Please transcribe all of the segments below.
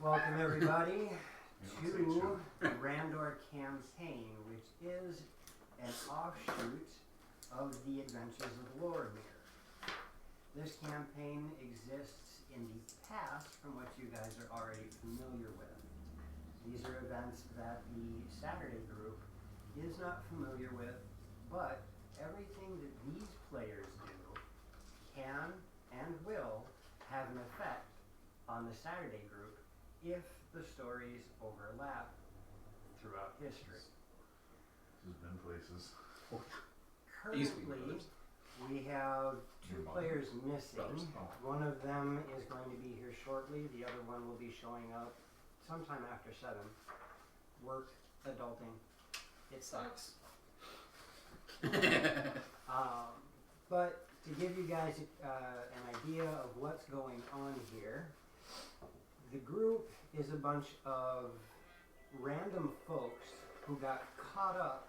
Welcome everybody to Randor Campaign, which is an offshoot of the Adventures of Loromir. This campaign exists in the past from what you guys are already familiar with. These are events that the Saturday group is not familiar with, but everything that these players do can and will have an effect on the Saturday group if the stories overlap throughout history. There's been places. Currently, we have two players missing. One of them is going to be here shortly. The other one will be showing up sometime after 7. Work, adulting, it sucks. But to give you guys an idea of what's going on here, the group is a bunch of random folks who got caught up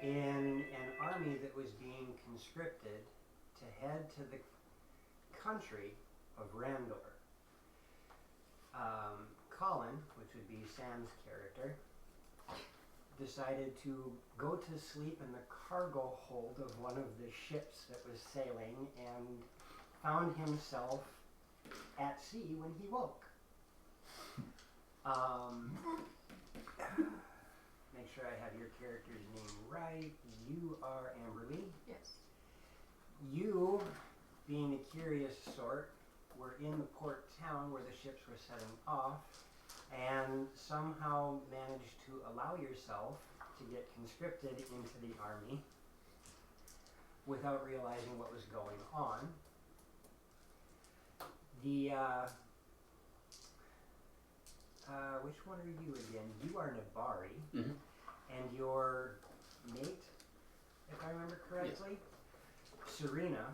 in an army that was being conscripted to head to the country of Randor. Colin, which would be Sam's character, decided to go to sleep in the cargo hold of one of the ships that was sailing and found himself at sea when he woke. Make sure I have your character's name right. You are Amberly. Yes. You, being a curious sort, were in the port town where the ships were setting off and somehow managed to allow yourself to get conscripted into the army without realizing what was going on. The, which one are you again? You are Nabari, and your mate, if I remember correctly, Serena,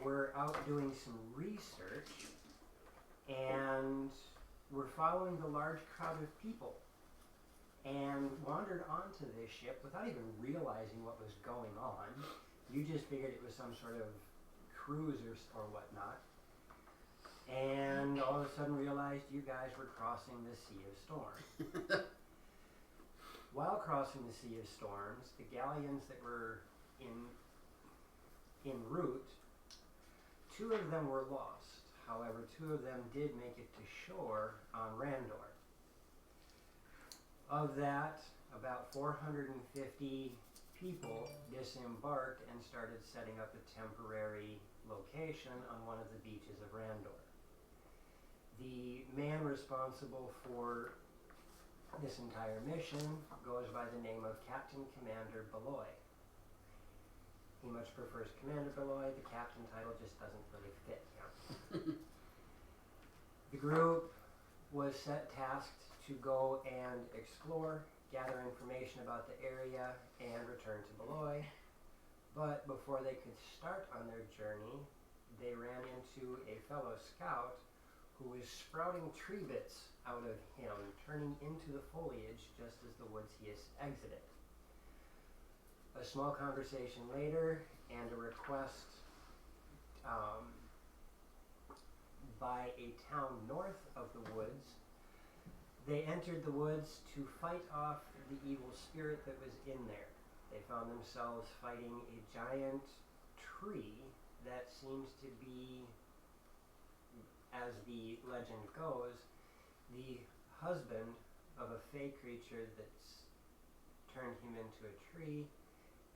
were out doing some research and were following the large crowd of people and wandered onto this ship without even realizing what was going on. You just figured it was some sort of cruise or whatnot. And all of a sudden realized you guys were crossing the Sea of Storms. While crossing the Sea of Storms, the galleons that were en route, 2 of them were lost. However, 2 of them did make it to shore on Randor. Of that, about 450 people disembarked and started setting up a temporary location on one of the beaches of Randor. The man responsible for this entire mission goes by the name of Captain Commander Beloy. He much prefers Commander Beloy. The captain title just doesn't really fit him. The group was tasked to go and explore, gather information about the area, and return to Beloy. But before they could start on their journey, they ran into a fellow scout who was sprouting tree bits out of him, turning into the foliage just as the woods he exited. A small conversation later, and a request by a town north of the woods, they entered the woods to fight off the evil spirit that was in there. They found themselves fighting a giant tree that seems to be, as the legend goes, the husband of a fey creature that's turned him into a tree.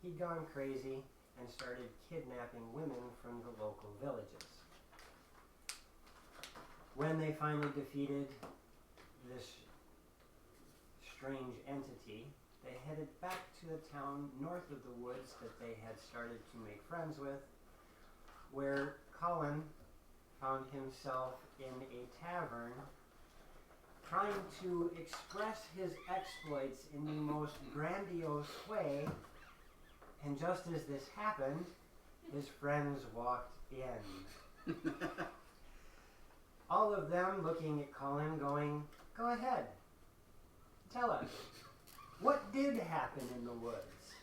He'd gone crazy and started kidnapping women from the local villages. When they finally defeated this strange entity, they headed back to the town north of the woods that they had started to make friends with, where Colin found himself in a tavern trying to express his exploits in the most grandiose way, and just as this happened, his friends walked in. All of them looking at Colin going, "Go ahead, tell us, what did happen in the woods?"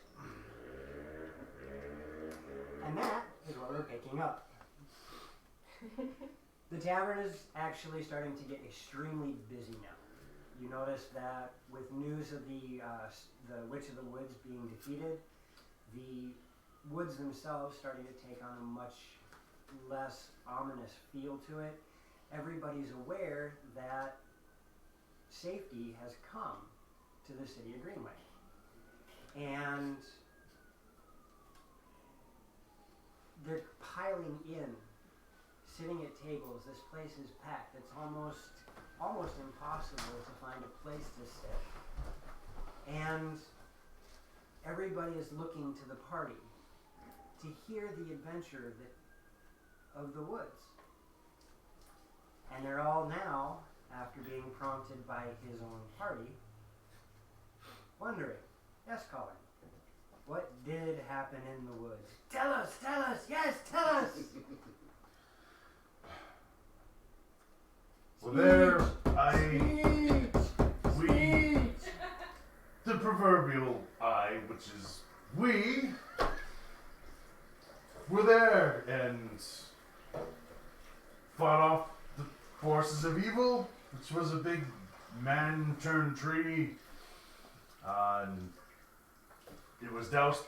And that is what we're picking up. The tavern is actually starting to get extremely busy now. You notice that with news of the Witch of the Woods being defeated, the woods themselves starting to take on a much less ominous feel to it. Everybody's aware that safety has come to the city of Greenway. And they're piling in, sitting at tables. This place is packed. It's almost impossible to find a place to sit. And everybody is looking to the party to hear the adventure of the woods. And they're all now, after being prompted by his own party, wondering, yes, Colin, what did happen in the woods? Tell us, yes, tell us! Well, there, Speech! the proverbial I, which is we, were there and fought off the forces of evil, which was a big man-turned tree. And it was doused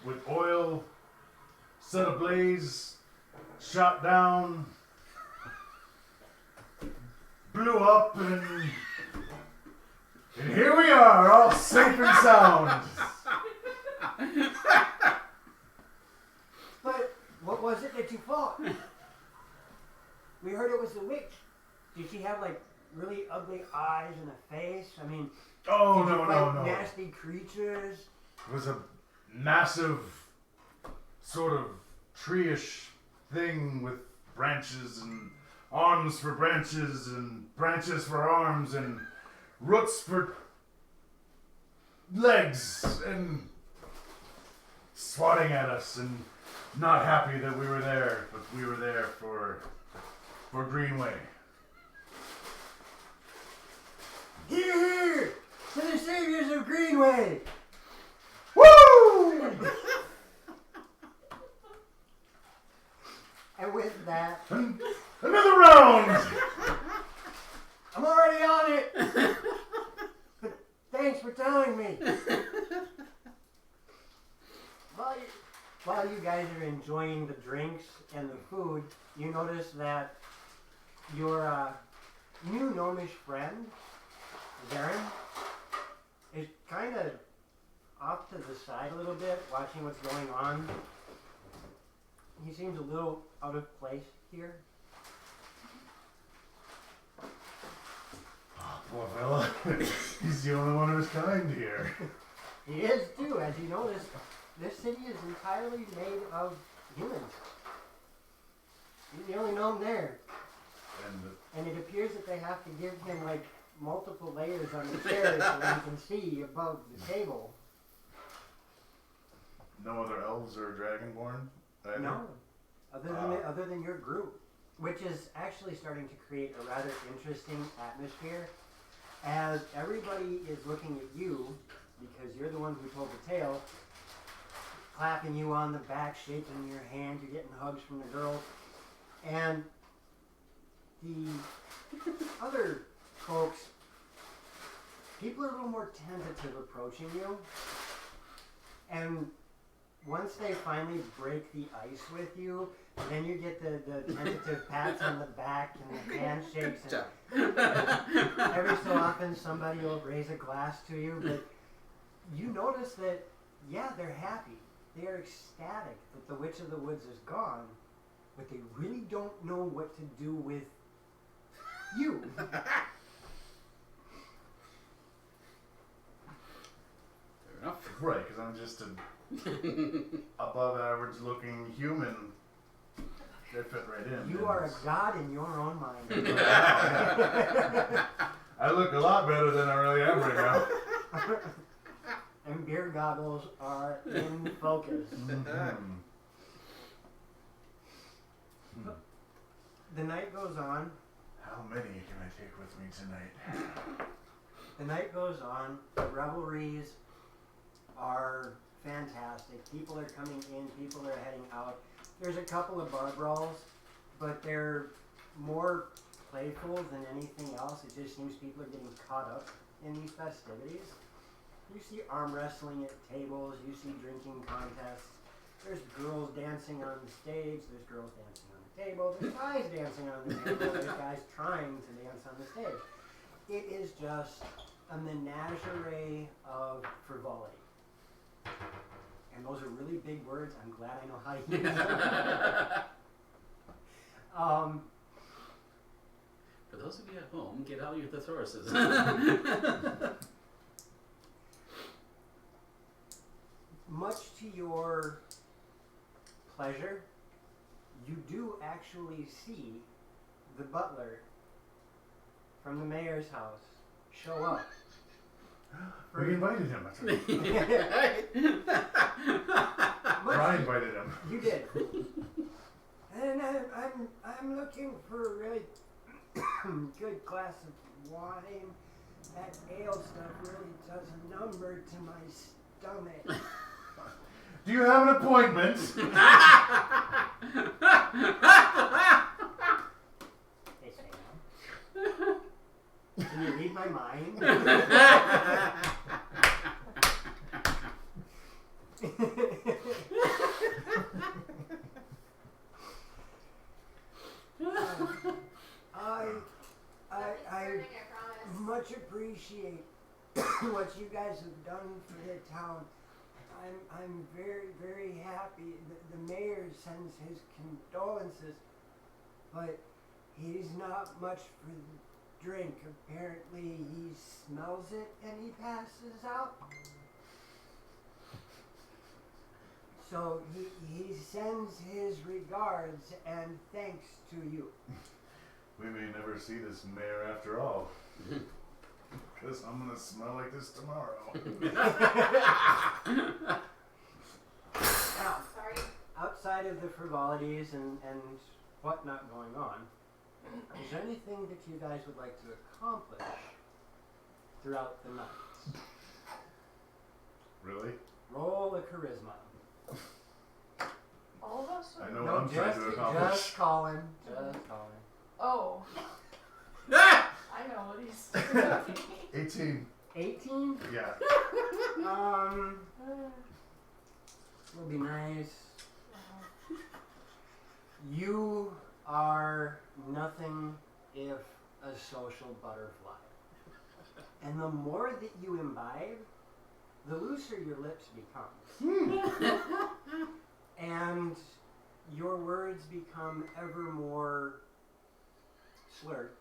with oil, set ablaze, shot down, blew up, and here we are, all safe and sound. But what was it that you fought? We heard it was the witch. Did she have like really ugly eyes and a face? I mean, Oh, did you no. fight nasty creatures? It was a massive, sort of tree-ish thing with branches and arms for branches and branches for arms and roots for legs and swatting at us and not happy that we were there, but we were there for Greenway. Here! To the saviors of Greenway! Woo! And with that, And another round! I'm already on it! But thanks for telling me. While you guys are enjoying the drinks and the food, you notice that your new gnomish friend, Zarin, is kind of off to the side a little bit, watching what's going on. He seems a little out of place here. Oh, poor fella. He's the only one of his kind here. He is too, as you notice. This city is entirely made of humans. He's the only gnome there. And it appears that they have to give him like multiple layers on the chairs so that he can see above the table. No other elves or dragonborn? Either? No, other than your group, which is actually starting to create a rather interesting atmosphere, as everybody is looking at you because you're the one who told the tale, clapping you on the back, shaking your hand, you're getting hugs from the girls, and the other folks, people are a little more tentative approaching you, and once they finally break the ice with you, then you get the tentative pats on the back and the handshakes, and every so often somebody will raise a glass to you, but you notice that, yeah, they're happy. They are ecstatic that the Witch of the Woods is gone, but they really don't know what to do with you. Fair enough. Right, because I'm just a above average looking human that fit right in. You are a god in your own mind. I look a lot better than I really am right now. And beer goggles are in focus. Mm-hmm. The night goes on. How many can I take with me tonight? The night goes on. The revelries are fantastic. People are coming in. People are heading out. There's a couple of bar brawls, but they're more playful than anything else. It just seems people are getting caught up in these festivities. You see arm wrestling at tables, you see drinking contests. There's girls dancing on the stage, there's girls dancing on the table, there's guys dancing on the table, there's guys trying to dance on the stage. It is just a menagerie of frivolity. And those are really big words. I'm glad I know how to use them. For those of you at home, get out your thesauruses. Much to your pleasure, you do actually see the butler from the mayor's house show up. We invited him. That's right. Brian invited him. You did. And I'm looking for a really good glass of wine. That ale stuff really does a number to my stomach. Do you have an appointment? They say no. Can you read my mind? I much appreciate what you guys have done for the town. I'm very, very happy. The mayor sends his condolences, but he's not much for the drink. Apparently he smells it and he passes out. So he sends his regards and thanks to you. We may never see this mayor after all. Because I'm going to smell like this tomorrow. Now, outside of the frivolities and whatnot going on, is there anything that you guys would like to accomplish throughout the night? Really? Roll a charisma. All of us? I know No, what I'm trying to accomplish. just Colin. Just Colin. Oh. I know what he's doing. 18. 18? Yeah. Will be nice. You are nothing if a social butterfly. And the more that you imbibe, the looser your lips become. And your words become ever more slurred.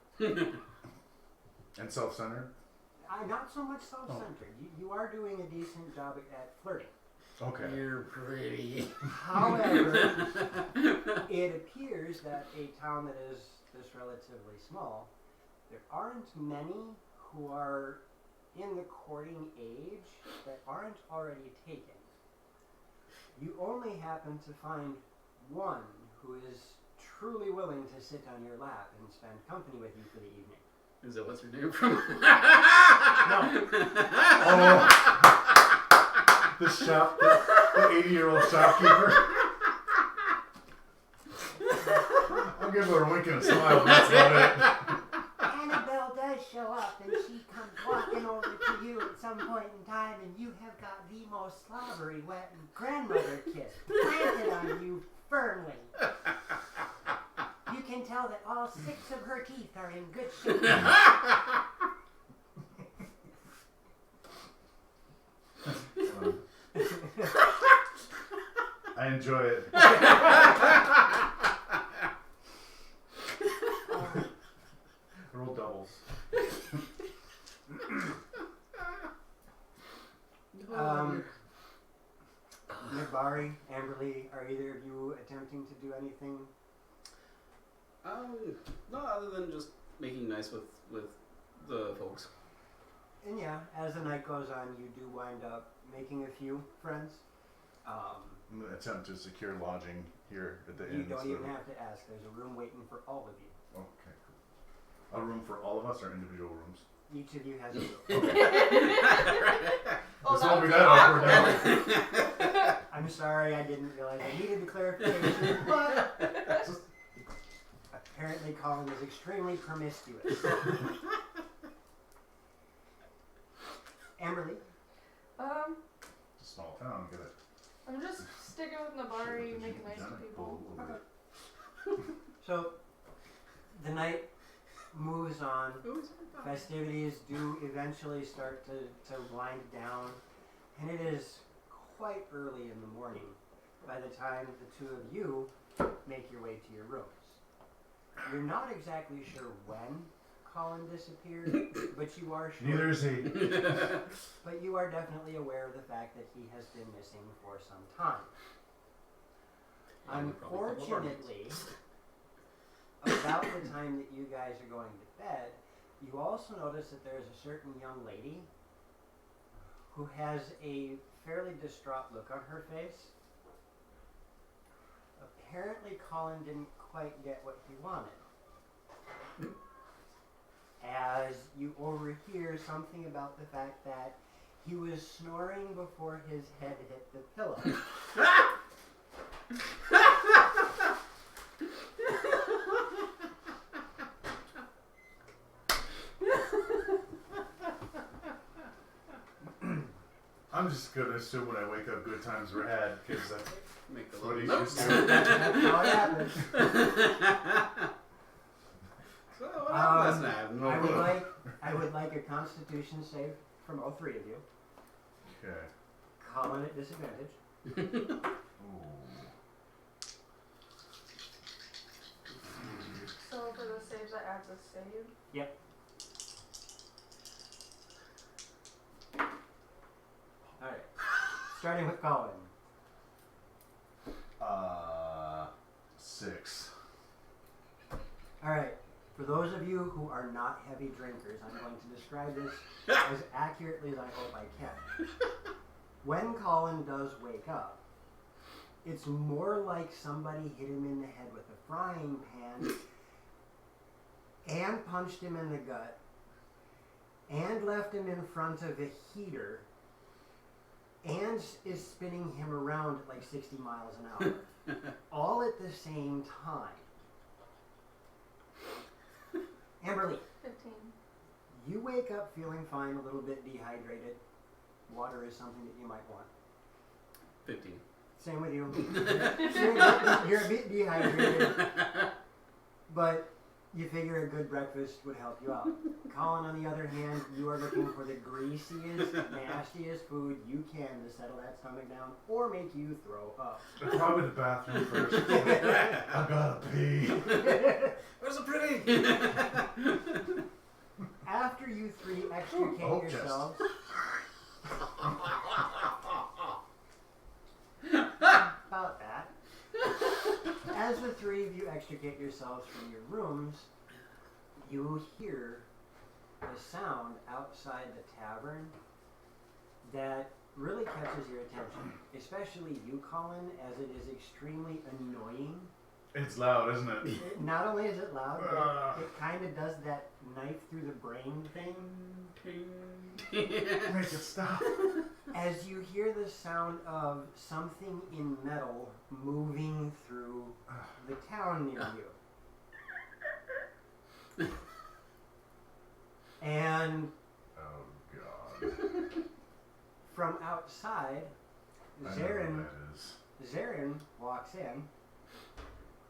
And self-centered? Not so much self-centered. You are doing a decent job at flirting. Okay. You're pretty. However, it appears that a town that is this relatively small, there aren't many who are in the courting age that aren't already taken. You only happen to find one who is truly willing to sit on your lap and spend company with you for the evening. Is that what's her name from? No. Oh. The 80-year-old shopkeeper. I'll give her a wink and a smile, and that's about it. Annabelle does show up and she comes walking over to you at some point in time and you have got the most slobbery, wet grandmother kiss planted on you firmly. You can tell that all 6 of her teeth are in good shape. I enjoy it. Roll doubles. Nibari, Amberly, are either of you attempting to do anything? No, other than just making nice with the folks. And yeah, as the night goes on, you do wind up making a few friends. I'm going to attempt to secure lodging here at the You inn. don't even have to ask. There's a room waiting for all of you. Okay, cool. A room for all of us or individual rooms? Each of you has a room. This won't be that awkward now. I'm sorry, I didn't realize I needed the clarification, but Apparently Colin is extremely promiscuous. Amberly? It's a small town, get it? I'm just sticking with Nabari, making nice to people. So, the night moves on. Festivities do eventually start to wind down, and it is quite early in the morning by the time the two of you make your way to your rooms. You're not exactly sure when Colin disappeared, but you are sure. Neither is he. But you are definitely aware of the fact that he has been missing for some time. Unfortunately, about the time that you guys are going to bed, you also notice that there's a certain young lady who has a fairly distraught look on her face. Apparently Colin didn't quite get what he wanted. As you overhear something about the fact that he was snoring before his head hit the pillow. I'm just gonna assume when I wake up good times were had, because that's Make the what little he's notes. used to. That's how it happens. So what happened last night? I would like a Constitution save from all three of you. Okay. Colin at disadvantage. So for the saves, that adds a save. Yep. Alright. Starting with Colin. 6. Alright. For those of you who are not heavy drinkers, I'm going to describe this as accurately as I hope I can. When Colin does wake up, it's more like somebody hit him in the head with a frying pan and punched him in the gut and left him in front of a heater and is spinning him around at like 60 miles an hour. All at the same time. Amberly, 15. you wake up feeling fine, a little bit dehydrated. Water is something that you might want. 15. Same with you. You're a bit dehydrated, but you figure a good breakfast would help you out. Colin, on the other hand, you are looking for the greasiest, nastiest food you can to settle that stomach down or make you throw up. Probably the bathroom first. I gotta pee. Where's the pretty? After you three extricate yourselves. About that. As the three of you extricate yourselves from your rooms, you hear the sound outside the tavern that really catches your attention. Especially you, Colin, as it is extremely annoying. It's loud, isn't it? Not only is it loud, but it kind of does that knife through the brain thing. Make it stop. As you hear the sound of something in metal moving through the town near you. And Oh god. from outside, I know Zarin what that is. Zarin walks in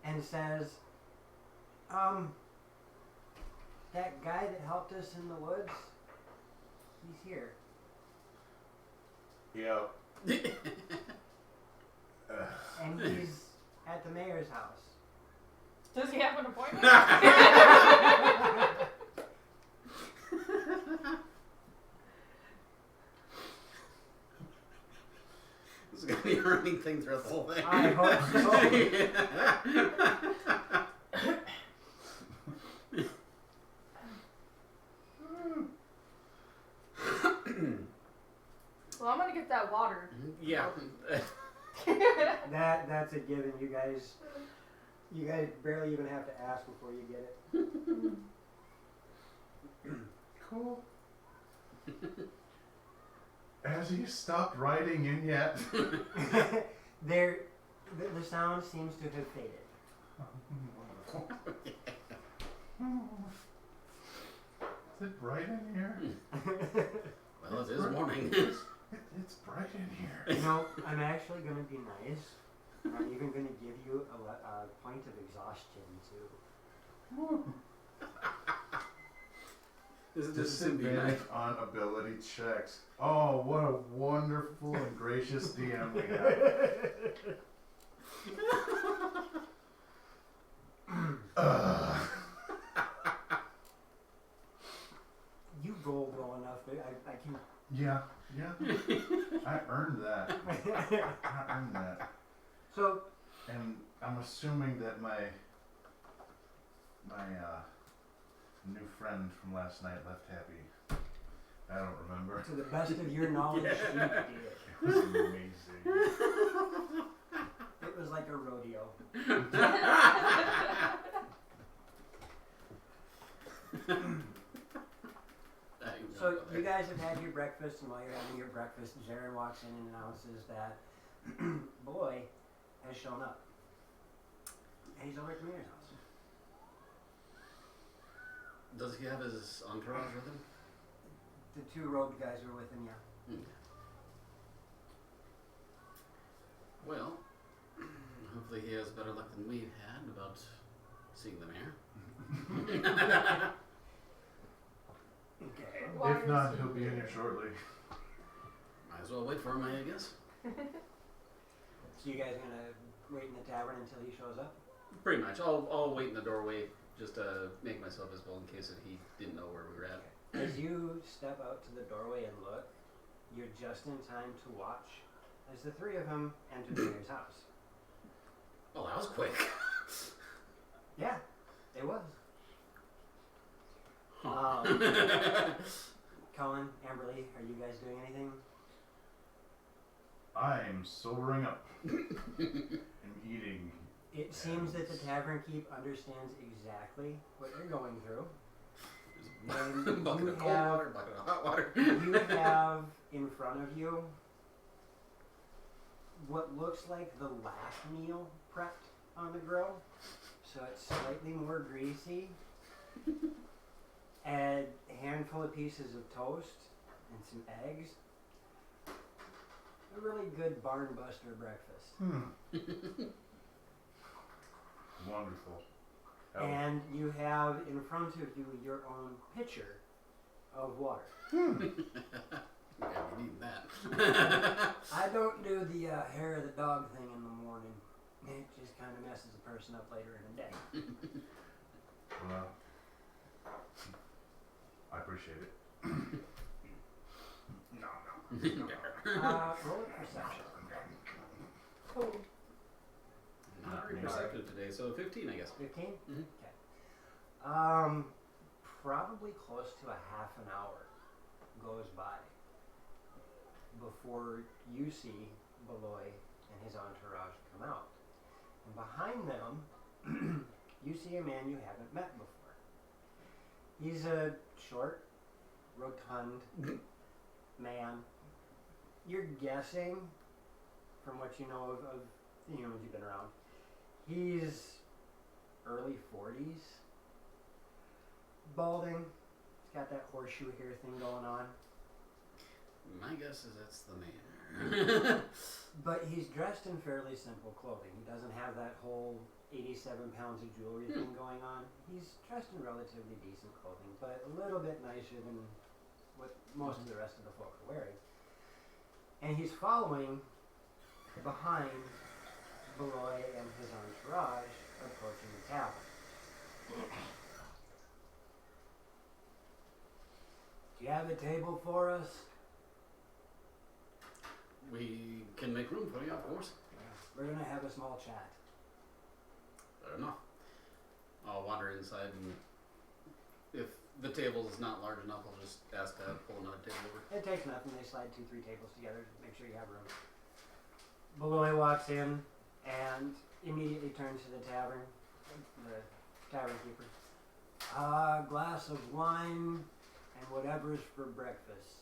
and says, that guy that helped us in the woods, he's here. Yep. And he's at the mayor's house. Does he have an appointment? This is going to be a running thing throughout the whole thing. I hope so. Well, I'm gonna get that water. Yeah. That's a given. You guys barely even have to ask before you get it. Cool. Has he stopped writing in yet? The sound seems to have faded. Wonderful. it bright in here? Well, it is morning. It's bright in here. You know, I'm actually going to be nice. I'm even going to give you a point of exhaustion, too. This is just simply Disadvantage on ability checks. Oh, what a wonderful and gracious DM we have. You roll well enough that I can... Yeah. I earned that. So, And I'm assuming that my new friend from last night left happy. I don't remember. to the best of your knowledge, you did. It was amazing. It was like a rodeo. So you guys have had your breakfast, and while you're having your breakfast, Zarin walks in and announces that boy has shown up. And he's over at Ramir's house. Does he have his entourage with him? The two robed guys were with him, yeah. Well, hopefully he has better luck than we've had about seeing the mayor. Okay. Why If not, he'll be in here shortly. Might as well wait for him, I guess. So you guys gonna wait in the tavern until he shows up? Pretty much. I'll wait in the doorway just to make myself visible in case that he didn't know where we were at. As you step out to the doorway and look, you're just in time to watch as the three of them enter the mayor's house. Oh, that was quick. Yeah, it was. Huh. Colin, Amberly, are you guys doing anything? I'm sobering up and eating. It seems that the tavern keep understands exactly what you're going through. And Bucket you of cold have, water, bucket of hot water. you have in front of you what looks like the last meal prepped on the grill. So it's slightly more greasy. Add a handful of pieces of toast and some eggs. A really good barn buster breakfast. Wonderful. And you have in front of you your own pitcher of water. Yeah, we need that. I don't do the hair of the dog thing in the morning. It just kind of messes a person up later in the day. Well, I appreciate it. No. Roll a perception. Cool. Not very perceptive today, so 15, I guess. 15? Mhm. Okay. Probably close to a half an hour goes by before you see Beloy and his entourage come out. And behind them, you see a man you haven't met before. He's a short, rotund man. You're guessing, from what you know of the humans you've been around, he's early 40s. Balding. He's got that horseshoe hair thing going on. My guess is that's the mayor. But he's dressed in fairly simple clothing. He doesn't have that whole 87 pounds of jewelry thing going on. He's dressed in relatively decent clothing, but a little bit nicer than what most of the rest of the folk are wearing. And he's following behind Beloy and his entourage approaching the tavern. Do you have a table for us? We can make room for you, of course. We're gonna have a small chat. Fair enough. I'll wander inside, and if the table is not large enough, I'll just ask to pull another table over. It takes nothing. They slide 2-3 tables together to make sure you have room. Beloy walks in and immediately turns to the tavern keeper. A glass of wine and whatever's for breakfast.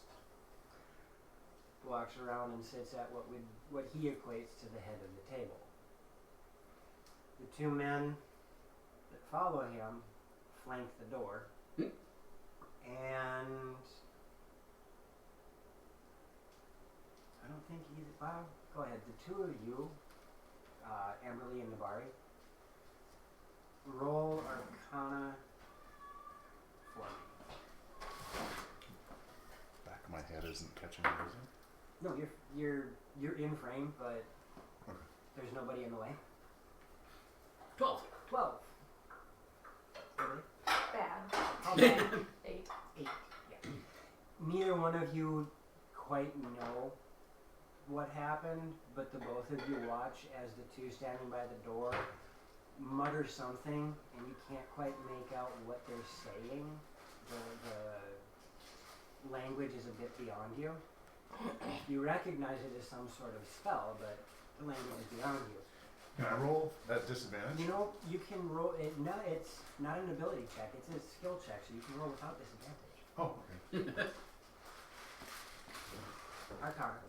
Walks around and sits at what he equates to the head of the table. The two men that follow him flank the door And I don't think either. Well, go ahead. The two of you, Amberly and Nabari, roll Arcana for me. Back of my head isn't catching everything. No, you're in frame, but Okay. there's nobody in the way. 12. 12. Really? Bad. How bad? 8. 8. Yeah. Neither one of you quite know what happened, but the both of you watch as the two standing by the door mutter something, and you can't quite make out what they're saying. The language is a bit beyond you. You recognize it as some sort of spell, but the language is beyond you. Can I roll at disadvantage? You know, you can roll it. No, it's not an ability check. It's a skill check, so you can roll without disadvantage. Oh, okay. Arcana.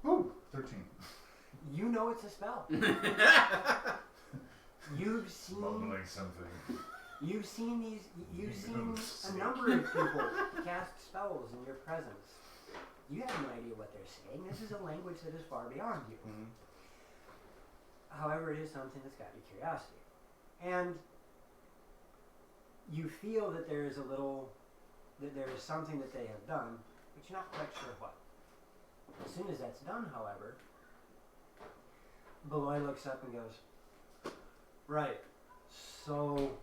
Ooh, 13. You know it's a spell. You've seen. Mumbling something. You've seen these. You've seen Yes. a number of people cast spells in your presence. You have no idea what they're saying. This is a language that is far beyond you. Mm-hmm. However, it is something that's got your curiosity, and you feel that there is something that they have done, but you're not quite sure what. As soon as that's done, however, Beloy looks up and goes, "Right, so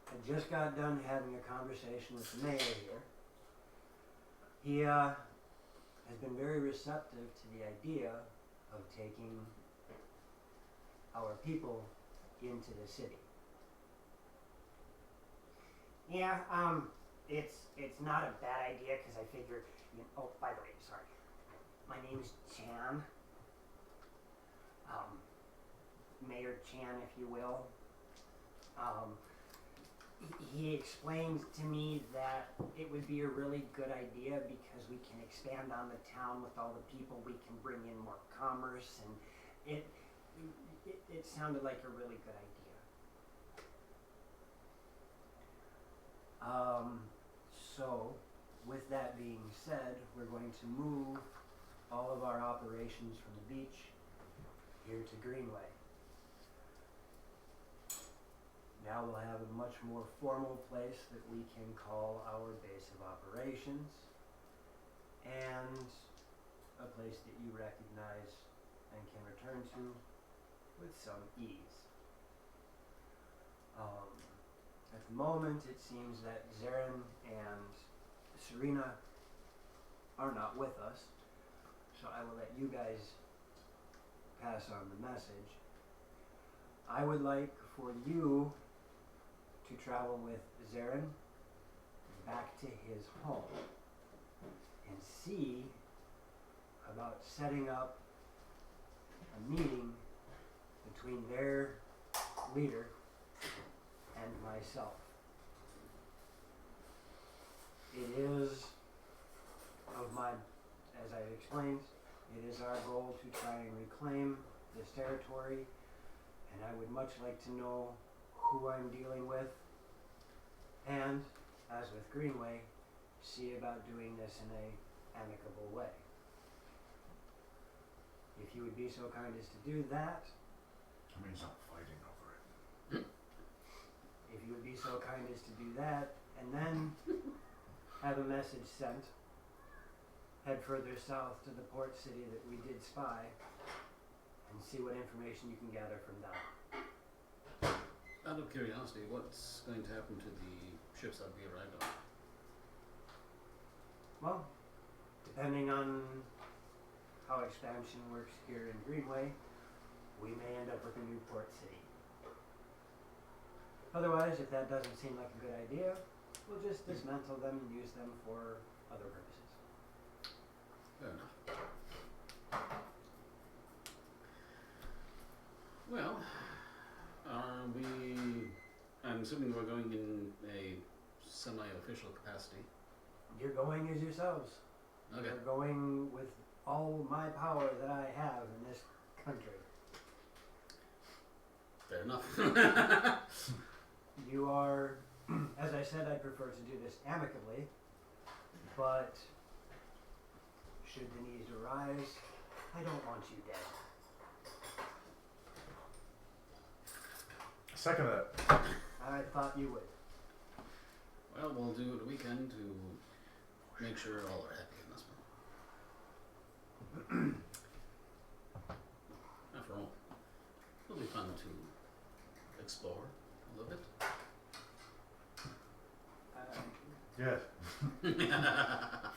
I just got done having a conversation with the mayor here. He has been very receptive to the idea of taking our people into the city." Yeah, it's not a bad idea because I figure, oh, by the way, sorry. My name's Chan. Mayor Chan, if you will. He explained to me that it would be a really good idea because we can expand on the town with all the people. We can bring in more commerce, and it sounded like a really good idea. So, with that being said, we're going to move all of our operations from the beach here to Greenway. Now we'll have a much more formal place that we can call our base of operations, and a place that you recognize and can return to with some ease. At the moment, it seems that Zarin and Serena are not with us, so I will let you guys pass on the message. I would like for you to travel with Zarin back to his home and see about setting up a meeting between their leader and myself. It is as I've explained, it is our goal to try and reclaim this territory, and I would much like to know who I'm dealing with, and, as with Greenway, see about doing this in an amicable way. If you would be so kind as to do that, I mean, he's not fighting over it. if you would be so kind as to do that, and then have a message sent, head further south to the port city that we did spy, and see what information you can gather from that. Out of curiosity, what's going to happen to the ships that we arrived on? Well, depending on how expansion works here in Greenway, we may end up with a new port city. Otherwise, if that doesn't seem like a good idea, we'll just dismantle them and use them for other purposes. Fair enough. Well, I'm assuming we're going in a semi-official capacity. You're going as yourselves. Okay. You're going with all my power that I have in this country. Fair enough. You are, as I said, I prefer to do this amicably, but should the need arise, I don't want you dead. Second that. I thought you would. Well, we'll do what we can to make sure all are happy in this one. After all, it'll be fun to explore a little bit. Yes.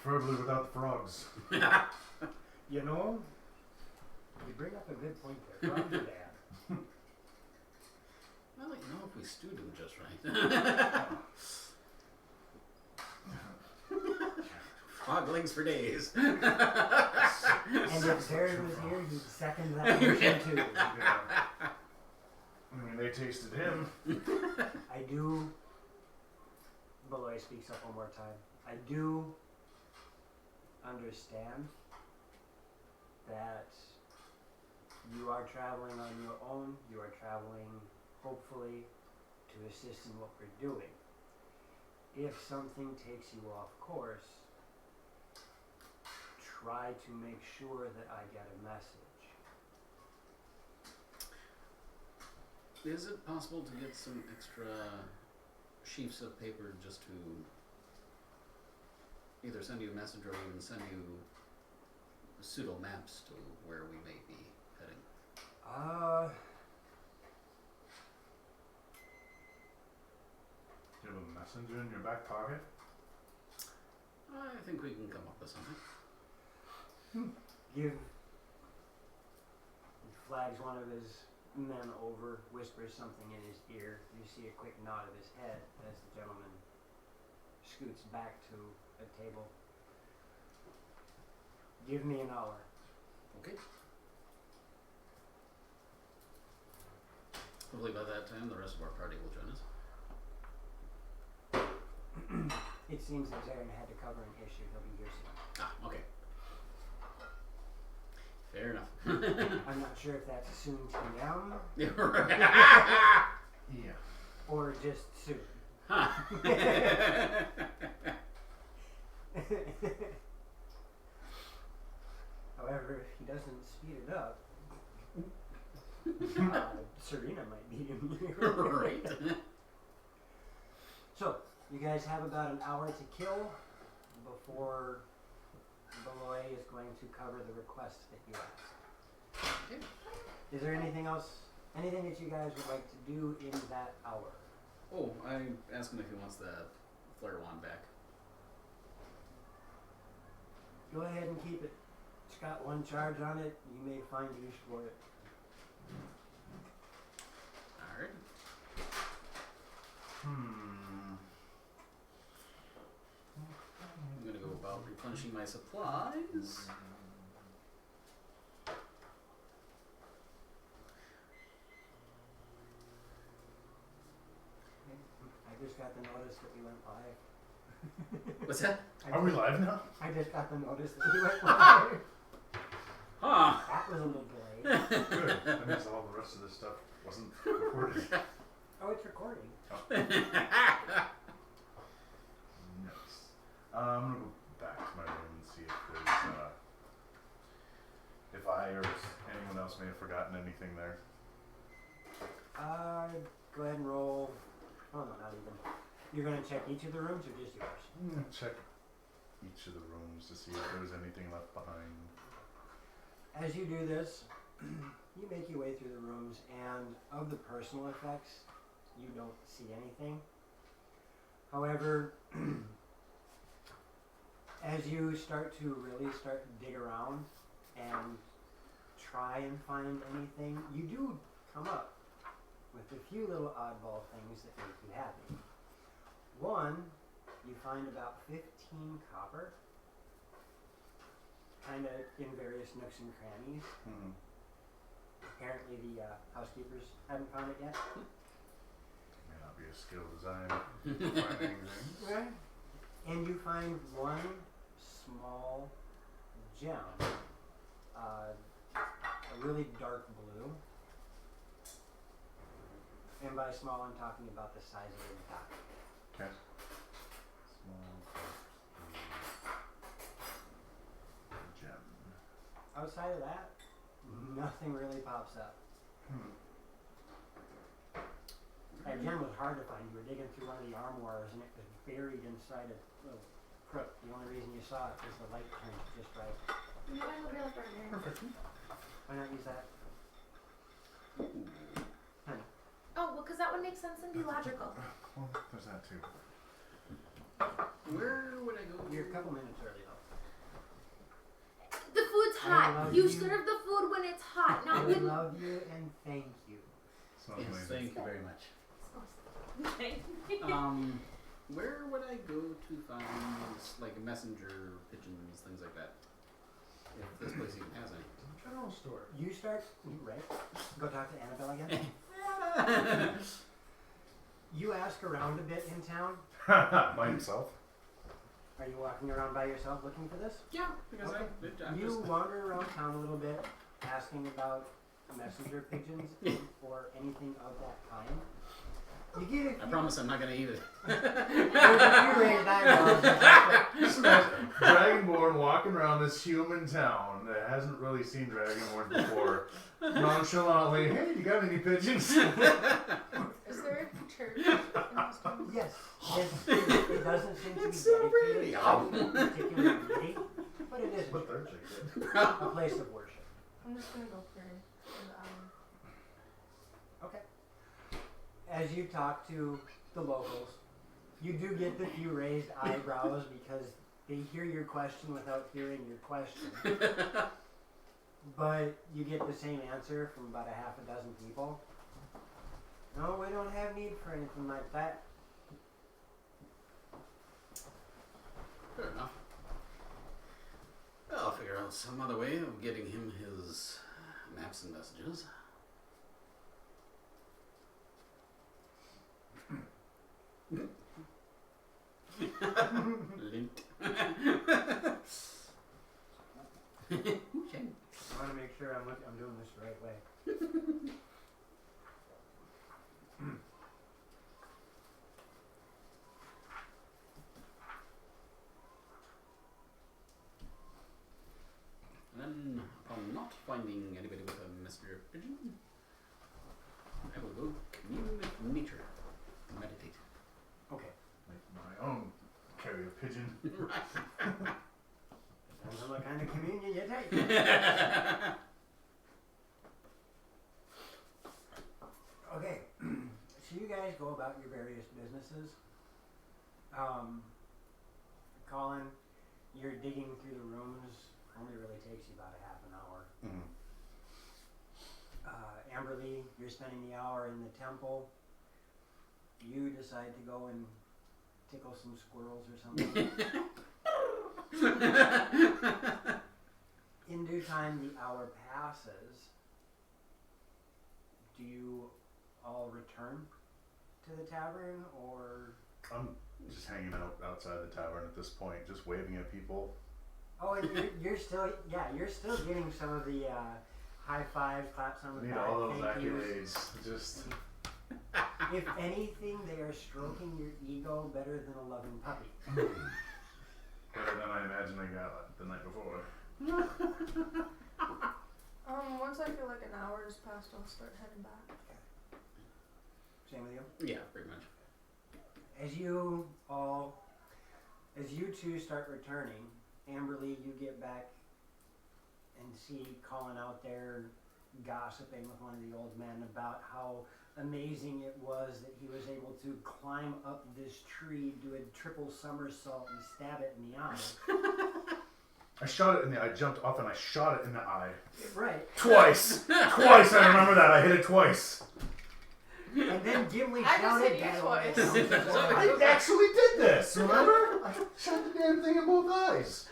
Preferably without the frogs. You know, you bring up a good point there. Frogs are bad. Well, you know, if we stew them just right. Frog legs for days. And if Terry was here, he'd second that motion too. Yeah. I mean, they tasted him. I do. Beloy speaks up one more time. I do understand that you are traveling on your own. You are traveling, hopefully, to assist in what we're doing. If something takes you off course, try to make sure that I get a message. Is it possible to get some extra sheafs of paper just to either send you a message or even send you pseudo maps to where we may be heading? Do you have a messenger in your back pocket? I think we can come up with something. He flags one of his men over, whispers something in his ear. You see a quick nod of his head as the gentleman scoots back to a table. Give me an hour. Okay. Hopefully by that time the rest of our party will join us. It seems that Zarin had to cover an issue. He'll be here soon. Ah, okay. Fair enough. I'm not sure if that's soon PM Yeah, right. Yeah. or just soon. Huh. However, if he doesn't speed it up, Serena might beat him. Right. So, you guys have about an hour to kill before Beloy is going to cover the request that you asked. Okay. Is there anything else, anything that you guys would like to do in that hour? Oh, I asked him if he wants the flare wand back. Go ahead and keep it. It's got one charge on it. You may find use for it. Alright. I'm gonna go about replenishing my supplies. I just got the notice that we went live. What's that? Are we live now? I just got the notice that we went live. Huh. That was a little delayed. Good. That means all the rest of this stuff wasn't recorded. Oh, it's recording. Nice. I'm gonna go back to my room and see if there's, if I or anyone else may have forgotten anything there. Go ahead and roll. Oh no, not even. You're gonna check each of the rooms or just yours? I'm gonna check each of the rooms to see if there was anything left behind. As you do this, you make your way through the rooms, and of the personal effects, you don't see anything. However, as you start to really dig around and try and find anything, you do come up with a few little oddball things that make you happy. One, you find about 15 copper, kind of in various nooks and crannies. Hmm. Apparently the housekeepers haven't found it yet. May not be a skill design. Finding things. Right. And you find one small gem, a really dark blue, by small, I'm talking about the size of the dock. Okay. Small gem. Outside of that, nothing really pops up. That gem was hard to find. You were digging through one of the armoires and it was buried inside a little crook. The only reason you saw it was the light turned just right. You might have a real burger. Perfect. Why not use that? Honey. Oh, well, because that would make sense and be logical. Well, there's that too. Where would I go? You're a couple minutes early though. The food's I hot. love You you. serve the food when it's hot, I not when. love you and thank you. Smells Yes, amazing. thank you very much. Okay. Where would I go to find like messenger pigeons, things like that? If this place even has any. General store. You start, right? Go talk to Annabelle again. You ask around a bit in town. By himself. Are you walking around by yourself looking for this? Yeah, because Okay. I'm You just wander around town a little bit, asking about messenger pigeons or anything of that kind. You get a few. I promise I'm not gonna eat it. There's a few raised eyebrows. Just imagine Dragonborn walking around this human town that hasn't really seen Dragonborn before. Nonchalantly, hey, you got any pigeons? Is there a church in this town? Yes, it doesn't seem to be It's so dedicated pretty. to any particular deity, but it is But they're chicken. a place of worship. I'm just gonna go for the hour. Okay. As you talk to the locals, you do get the few raised eyebrows because they hear your question without hearing your question. But you get the same answer from about a half a dozen people. No, we don't have need for anything like that. Fair enough. Well, I'll figure out some other way of getting him his maps and messages. Lint. Okay. I want to make sure I'm doing this the right way. And then, upon not finding anybody with a messenger pigeon, I will go commune with nature, meditate. Okay. Make my own carrier pigeon. Depends on what kind of communion you take. Okay, so you guys go about your various businesses. Colin, you're digging through the rooms. Only really takes you about a half an hour. Mm-hmm. Amberly, you're spending the hour in the temple. You decide to go and tickle some squirrels or something. In due time, the hour passes. Do you all return to the tavern, or? I'm just hanging out outside the tavern at this point, just waving at people. Oh, and you're still, yeah, you're still getting some of the high fives, claps on the Need back, all those thank yous. accolades. Just If anything, they are stroking your ego better than a loving puppy. better than I imagined I got the night before. Once I feel like an hour has passed, I'll start heading back. Same with you? Yeah, pretty much. As you two start returning, Amberly, you get back and see Colin out there gossiping with one of the old men about how amazing it was that he was able to climb up this tree, do a triple somersault, and stab it in the eye. I shot it in the eye. I jumped off and I shot it in the eye. Right. Twice! Twice! I remember that. I hit it twice. And then Gimli I just shouted hit you that twice. I actually did this, remember? I shot the damn thing in both eyes.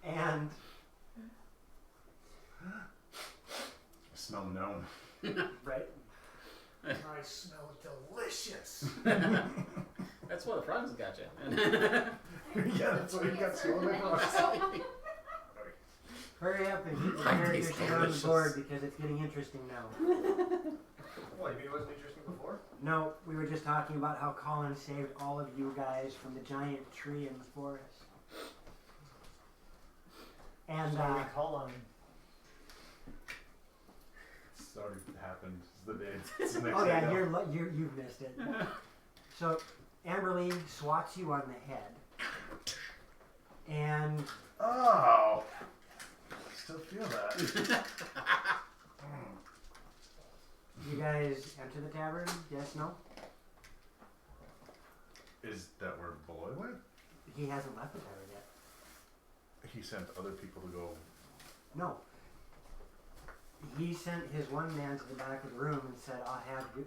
And I smell gnome. right. I smell delicious. That's why the frogs got you. Yeah, that's why you got so many frogs. Hurry up and get the Like characters these down on the delicious. board because it's getting interesting now. What, you mean it wasn't interesting before? No, we were just talking about how Colin saved all of you guys from the giant tree in the forest. And So we call on It's already happened. It's the day. It's the next oh day yeah, now. you've missed it. So Amberly swats you on the head, and Oh! I still feel that. you guys enter the tavern. Yes, no? Is that where Beloy went? He hasn't left the tavern yet. He sent other people to go. No. He sent his one man to the back of the room and said, "I'll have the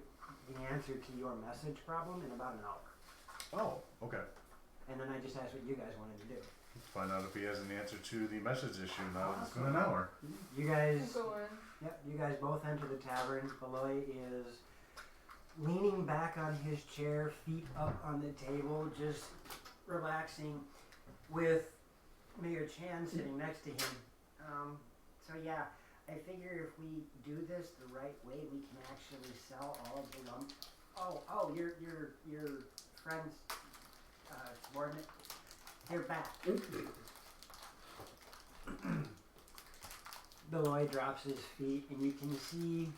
answer to your message problem in about an hour." Oh, okay. And then I just asked what you guys wanted to do. Let's find out if he has an answer to the message issue now that it's been an hour. You guys, Go in. yep, you guys both enter the tavern. Beloy is leaning back on his chair, feet up on the table, just relaxing, with Mayor Chan sitting next to him. So yeah, I figure if we do this the right way, we can actually sell all of the lump. Oh, your friend's subordinate. They're back. Beloy drops his feet, and you can see,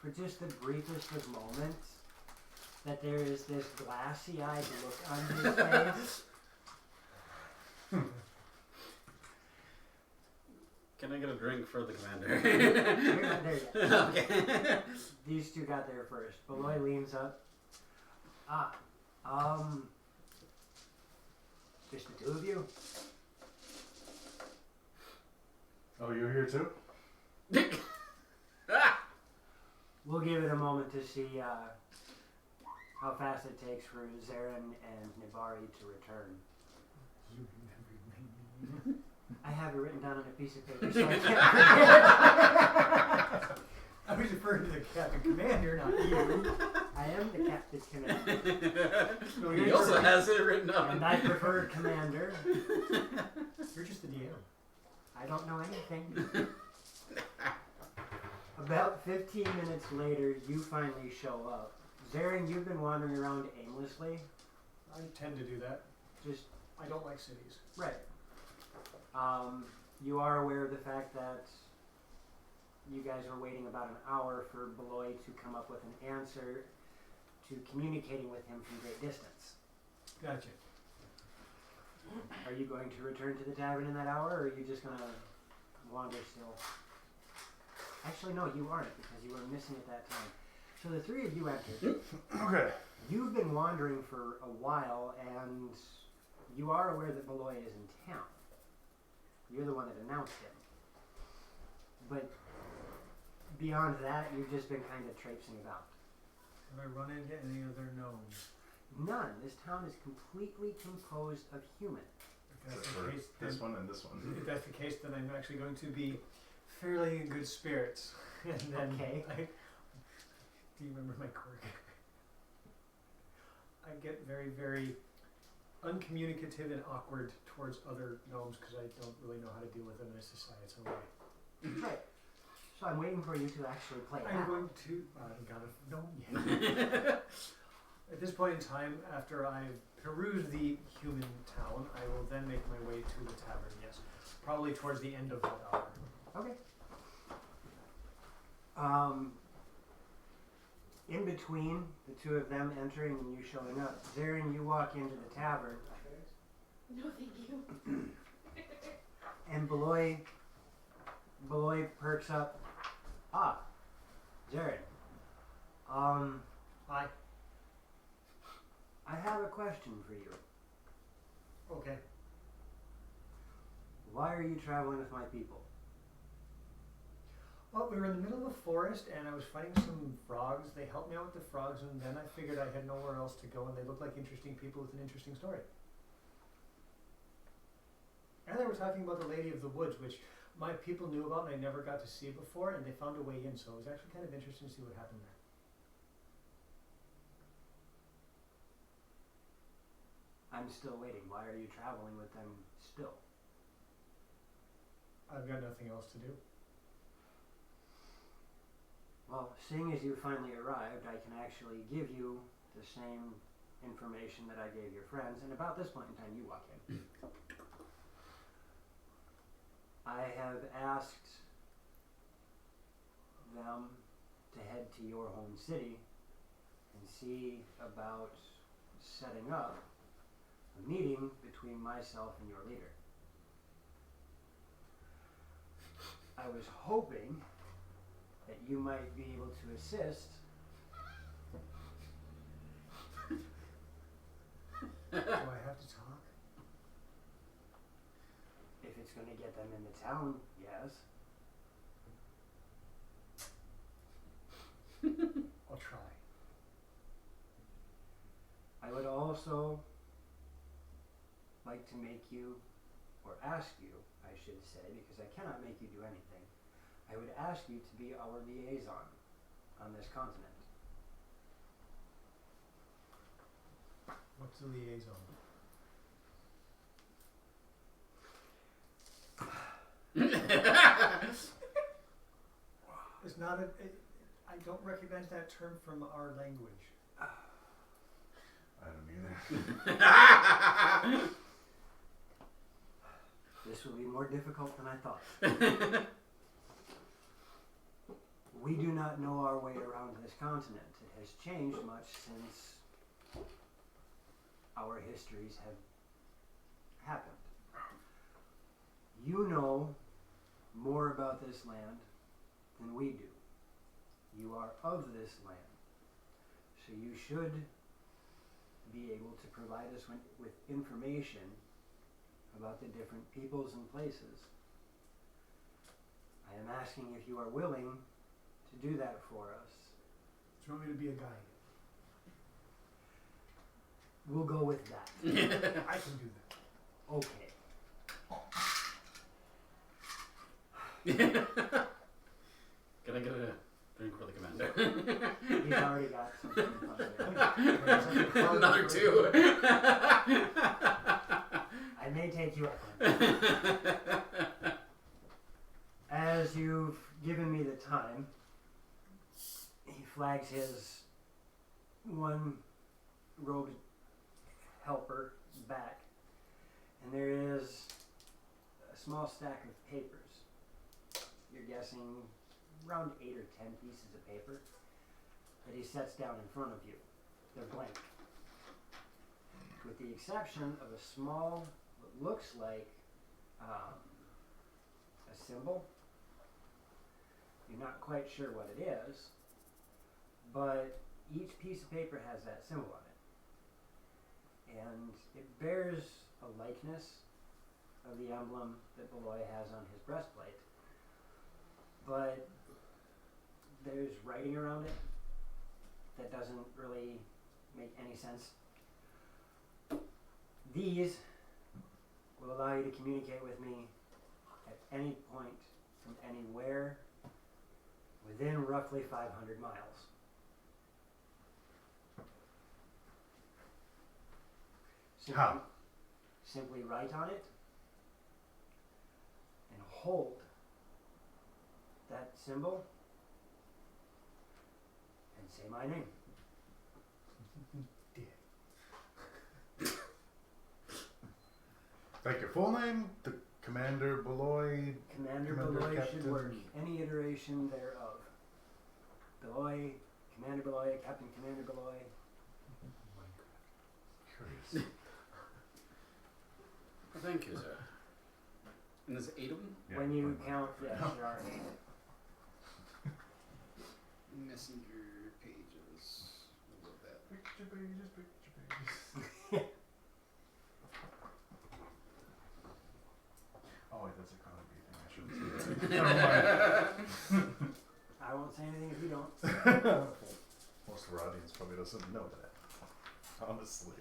for just the briefest of moments, that there is this glassy-eyed look on his face. Can I get a drink for the commander? You're not there yet. Okay. These two got there first. Beloy leans up. Just the two of you? Oh, you're here too? We'll give it a moment to see how fast it takes for Zarin and Nibari to return. I have it written down on a piece of paper, so I can't forget. I was referring to the Captain Commander, not you. I am the captain commander, No, He you're, also has it written and on. I prefer commander. you're just the DM. I don't know anything. About 15 minutes later, you finally show up. Zarin, you've been wandering around aimlessly. I tend to do that. Just I don't like cities. right. You are aware of the fact that you guys were waiting about an hour for Beloy to come up with an answer to communicating with him from great distance. Gotcha. Are you going to return to the tavern in that hour, or are you just going to wander still? Actually, no, you aren't, because you were missing at that time. So the three of you entered. Okay. You've been wandering for a while, and you are aware that Beloy is in town. You're the one that announced him. But beyond that, you've just been kind of traipsing about. Have I run into any other gnomes? None. This town is completely composed of humans. If that's Except the for case, this then, one and this one. if that's the case, then I'm actually going to be fairly in good spirits. And then Okay. Do you remember my quirk? I get very, very uncommunicative and awkward towards other gnomes because I don't really know how to deal with them in a societal way. Right. So I'm waiting for you to actually play it I'm out. going to. I haven't got a gnome yet. At this point in time, after I've perused the human town, I will then make my way to the tavern, yes. Probably towards the end of that hour. Okay. In between the two of them entering and you showing up, Zarin, you walk into the tavern, No, thank you. and Beloy perks up. Zarin. Hi. I have a question for you. Okay. Why are you traveling with my people? Well, we were in the middle of a forest and I was fighting some frogs. They helped me out with the frogs and then I figured I had nowhere else to go and they looked like interesting people with an interesting story. And they were talking about the Lady of the Woods, which my people knew about and I never got to see before, and they found a way in, so it was actually kind of interesting to see what happened there. I'm still waiting. Why are you traveling with them still? I've got nothing else to do. Well, seeing as you finally arrived, I can actually give you the same information that I gave your friends, and about this point in time you walk in. I have asked them to head to your home city and see about setting up a meeting between myself and your leader. I was hoping that you might be able to assist. Do I have to talk? If it's going to get them into town, yes. I'll try. I would also like to make you, or ask you, I should say, because I cannot make you do anything. I would ask you to be our liaison on this continent. What's the liaison? It's not a. I don't recognize that term from our language. I don't either. This will be more difficult than I thought. We do not know our way around this continent. It has changed much since our histories have happened. You know more about this land than we do. You are of this land, so you should be able to provide us with information about the different peoples and places. I am asking if you are willing to do that for us. Do you want me to be a guide? We'll go with that. I can do that. Okay. Can I get a drink for the commander? He's already got something in front of him. Another two. I may take you up on that. As you've given me the time, he flags his one robed helper back, and there is a small stack of papers. You're guessing around 8 or 10 pieces of paper that he sets down in front of you. They're blank, with the exception of a small, what looks like a symbol. You're not quite sure what it is, but each piece of paper has that symbol on it. And it bears a likeness of the emblem that Beloy has on his breastplate. But there's writing around it that doesn't really make any sense. These will allow you to communicate with me at any point from anywhere within roughly 500 miles. How? Simply write on it and hold that symbol and say my name. Like your full name? The Commander Beloy? Commander Commander, Beloy should Captain. work. Any iteration thereof. Beloy, Commander Beloy, Captain Commander Beloy. Curious. Well, thank you, sir. And there's 8 of them? Yeah, When you fine. count, yes, there are 8. Messenger pages. I love that. Picture pages, picture pages. Oh wait, that's a comedy thing. I shouldn't say that. Never mind. I won't say anything if you don't. Most of our audience probably doesn't know that. Honestly.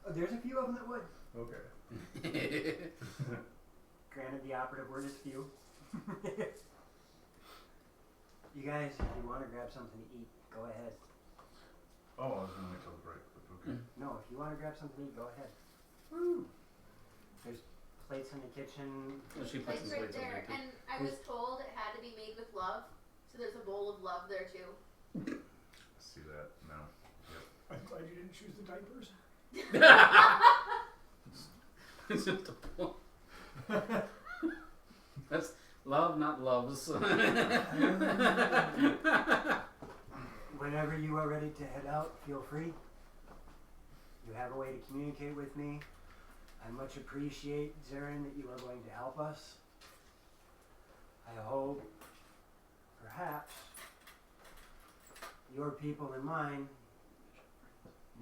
Oh, there's a few of them that would. Okay. Granted, the operative word is few. You guys, if you want to grab something to eat, go ahead. Oh, I was gonna wait till the break, but okay. No, if you want to grab something to eat, go ahead. Woo! There's plates in the kitchen. Well, she puts Plates some right plates over there. there too. And I was told it had to be made with love. So there's a bowl of love there too. See that? No. I'm glad you didn't choose the diapers. It's just a bowl. That's love, not loves. Whenever you are ready to head out, feel free. You have a way to communicate with me. I much appreciate, Zarin, that you are going to help us. I hope, perhaps, your people and mine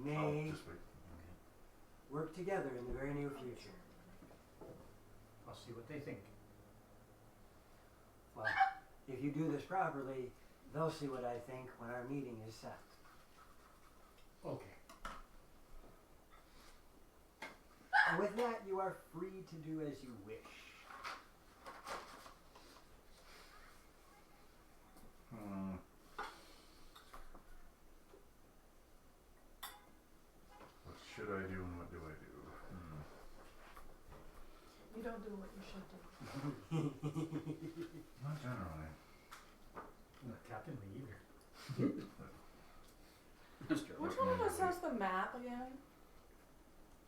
may Oh, just wait. work together in the very near future. I'll see what they think. Well, if you do this properly, they'll see what I think when our meeting is set. Okay. And with that, you are free to do as you wish. What should I do and what do I do? You don't do what you should do. Not generally. Captain, me either. That's true. Which one of us has the map again?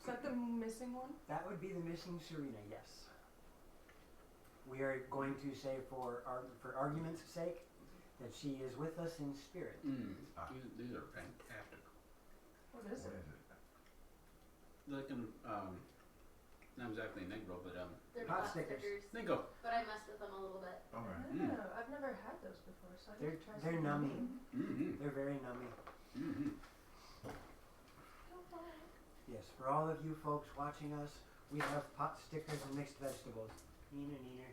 Is that the missing one? That would be the missing Serena, yes. We are going to say, for argument's sake, that she is with us in spirit. These are fantastic. What is What it? is it? Like not exactly Negro, but They're Pot pot stickers. stickers. Negro. But I messed with them a little bit. Alright. Oh, I've never had those before, so I They're have to try they're some. nummy. Mm-hmm. They're very nummy. Mm-hmm. Yes, for all of you folks watching us, we have pot stickers and mixed vegetables. Neener, neener.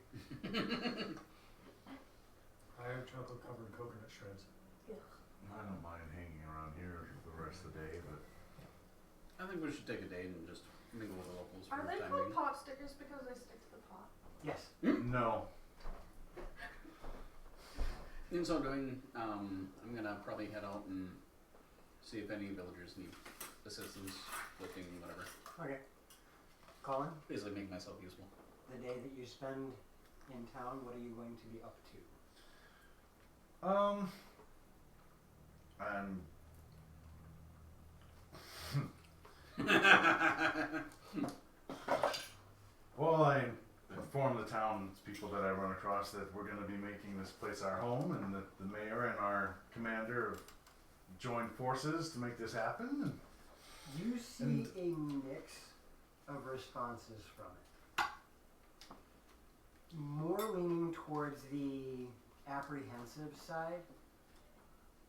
I have chocolate covered coconut shreds. I don't mind hanging around here the rest of the day, but I think we should take a day and just mingle with the locals for Are the they time called being. pot stickers because they stick to the pot? Yes. no. In so doing, I'm gonna probably head out and see if any villagers need assistance, lifting, whatever. Okay. Colin, Basically make myself useful. the day that you spend in town, what are you going to be up to? Well, I informed the townspeople that I run across that we're going to be making this place our home, and that the mayor and our commander have joined forces to make this happen. You see a mix of responses from it. More leaning towards the apprehensive side.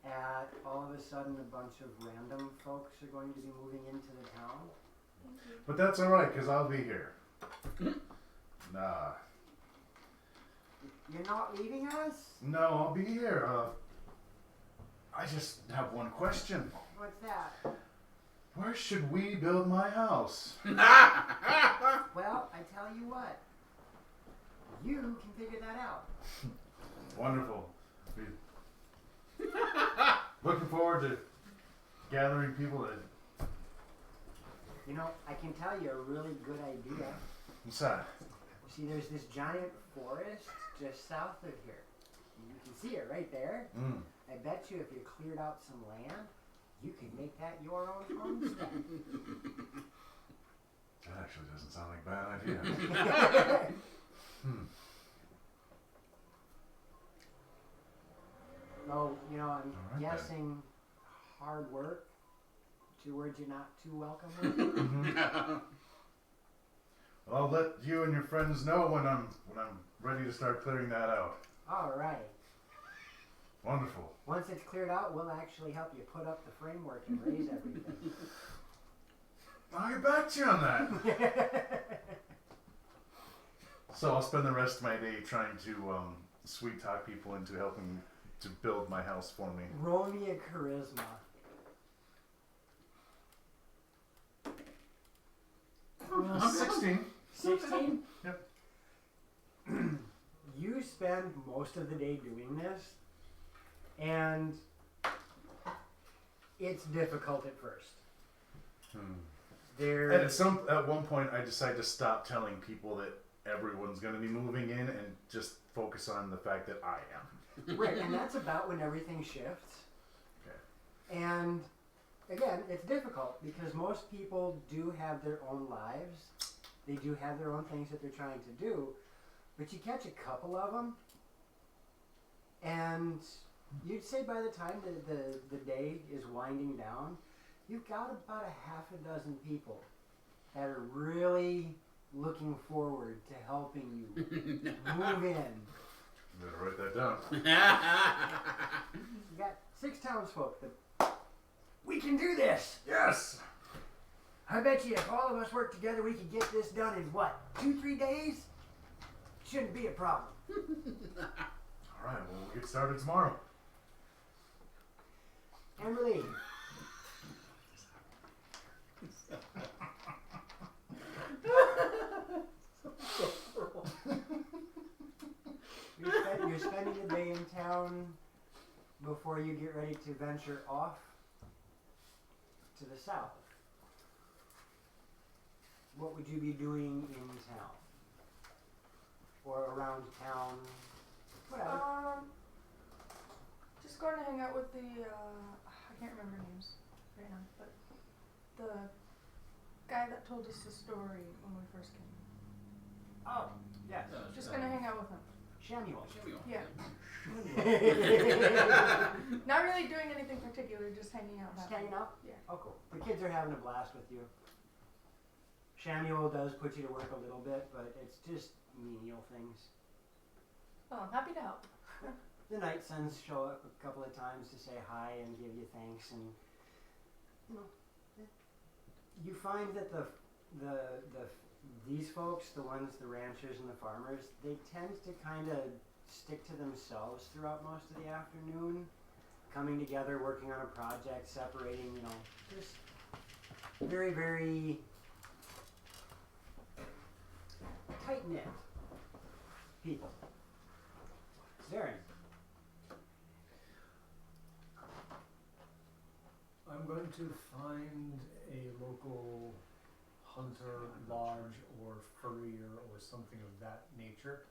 At all of a sudden, a bunch of random folks are going to be moving into the town. But that's all right, because I'll be here. Nah. You're not leaving us? No, I'll be here. I just have one question. What's that? Where should we build my house? Well, I tell you what. You can figure that out. Wonderful. Looking forward to gathering people to... You know, I can tell you a really good idea. What's that? See, there's this giant forest just south of here. You can see it right there. I bet you if you cleared out some land, you could make that your own homestead. That actually doesn't sound like a bad idea. Oh, you know, I'm All right, guessing hard work. Two words you're not too welcome with. Well, I'll let you and your friends know when I'm ready to start clearing that out. All right. Wonderful. Once it's cleared out, we'll actually help you put up the framework and raise everything. I'll get back to you on that. So I'll spend the rest of my day trying to sweet talk people into helping to build my house for me. Roll me a charisma. 16. 16? Yep. You spend most of the day doing this, and it's difficult at first. There. And at one point, I decided to stop telling people that everyone's going to be moving in and just focus on the fact that I am. Right, and that's about when everything shifts. Okay. And again, it's difficult because most people do have their own lives. They do have their own things that they're trying to do. But you catch a couple of them, and you'd say by the time the day is winding down, you've got about a half a dozen people that are really looking forward to helping you move in. Better write that down. You got 6 townsfolk that, we can do this! Yes! I bet you if all of us work together, we could get this done in what, 2-3 days? Shouldn't be a problem. Alright, well, we'll get started tomorrow. Amberly. You're spending the day in town before you get ready to venture off to the south. What would you be doing in town? Or around town? Whatever. Just going to hang out with the, I can't remember names right now, but the guy that told us the story when we first came. Oh, yes. Just gonna hang out with him. Samuel. Yeah. Not really doing anything particular, just hanging out. Just hanging out? Yeah. Oh, cool. The kids are having a blast with you. Samuel does put you to work a little bit, but it's just menial things. Well, I'm happy to help. The night sons show up a couple of times to say hi and give you thanks, and you know, you find that these folks, the ranchers and the farmers, they tend to kind of stick to themselves throughout most of the afternoon, coming together, working on a project, separating, you know, just very, very tight-knit people. Darren. I'm going to find a local hunter lodge or furrier or something of that nature.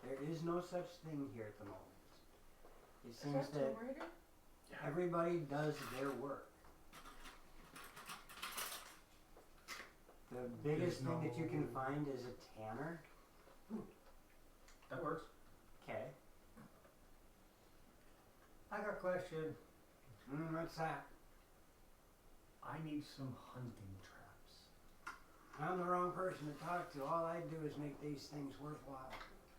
There is no such thing here at the moment. It Is seems that that Tomb Raider? everybody does their work. The biggest There's thing that you can no- find is a tanner. That works. Okay. I got a question. What's that? I need some hunting traps. I'm the wrong person to talk to. All I do is make these things worthwhile.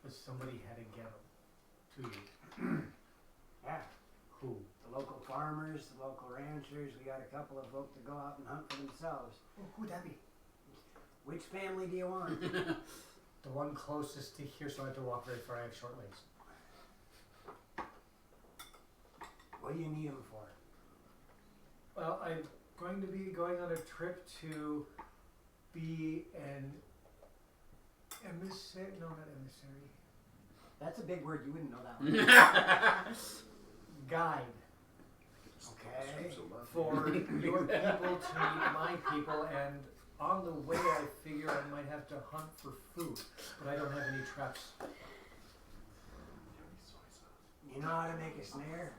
But somebody had to get them to you. Yeah. Who? The local farmers, the local ranchers. We got a couple of folk to go out and hunt for themselves. Oh, who'd that be? Which family do you want? The one closest to here, so I have to walk very far. I have short legs. What do you need them for? Well, I'm going to be going on a trip to be an emissary. No, not emissary. That's a big word. You wouldn't know that one. Guide Okay. for your people to meet my people, and on the way I figure I might have to hunt for food, but I don't have any traps. You know how to make a snare?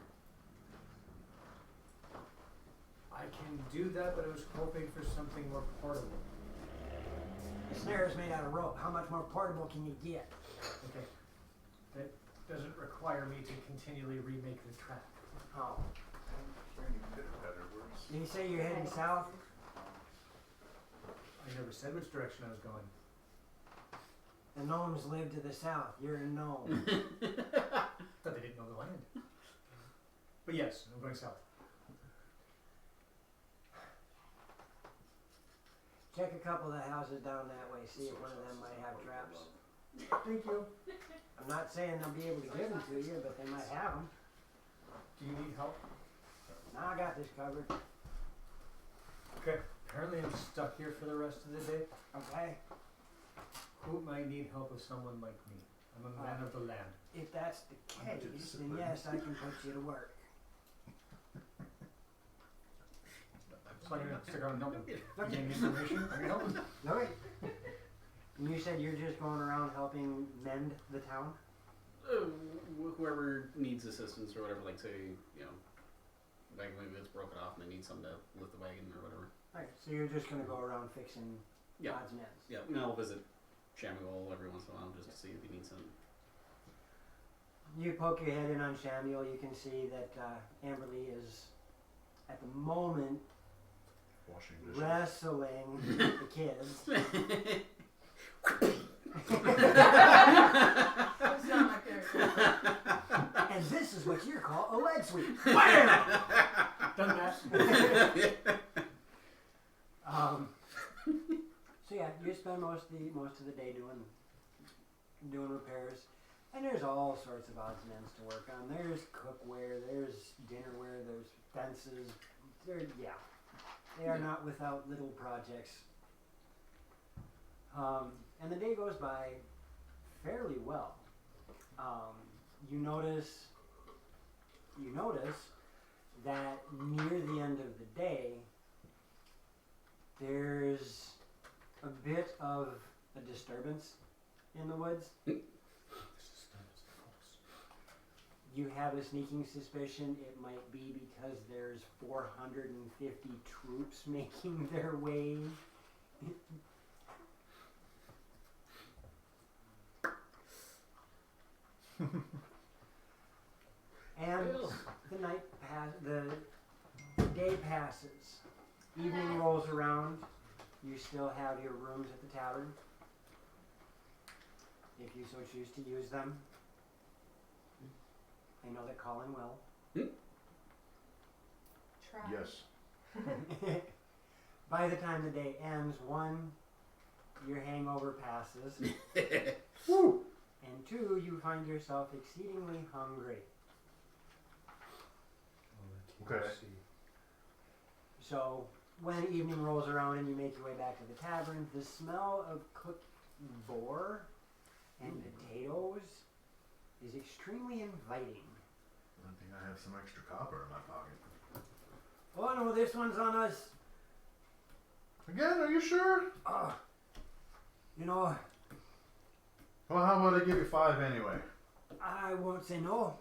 I can do that, but I was hoping for something more portable. The snare is made out of rope. How much more portable can you get? Okay. That doesn't require me to continually remake the trap. Oh. Did you say you're heading south? I never said which direction I was going. The gnomes live to the south. You're a gnome. Thought they didn't know the land. But yes, I'm going south. Check a couple of the houses down that way. See if one of them might have traps. Thank you. I'm not saying they'll be able to give them to you, but they might have them. Do you need help? Now I got this covered. Okay. Apparently I'm stuck here for the rest of the day. Okay? Who might need help with someone like me? I'm a man of the land. If that's the case, then yes, I can put you to work. So I'm gonna stick around and help him. Gain information. I'm gonna help him. Okay. And you said you're just going around helping mend the town? Whoever needs assistance or whatever, like say, you know, wagon maybe it's broken off and they need someone to lift the wagon or whatever. Alright, so you're just gonna go around fixing Yeah. odds and ends. Yeah, and I'll visit Shamuel every once in a while just to see if he needs some. You poke your head in on Shamuel, you can see that Amberly is, at the moment, Washing dishes. wrestling the kids. That's not my character. And this is what you call a leg sweep. Bam! Done that. So yeah, you spend most of the day doing repairs, and there's all sorts of odds and ends to work on. There's cookware, there's dinnerware, there's fences. They are not without little projects. And the day goes by fairly well. You notice that near the end of the day, there's a bit of a disturbance in the woods. You have a sneaking suspicion it might be because there's 450 troops making their way. And the day passes. Evening rolls around. You still have your rooms at the tavern, if you so choose to use them. I know that Colin will. Try. Yes. By the time the day ends, one, your hangover passes, Woo! and two, you find yourself exceedingly hungry. Okay. So, when evening rolls around and you make your way back to the tavern, the smell of cooked boar and potatoes is extremely inviting. I think I have some extra copper in my pocket. Oh no, this one's on us. Again, are you sure? You know, Well, how about I give you 5 anyway? I won't say no.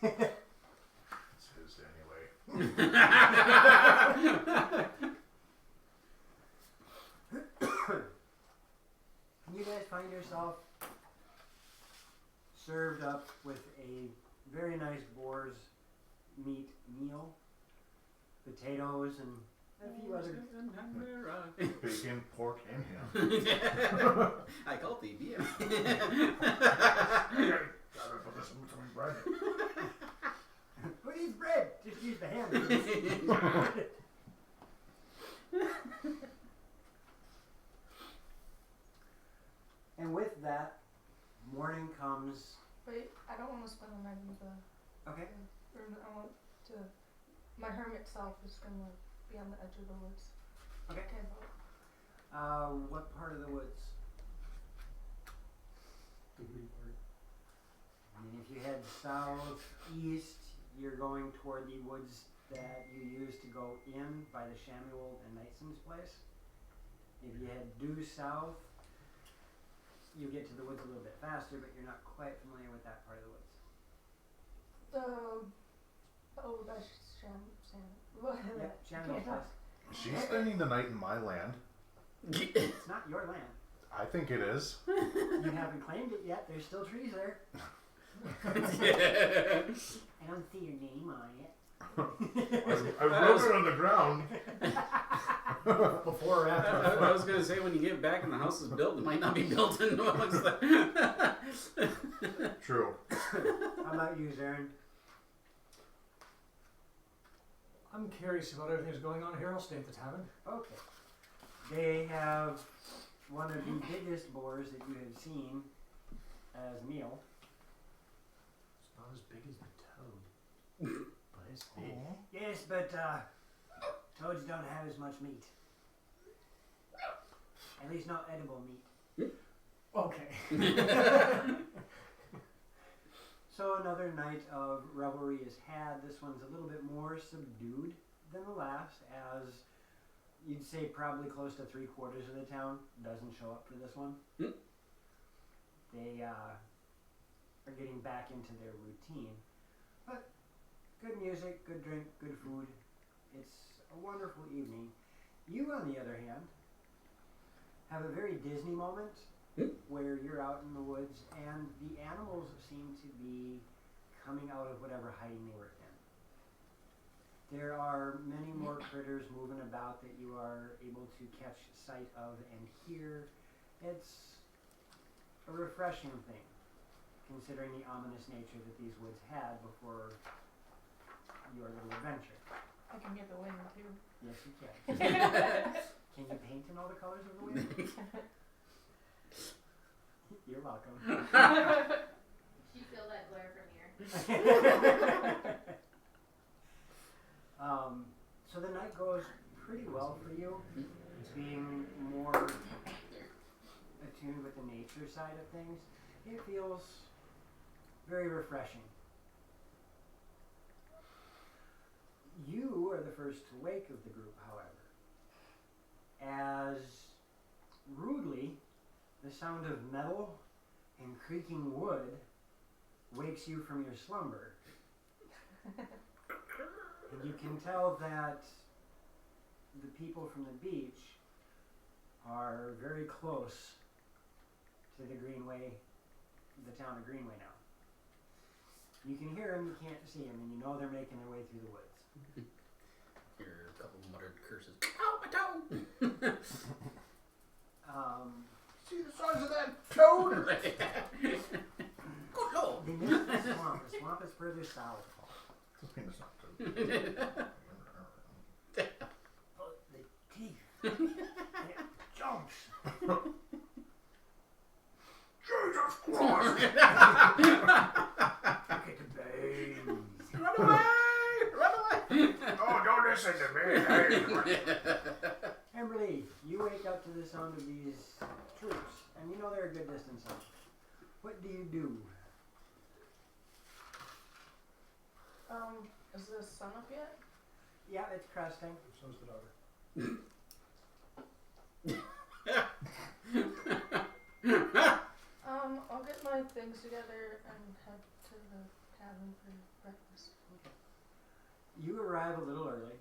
It's his anyway. You guys find yourself served up with a very nice boar's meat meal, potatoes, and a few other. Bacon, pork, and ham. I call the DM. Gotta put this in between bread. Who needs bread? Just use the ham. And with that, morning comes. Wait, I don't want to spend the night in the Okay. room. I want to. My hermit self is gonna be on the edge of the woods. Okay. Camp out. What part of the woods? The woody part. I mean, if you head southeast, you're going toward the woods that you used to go in by the Shamuel and Knightson's place. If you head due south, you get to the woods a little bit faster, but you're not quite familiar with that part of the woods. That's Sam. Yep, Shamuel's place. She's spending the night in my land. It's not your land. I think it is. You haven't claimed it yet. There's still trees there. I don't see your name on it. I wrote it on the ground. Before or after? I was gonna say when you get back and the house is built, it might not be built in amongst the. True. How about you, Zarin? I'm curious about everything that's going on here. I'll stay at the tavern. Okay. They have one of the biggest boars that you have seen as a meal. It's not as big as the toad, but it's big. Yes, but toads don't have as much meat. At least not edible meat. Okay. So another night of revelry is had. This one's a little bit more subdued than the last, as you'd say probably close to 3/4 of the town doesn't show up for this one. They are getting back into their routine. But good music, good drink, good food. It's a wonderful evening. You, on the other hand, have a very Disney moment where you're out in the woods and the animals seem to be coming out of whatever hiding they were in. There are many more critters moving about that you are able to catch sight of and hear. It's a refreshing thing, considering the ominous nature that these woods had before your little adventure. I can get the wind too. Yes, you can. Can you paint in all the colors of the wind? You're welcome. You feel that glare from here. So the night goes pretty well for you, being more attuned with the nature side of things. It feels very refreshing. You are the first to wake of the group, however, as rudely the sound of metal and creaking wood wakes you from your slumber. And you can tell that the people from the beach are very close to the Greenway, the town of Greenway now. You can hear them, you can't see them, and you know they're making their way through the woods. Hear a couple muttered curses. Ow, my toe! See the size of that toad? Good lord! They missed the swamp. The swamp is further south. It's not toad. Oh, the teeth. It jumps. Jesus Christ! Look at the babies. Run away! Run away! Oh, don't listen to me. Emberly, you wake up to the sound of these troops, and you know they're a good distance off. What do you do? Is the sun up yet? Yeah, it's cresting. So's the daughter. I'll get my things together and head to the tavern for breakfast. You arrive a little early.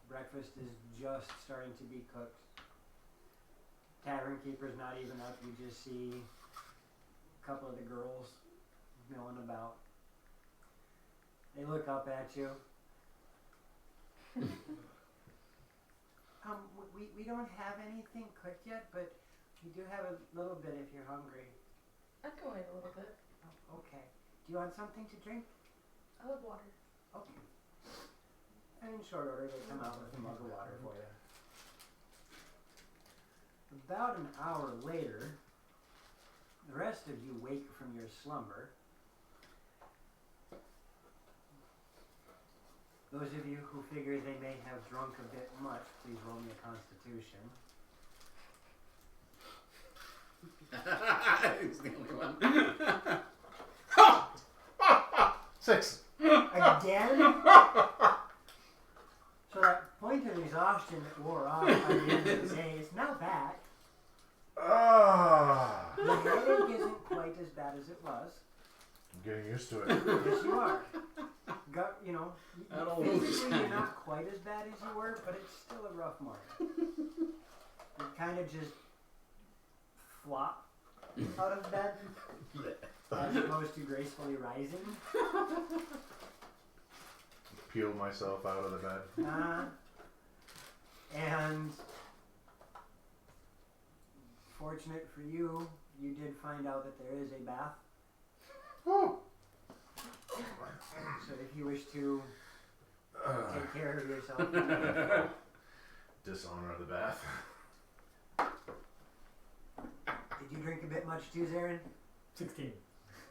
Breakfast is just starting to be cooked. Tavern keeper's not even up. You just see a couple of the girls milling about. They look up at you. We don't have anything cooked yet, but we do have a little bit if you're hungry. I can wait a little bit. Oh, okay. Do you want something to drink? I love water. Okay. And in short order, they come out with a mug of water for you. About an hour later, the rest of you wake from your slumber. Those of you who figure they may have drunk a bit much, please roll me a Constitution. He's the only one. 6. Again? So that point of exhaustion that wore off by the end of the day is now back. Ah. The headache isn't quite as bad as it was. I'm getting used to it. Yes, you are. That almost Physically you're not quite as bad as you were, but it's still a rough morning. You kind of just flop out of bed as opposed to gracefully rising. Peel myself out of the bed. And fortunate for you, you did find out that there is a bath. Oh. So if you wish to take care of yourself. Dishonor the bath. Did you drink a bit much too, Zarin? 16.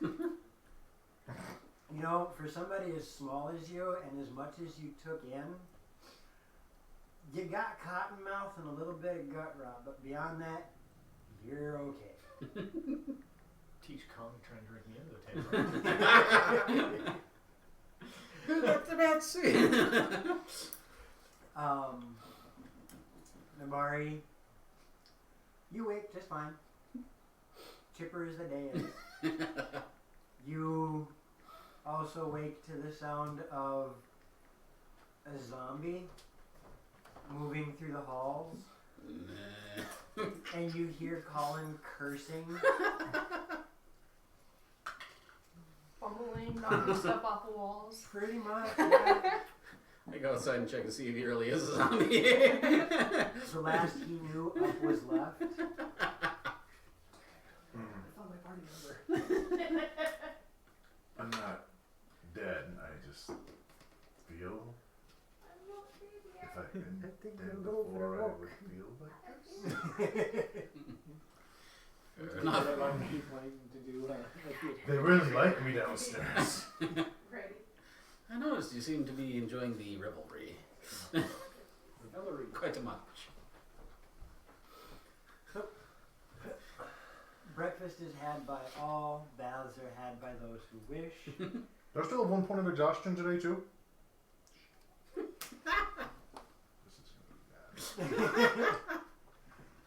You know, for somebody as small as you and as much as you took in, you got cotton mouth and a little bit of gut rot, but beyond that, you're okay. Teach Kong trying to drink me into the table. Who left the bad suit? Nabari, you wake just fine. Chipper as the day is. You also wake to the sound of a zombie moving through the halls. And you hear Colin cursing. Fumbling, knocking stuff off the walls. Pretty much, yeah. I go outside and check to see if he really is a zombie. The last he knew of was left. I found my party member. I'm not dead. I just feel if I've been dead before, I would feel like this. Fair enough. They really like me downstairs. Right. I noticed you seem to be enjoying the revelry. Revelry. Quite a much. Breakfast is had by all, baths are had by those who wish. Do I still have 1 point of exhaustion today too? This is gonna be bad.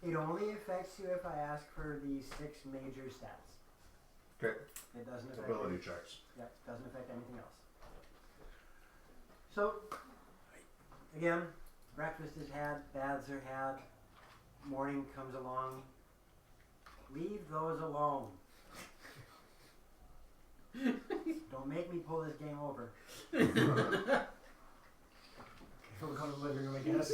It only affects you if I ask for the 6 major stats. Okay. It doesn't affect Ability checks. Yep, doesn't affect anything else. So, again, breakfast is had, baths are had, morning comes along. Leave those alone. Don't make me pull this game over. So we'll go to the living room, I guess.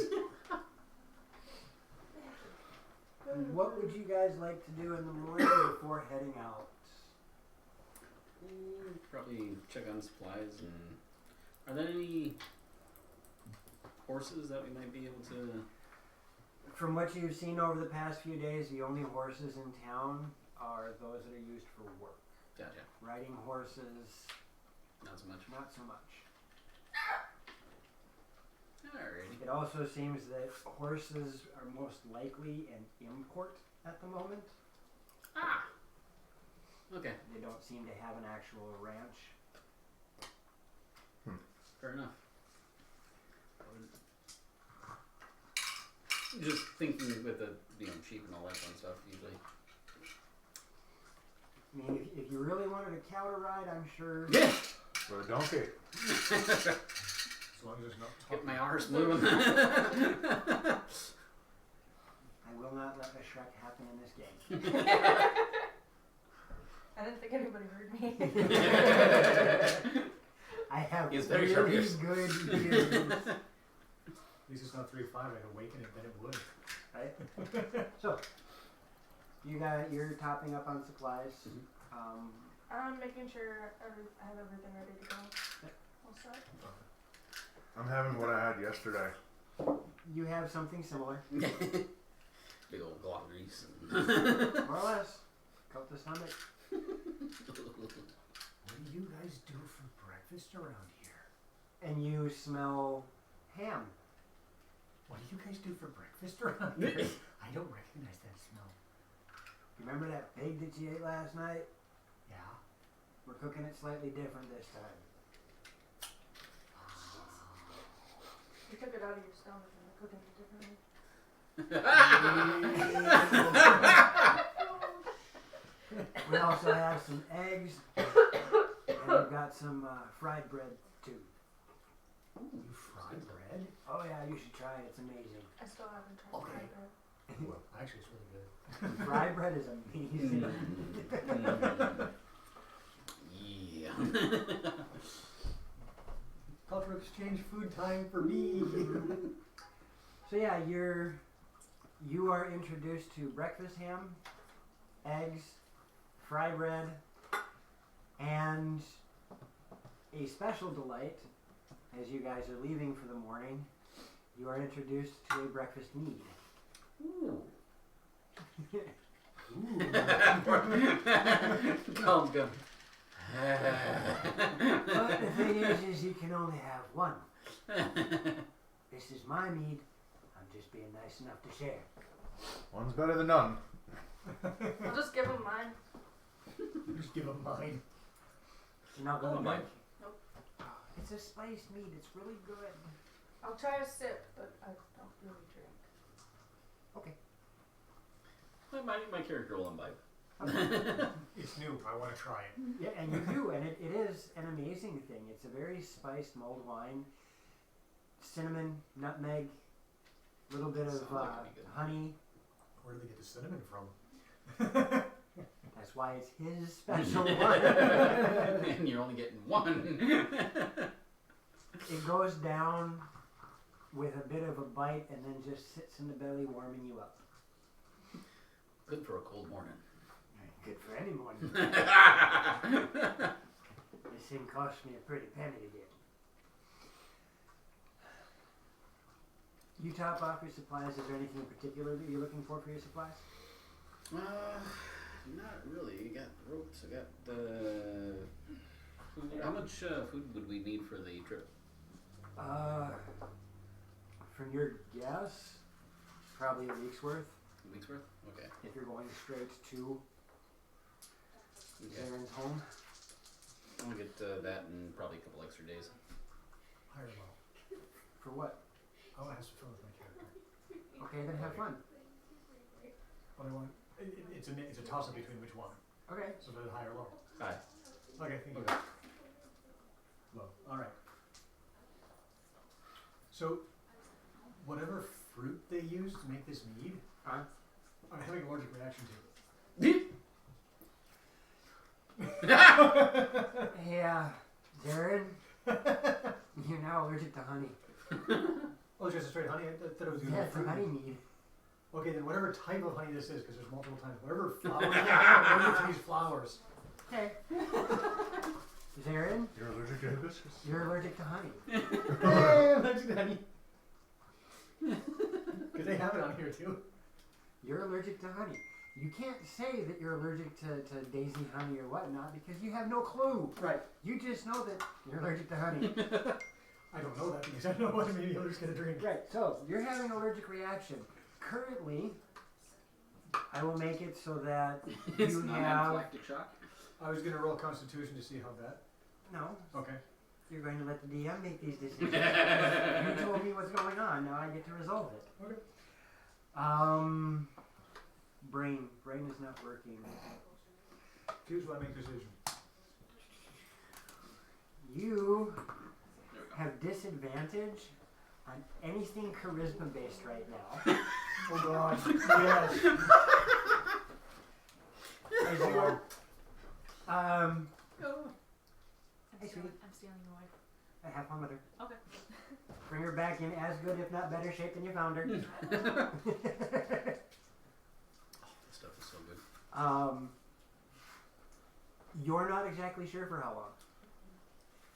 What would you guys like to do in the morning before heading out? Probably check on supplies and... Are there any horses that we might be able to... From what you've seen over the past few days, the only horses in town are those that are used for work. Gotcha. Riding horses, Not so much. not so much. Alrighty. It also seems that horses are most likely an import at the moment. Ah! Okay, They don't seem to have an actual ranch. fair enough. Just thinking with the sheep and all that fun stuff usually. I mean, if you really wanted a cow to ride, I'm sure. Yeah. Or a donkey. As long as it's not Get talking. my arse moving. I will not let a Shrek happen in this game. I didn't think anybody heard me. I have He's really very sharp good ears. ears. At least it's not 3-5. I'd awaken it, then it would. Right? So, you're topping up on supplies. I'm making sure I have everything ready to go. Yep. All set. I'm having what I had yesterday. You have something similar, Big old glot grease. more or less. Coat the stomach. What do you guys do for breakfast around here? And you smell ham. What do you guys do for breakfast around here? I don't recognize that smell. You remember that pig that you ate last night? Yeah? We're cooking it slightly different this time. You took it out of your stomach and you're cooking it differently. We also have some eggs, and we've got some fried bread too. You fry bread? Oh yeah, you should try it. It's amazing. I still haven't tried Okay. fried bread. Well, actually, it's really good. Fried bread is amazing. Yeah. Cultural exchange food time for me. So yeah, you are introduced to breakfast ham, eggs, fry bread, and a special delight as you guys are leaving for the morning. You are introduced to a breakfast mead. Ooh. Ooh. Colin's good. But the thing is you can only have one. This is my mead. I'm just being nice enough to share. One's better than none. I'll just give him mine. Just give them mine. You're not Oh, going to mine. drink? Nope. It's a spiced mead. It's really good. I'll try a sip, but I don't really drink. Okay. My character will imbibe. It's new. I want to try it. Yeah, and you do, and it is an amazing thing. It's a very spiced mulled wine. Cinnamon, nutmeg, a little bit of Sounds like it'd be good. honey. Where do they get the cinnamon from? That's why it's his special one. And you're only getting one. It goes down with a bit of a bite and then just sits in the belly warming you up. Good for a cold morning. Good for any morning. This thing cost me a pretty penny to get. You top off your supplies. Is there anything in particular that you're looking for your supplies? Not really. You got ropes. I got the food. How much food would we need for the trip? From your guess, probably a week's worth. A week's worth? Okay. If you're going straight to Okay. Zaren's home. I'll get that in probably a couple extra days. Higher level. For what? I want to have some fun with my character. Okay, then have fun. What I want, it's a toss up between which one. Okay. So for the higher level. Hi. Okay, thank you. Low. All right. So, whatever fruit they use to make this mead, I'm having an allergic reaction to. Yeah, Zaren, you're now allergic to honey. Oh, it's just a straight honey? I thought it was Yeah, it's a honey mead. Okay, then whatever type of honey this is, because there's multiple types, whatever flowers they have, I'm allergic to these flowers. Okay. Zaren, You're allergic to hibiscus? you're allergic to honey. Hey, I'm allergic to honey. Because they have it on here too. You're allergic to honey. You can't say that you're allergic to daisy honey or whatnot because you have no clue. Right. You just know that you're allergic to honey. I don't know that because I don't know what many others gonna drink. Right, so you're having an allergic reaction. Currently, I will make it so that It's you not have... anaphylactic shock. I was gonna roll Constitution to see how that. No, Okay. you're going to let the DM make these decisions. You told me what's going on, now I get to resolve it. Okay. Brain is not working. Choose what I make decision. You There we go. have disadvantage on anything charisma based right now. Oh god. Yes. As you are, Oh. Hey, sweetie. I'm stealing your wife. have fun with her. Okay. Bring her back in as good, if not better shape than you found her. This stuff is so good. You're not exactly sure for how long.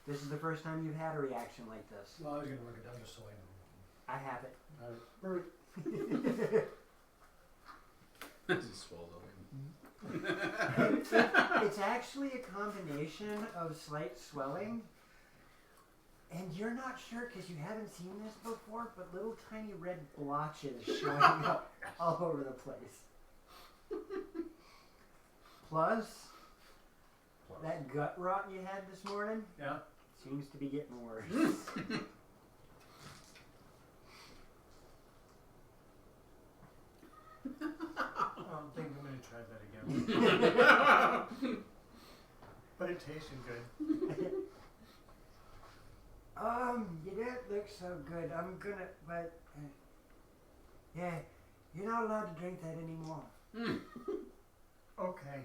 This is the first time you've had a reaction like this. Well, I was gonna work it down just so I know. I have it. Perfect. This is swallowed up. It's actually a combination of slight swelling, and you're not sure because you haven't seen this before, but little tiny red blotches showing up all over the place. Plus, that gut rot you had this morning Yeah. seems to be getting worse. I don't think I'm gonna try that again. But it tasted good. You didn't look so good. I'm gonna, but, yeah, you're not allowed to drink that anymore. Okay.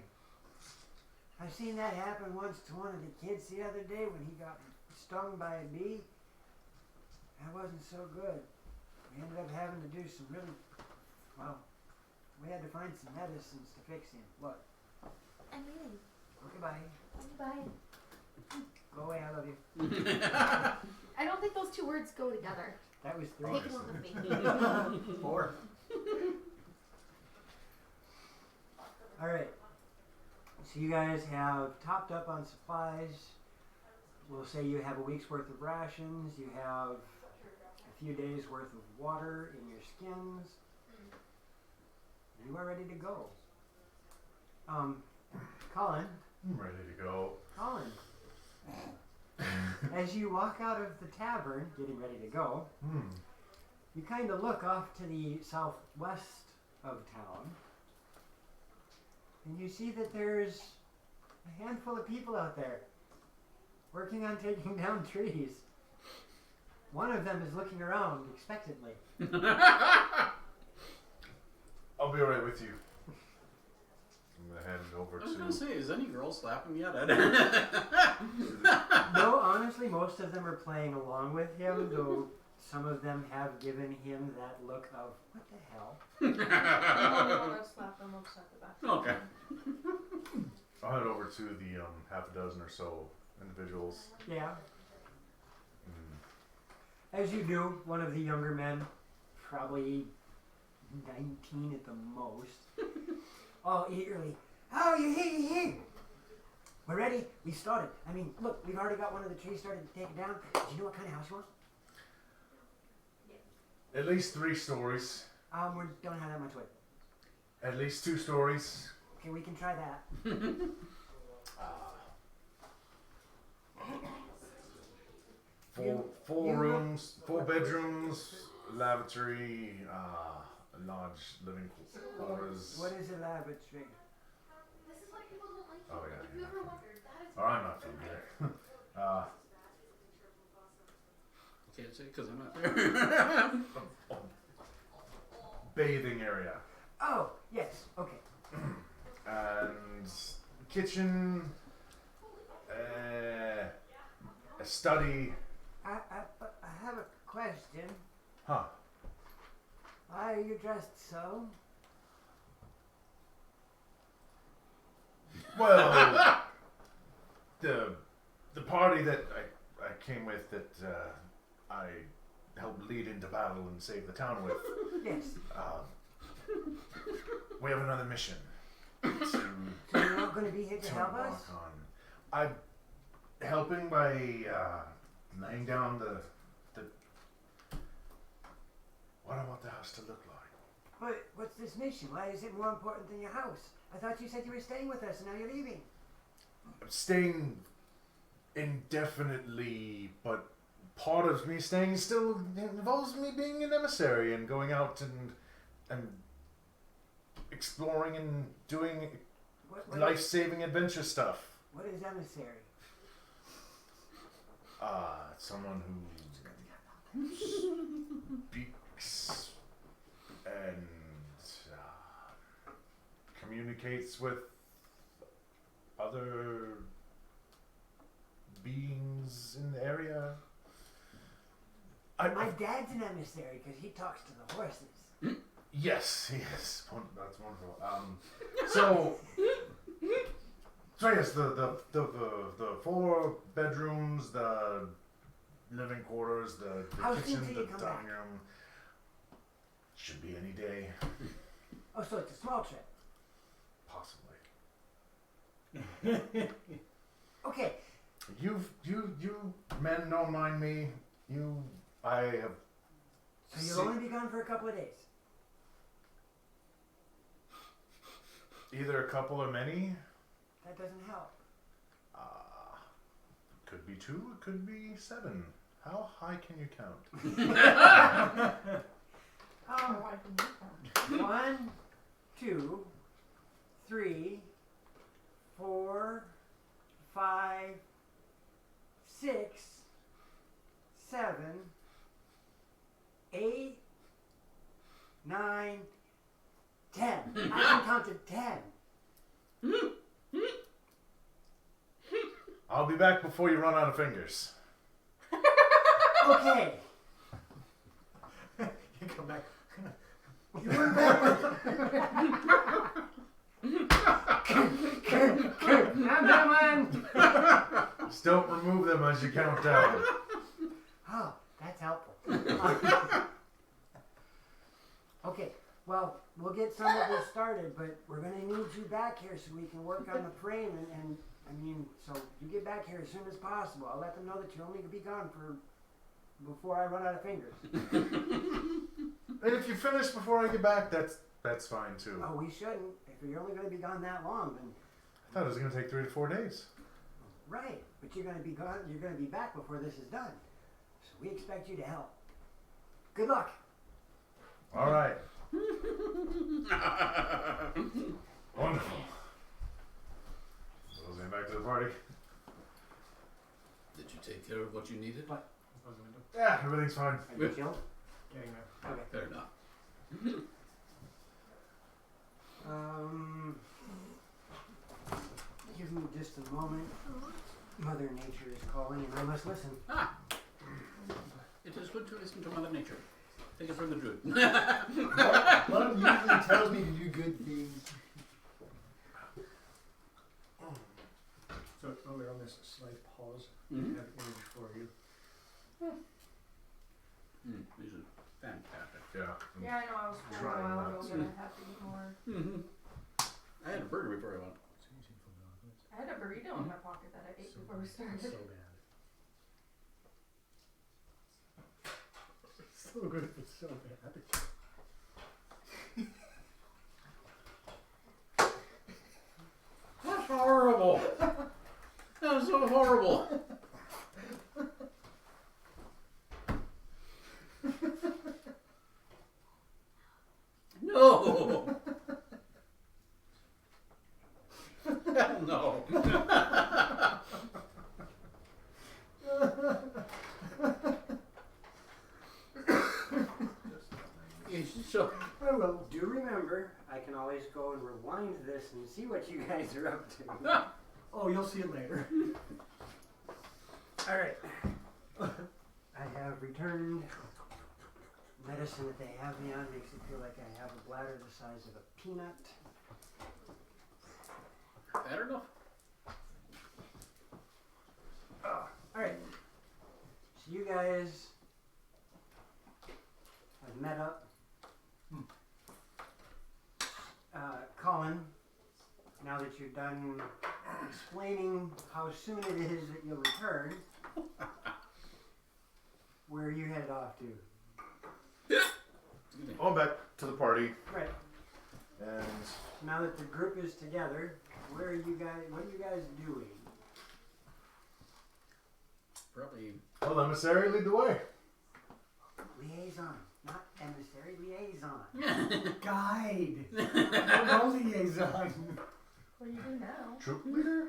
I've seen that happen once to one of the kids the other day when he got stung by a bee. That wasn't so good. We ended up having to do some really, well, we had to find some medicines to fix him. Look, I'm leaving. okay, bye. Bye. Go away, I love you. I don't think those two words go together. That was 3. Take one with me. 4. Alright. So you guys have topped up on supplies. We'll say you have a week's worth of rations. You have a few days worth of water in your skins. You are ready to go. Colin. I'm ready to go. Colin. As you walk out of the tavern, getting ready to go, you kind of look off to the southwest of town, and you see that there's a handful of people out there working on taking down trees. One of them is looking around expectantly. I'll be right with you. I'm gonna hand it over I was to. gonna say, is any girl slapping yet? No, honestly, most of them are playing along with him, though some of them have given him that look of, what the hell? I don't want to slap them upside the back. Okay. I'll head over to the half a dozen or so individuals. Yeah. Mm. As you do, one of the younger men, probably 19 at the most, all eagerly, oh, you're here. We're ready. We started. I mean, look, we've already got one of the trees started to take it down. Do you know what kind of house you want? At least 3 stories. We don't have that much wood. At least 2 stories. Okay, we can try that. Four rooms, 4 bedrooms, lavatory, a large living quarters. What is a lavatory? This is why people don't like you. Oh, yeah, If you ever wondered, that is Or I'm not familiar. Can't say because I'm not there. Bathing area. Oh, yes. Okay. And kitchen, a study. I have a question. Huh. Why are you dressed so? Well, the party that I came with that I helped lead into battle and save the town with. Yes. We have another mission to So you're not going to be here to help us? embark on. I'm helping by laying down the what I want the house to look like. But what's this mission? Why is it more important than your house? I thought you said you were staying with us and now you're leaving. I'm staying indefinitely, but part of me staying still involves me being an emissary and going out and exploring and doing life-saving adventure stuff. What is emissary? Someone who speaks and communicates with other beings in the area. My dad's an emissary because he talks to the horses. Yes, yes, that's wonderful. So yes, the 4 bedrooms, the living quarters, the How soon kitchen, till the you come dining back? room. Should be any day, Oh, so it's a small trip. possibly. Okay. You men don't mind me. I have. So you'll only be gone for a couple of days. Either a couple or many. That doesn't help. Could be 2, it could be 7. How high can you count? Why can you count? 1, 2, 3, 4, 5, 6, 7, 8, 9, 10. I can count to 10. I'll be back before you run out of fingers. Okay. You come back. You went backwards. Come on. Just don't remove them as you count down. Oh, that's helpful. Okay, well, we'll get some of this started, but we're going to need you back here so we can work on the frame and I mean, so you get back here as soon as possible. I'll let them know that you're only going to be gone before I run out of fingers. And if you finish before I get back, that's fine too. Oh, we shouldn't. If you're only going to be gone that long, then I thought it was going to take 3 to 4 days. right. but you're gonna be gone. You're gonna be back before this is done. So we expect you to help. Good luck. All right. Wonderful. So going back to the party. Did you take care of what you needed? Close the window. Yeah, everything's fine. Are you chilled? Getting there. Okay. Fair enough. Give me just a moment. Mother Nature is calling, and I must listen. Ah! It is good to listen to Mother Nature. Take it from the druid. Love usually tells me to do good things. So earlier on this slight pause, I have an image for you. These are fantastic. Yeah. Yeah, I know. I was full a Trying while not ago, to. but I have to eat more. I had a burger before I went. I had a burrito in my pocket that I ate before we started. So bad. So good, it's so bad. That's horrible. That's so horrible. No. Hell no. So, I will. Do remember, I can always go and rewind this and see what you guys are up to. Oh, you'll see it later. All right. I have returned medicine that they have me on. Makes it feel like I have a bladder the size of a peanut. fair enough. All right. So you guys have met up. Colin, now that you're done explaining how soon it is that you'll return, where are you headed off to? On back to the party, Right. and Now that the group is together, where are you guys? What are you guys doing? Probably. well, emissary, lead the way. Liaison, not emissary. Liaison. Guide. No liaison. What do you do now? Troop leader.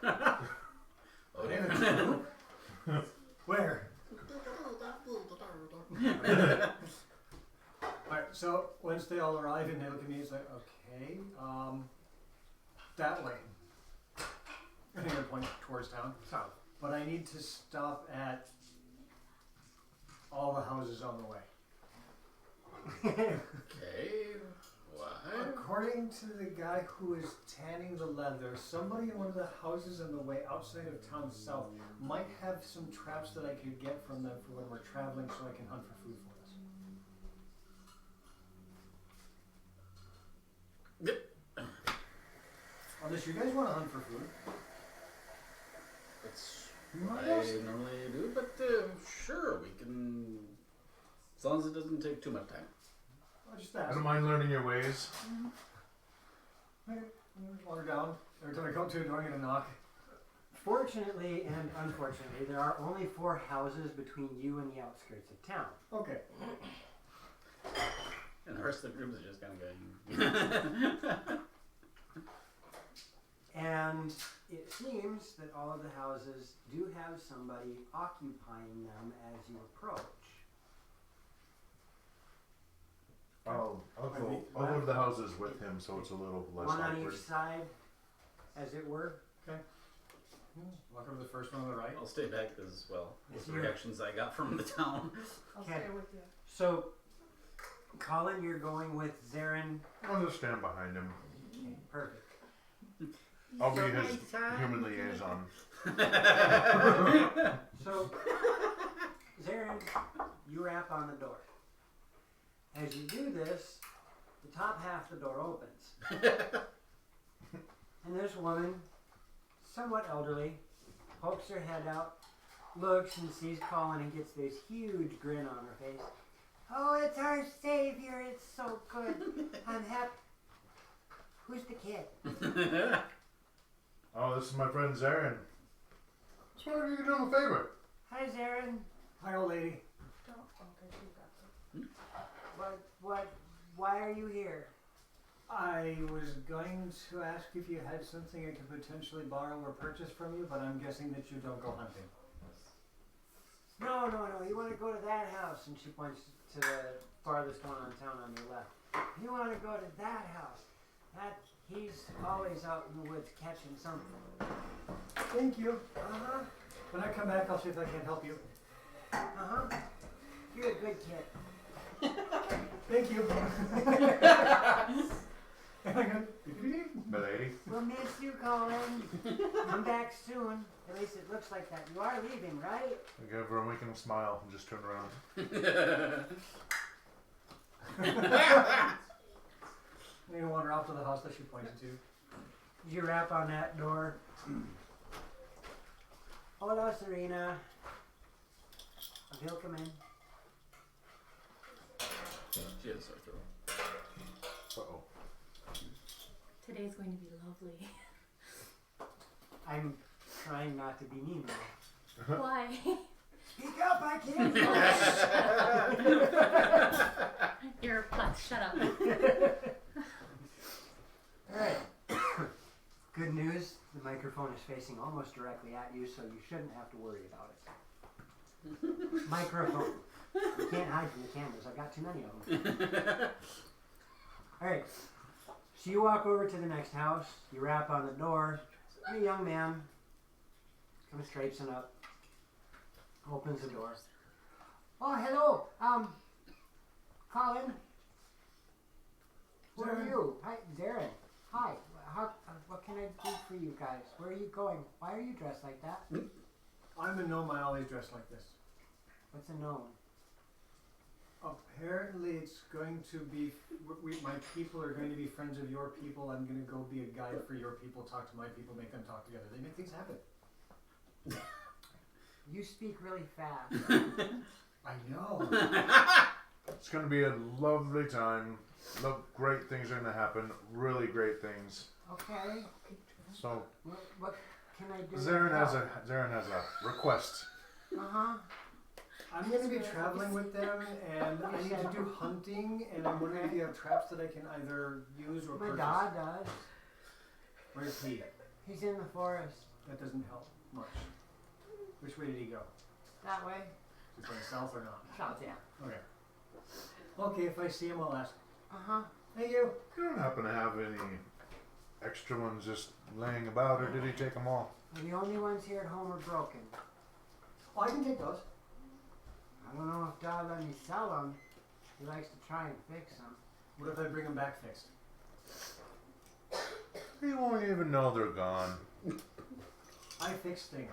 Oh, In a troop? Where? Alright, so once they all arrive and they look at me, it's like, okay, that way. I think I point towards town. South. But I need to stop at all the houses on the way. Okay. Why? According to the guy who is tanning the leather, somebody in one of the houses on the way outside of town south might have some traps that I could get from them for when we're traveling so I can hunt for food for us. Yep. Unless you guys want to hunt for food. That's You what might I ask. normally do, but sure, we can. As long as it doesn't take too much time. I'll just I ask. don't mind learning your ways. Okay, water down. Every time I come to a door, I'm going to knock. Fortunately and unfortunately, there are only 4 houses between you and the outskirts of town. Okay. And the rest of the group is just kind of going. And it seems that all of the houses do have somebody occupying them as you approach. I'll go to the houses with him, so it's a little less One on awkward. each side, as it were. Walk over to the first one on the right. I'll stay back as well with Yes, the you're- reactions I got from the town. I'll Okay. stay with you. So, Colin, you're going with Zarin. I'll just stand behind him. Okay, perfect. I'll be his human liaison. So, Zarin, you rap on the door. As you do this, the top half of the door opens. And this woman, somewhat elderly, pokes her head out, looks and sees Colin and gets this huge grin on her face. Oh, it's our savior. It's so good. I'm happy. Who's the kid? Oh, this is my friend Zarin. Just wondering if you could do him a favor. Hi, Zarin. Hi, old lady. Don't. Okay, you got it. Why are you here? I was going to ask if you had something I could potentially borrow or purchase from you, but I'm guessing that you don't go hunting. No. You want to go to that house? And she points to the farthest one on town on your left. You want to go to that house? He's always out in the woods catching something. Thank you. Uh-huh. When I come back, I'll see if I can help you. Uh-huh. You're a good kid. Thank you. Milady. We'll miss you, Colin. Come back soon. At least it looks like that. You are leaving, right? I gave her a wink and a smile and just turned around. I'm gonna wander off to the house that she pointed to. Did you rap on that door? Hola, Serena. He'll come in. She has a sore throat. Uh-oh. Today's going to be lovely. I'm trying not to be mean now. Why? Speak up, I can't. You're a putz. Shut up. Alright. Good news, the microphone is facing almost directly at you, so you shouldn't have to worry about it. Microphone. You can't hide from the cameras. I've got too many of them. Alright. So you walk over to the next house. You rap on the door. A young man comes traipsing up. Opens the door. Oh, hello. Colin. Who are you? Hi, Zarin. Hi. What can I do for you guys? Where are you going? Why are you dressed like that? I'm a gnome. I always dress like this. What's a gnome? Apparently, it's going to be. My people are going to be friends of your people. I'm going to go be a guide for your people. Talk to my people. Make them talk together. They make things happen. You speak really fast. I know. It's going to be a lovely time. Great things are going to happen. Really great things. Okay. So, What can I do? Zarin has a request. Uh-huh. I'm going to be traveling with them, and I need to do hunting. And I'm wondering if you have traps that I can either use or My purchase. dad does. Where's he? He's in the forest. That doesn't help much. Which way did he go? That way. Is he going south or not? South, yeah. Okay. Okay, if I see him, I'll ask. Uh-huh. Thank you. You don't happen to have any extra ones just laying about, or did he take them all? The only ones here at home are broken. Oh, I can take those. I don't know if Dad let me sell them. He likes to try and fix them. What if I bring them back fixed? You won't even know they're gone. I fix things.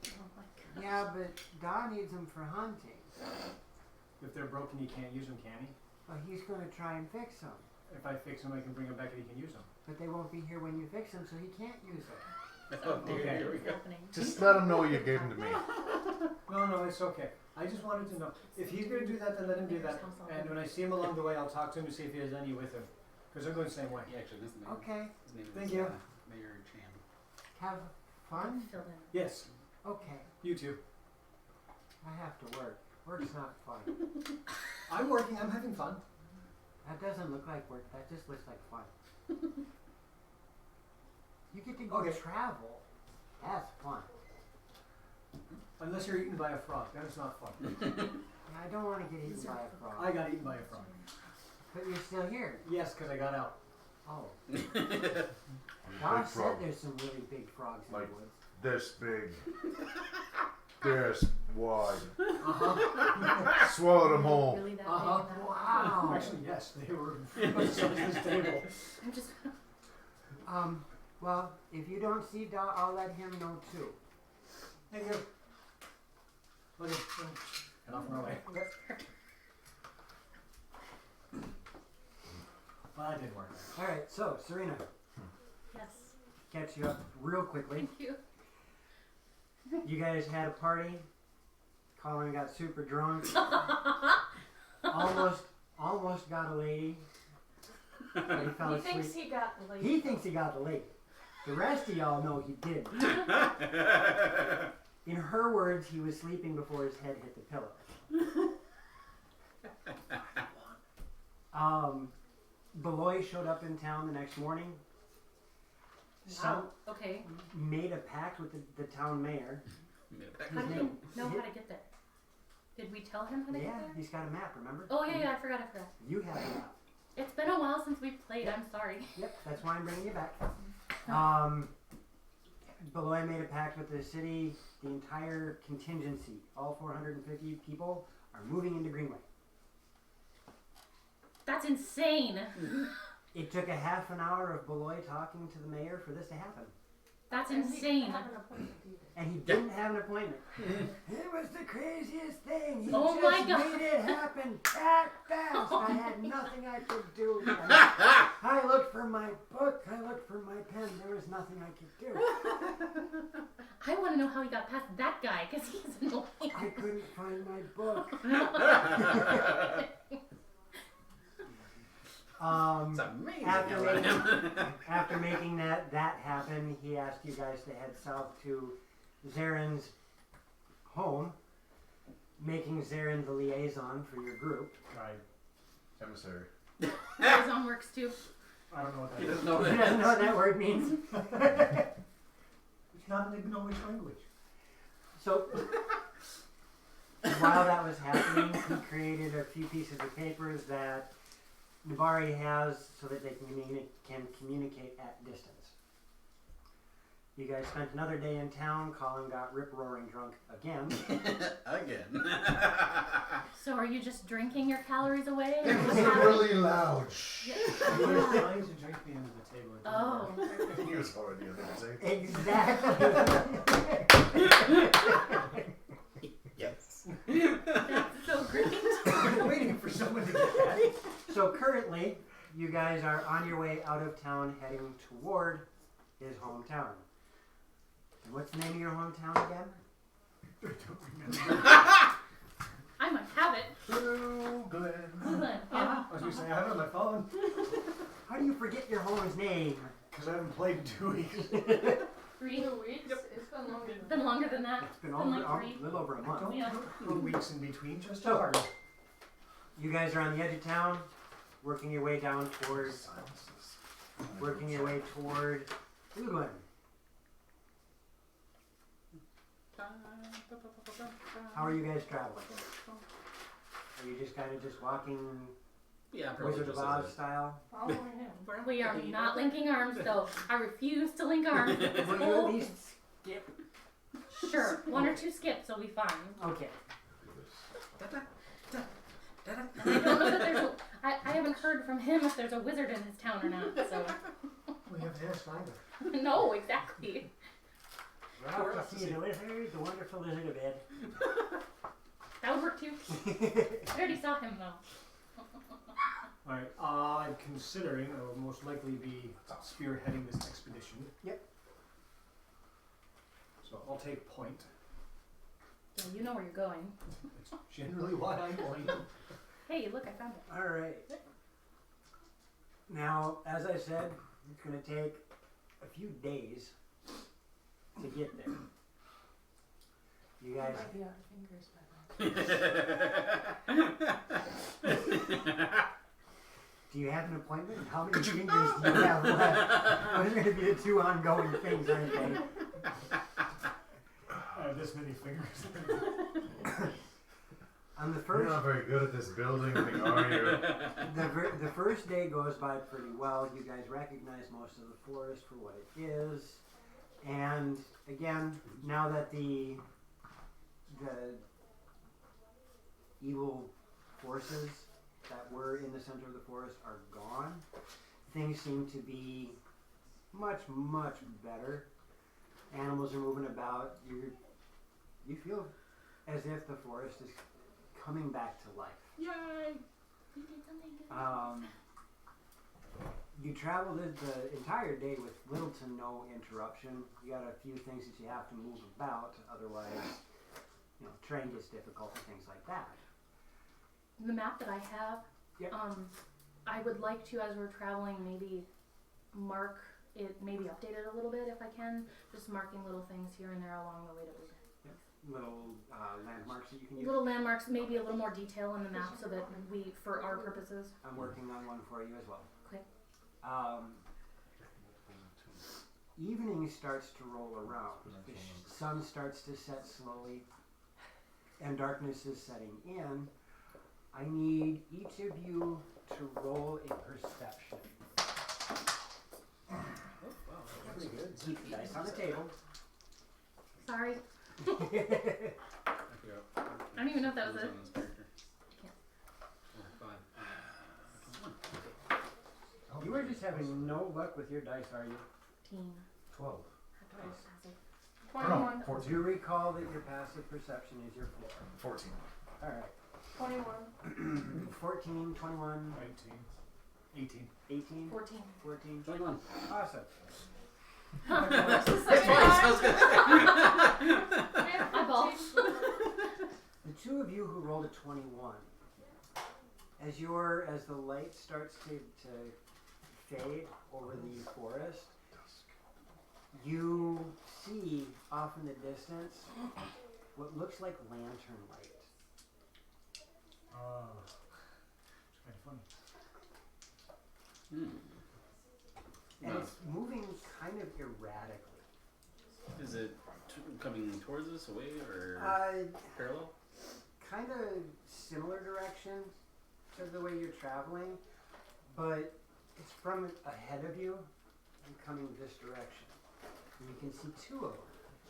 Oh my god. Yeah, but Dad needs them for hunting. If they're broken, you can't use them, can he? Well, he's going to try and fix them. If I fix them, I can bring them back and he can use them. But they won't be here when you fix them, so he can't use them. Oh, dear, Okay. here we What's go. happening? Just let him know you gave them to me. No, it's okay. I just wanted to know. If he's going to do that, then let him do that. And when I see him along the way, I'll talk to him to see if he has any with him. Because I'm going the same way. Yeah, actually, this is the name. Okay. His name Thank is, you. Mayor Chan. Have fun? Filled in. Yes, Okay. you too. I have to work. Work's not fun. I'm working, I'm having fun. That doesn't look like work. That just looks like fun. You get to go Okay. travel. That's fun. Unless you're eaten by a frog, then it's not fun. Yeah, I don't want to get eaten by a frog. I got eaten by a frog. But you're still here. Yes, because I got out. Oh. Big Gosh said frog. there's some really big frogs in Like- the woods. This big. This wide. Uh-huh. Swallowed them whole. Really that Uh-huh. big? That Wow. Actually, yes, they were the size of this table. I'm just. Well, if you don't see Dot, I'll let him know too. Thank you. Okay, get off my way. Well, that didn't work. Alright, so, Serena, Yes. catch you up real quickly. Thank you. You guys had a party. Colin got super drunk. almost got a lady. But he fell He asleep. thinks he got the lady. He thinks he got the lady. The rest of y'all know he didn't. In her words, he was sleeping before his head hit the pillow. Beloy showed up in town the next morning. Some Okay. made a pact with the town mayor. How did he know how to get there? Did we tell him how to Yeah, get there? he's got a map, remember? Oh yeah, I forgot. You have a map. It's been a while since we've played. I'm sorry. Yep, that's why I'm bringing you back. Beloy made a pact with the city. The entire contingency, all 450 people, are moving into Greenway. That's insane. It took a half an hour of Beloy talking to the mayor for this to happen. That's insane. And he didn't have an appointment. It was the craziest thing. He Oh just my God. made it happen that fast. I had nothing I could do. I looked for my book. I looked for my pen. There was nothing I could do. I want to know how he got past that guy because he's annoying. I couldn't find my book. It's amazing. After making that happen, he asked you guys to head south to Zaren's home, making Zaren the liaison for your group. Guide. Emissary. Liaison works too. I don't know what that He is. doesn't know He doesn't know what that word means. It's not an Gnomish language. So, while that was happening, he created a few pieces of papers that Nabari has so that they can communicate at distance. You guys spent another day in town. Colin got rip-roaring drunk again. Again. So are you just drinking your calories away? Or It what's was happening? really loud. He was trying to drink me under the table. Oh. He was already under the table. Exactly. Yes. That's so great. I'm waiting for someone to get that. So currently, you guys are on your way out of town, heading toward his hometown. And what's the name of your hometown again? I don't remember. I might have it. Blue Glen. Cleveland. I was going to say, I have it on my phone. How do you forget your home's name? Because I haven't played in 2 weeks. 3 weeks? Yep. It's been longer than Been longer than that. It's been Been over, like a 3. little over a month. Don't Yeah. put weeks in between, just So- hard. You guys are on the edge of town, working your way down towards, working your way toward Blue Glen. How are you guys traveling? Are you just kind of just walking Yeah, probably Wizard of just Oz as style? following him. We are not linking arms though. I refuse to link arms. Will you at least skip? Sure, 1 or 2 skips will be fine. Okay. And I don't know that there's a. I haven't heard from him if there's a wizard in his town or not. So We haven't asked either. no, exactly. We're off to see the wizard, the wonderful Wizard of Ed. That would work too. I already saw him though. Alright, I'm considering I will most likely be spearheading this expedition. Yep. So I'll take point. So you know where you're going. It's generally why I'm going. Hey, look, I found it. Alright. Now, as I said, it's going to take a few days to get there. You guys, Might be out of fingers by then. do you have an appointment? How many fingers do you have left? Those are going to be the 2 ongoing things, aren't they? I have this many fingers. On the You're first, not very good at this building thing, are you? the first day goes by pretty well. You guys recognize most of the forest for what it is. And again, now that the evil forces that were in the center of the forest are gone, things seem to be much, much better. Animals are moving about. You feel as if the forest is coming back to life. Yay! You did something. You traveled the entire day with little to no interruption. You got a few things that you have to move about, otherwise, terrain gets difficult and things like that. The map that I have. Yep. I would like to, as we're traveling, maybe mark it, maybe update it a little bit if I can. Just marking little things here and there along the way that we're little landmarks that you can use? Little landmarks, maybe a little more detail on the map so that we, for our purposes. I'm working on one for you as well. Okay. Evening starts to roll around. The sun starts to set slowly, and darkness is setting in. I need each of you to roll a perception. Oh, wow, that's pretty good. Keep the dice on the table. Sorry. I forgot. I don't even know if that was it. On this character. Can't. Oh, 5. You are just having no luck with your dice, are you? 12. Oh, 21. 14. Do recall that your passive perception is your 4. 14. Alright. 21. 14, 21, 19. 18. 18, 14. 14. 21. Awesome. That's the That's second twice. I time. was gonna say. Eyeball. The two of you who rolled a 21, as the light starts to fade over the forest, you see off in the distance what looks like lantern light. It's kind of funny. And it's moving kind of erratically. Is it coming towards us, away, or parallel? Kind of similar direction to the way you're traveling, but it's from ahead of you and coming this direction. And you can see two of them,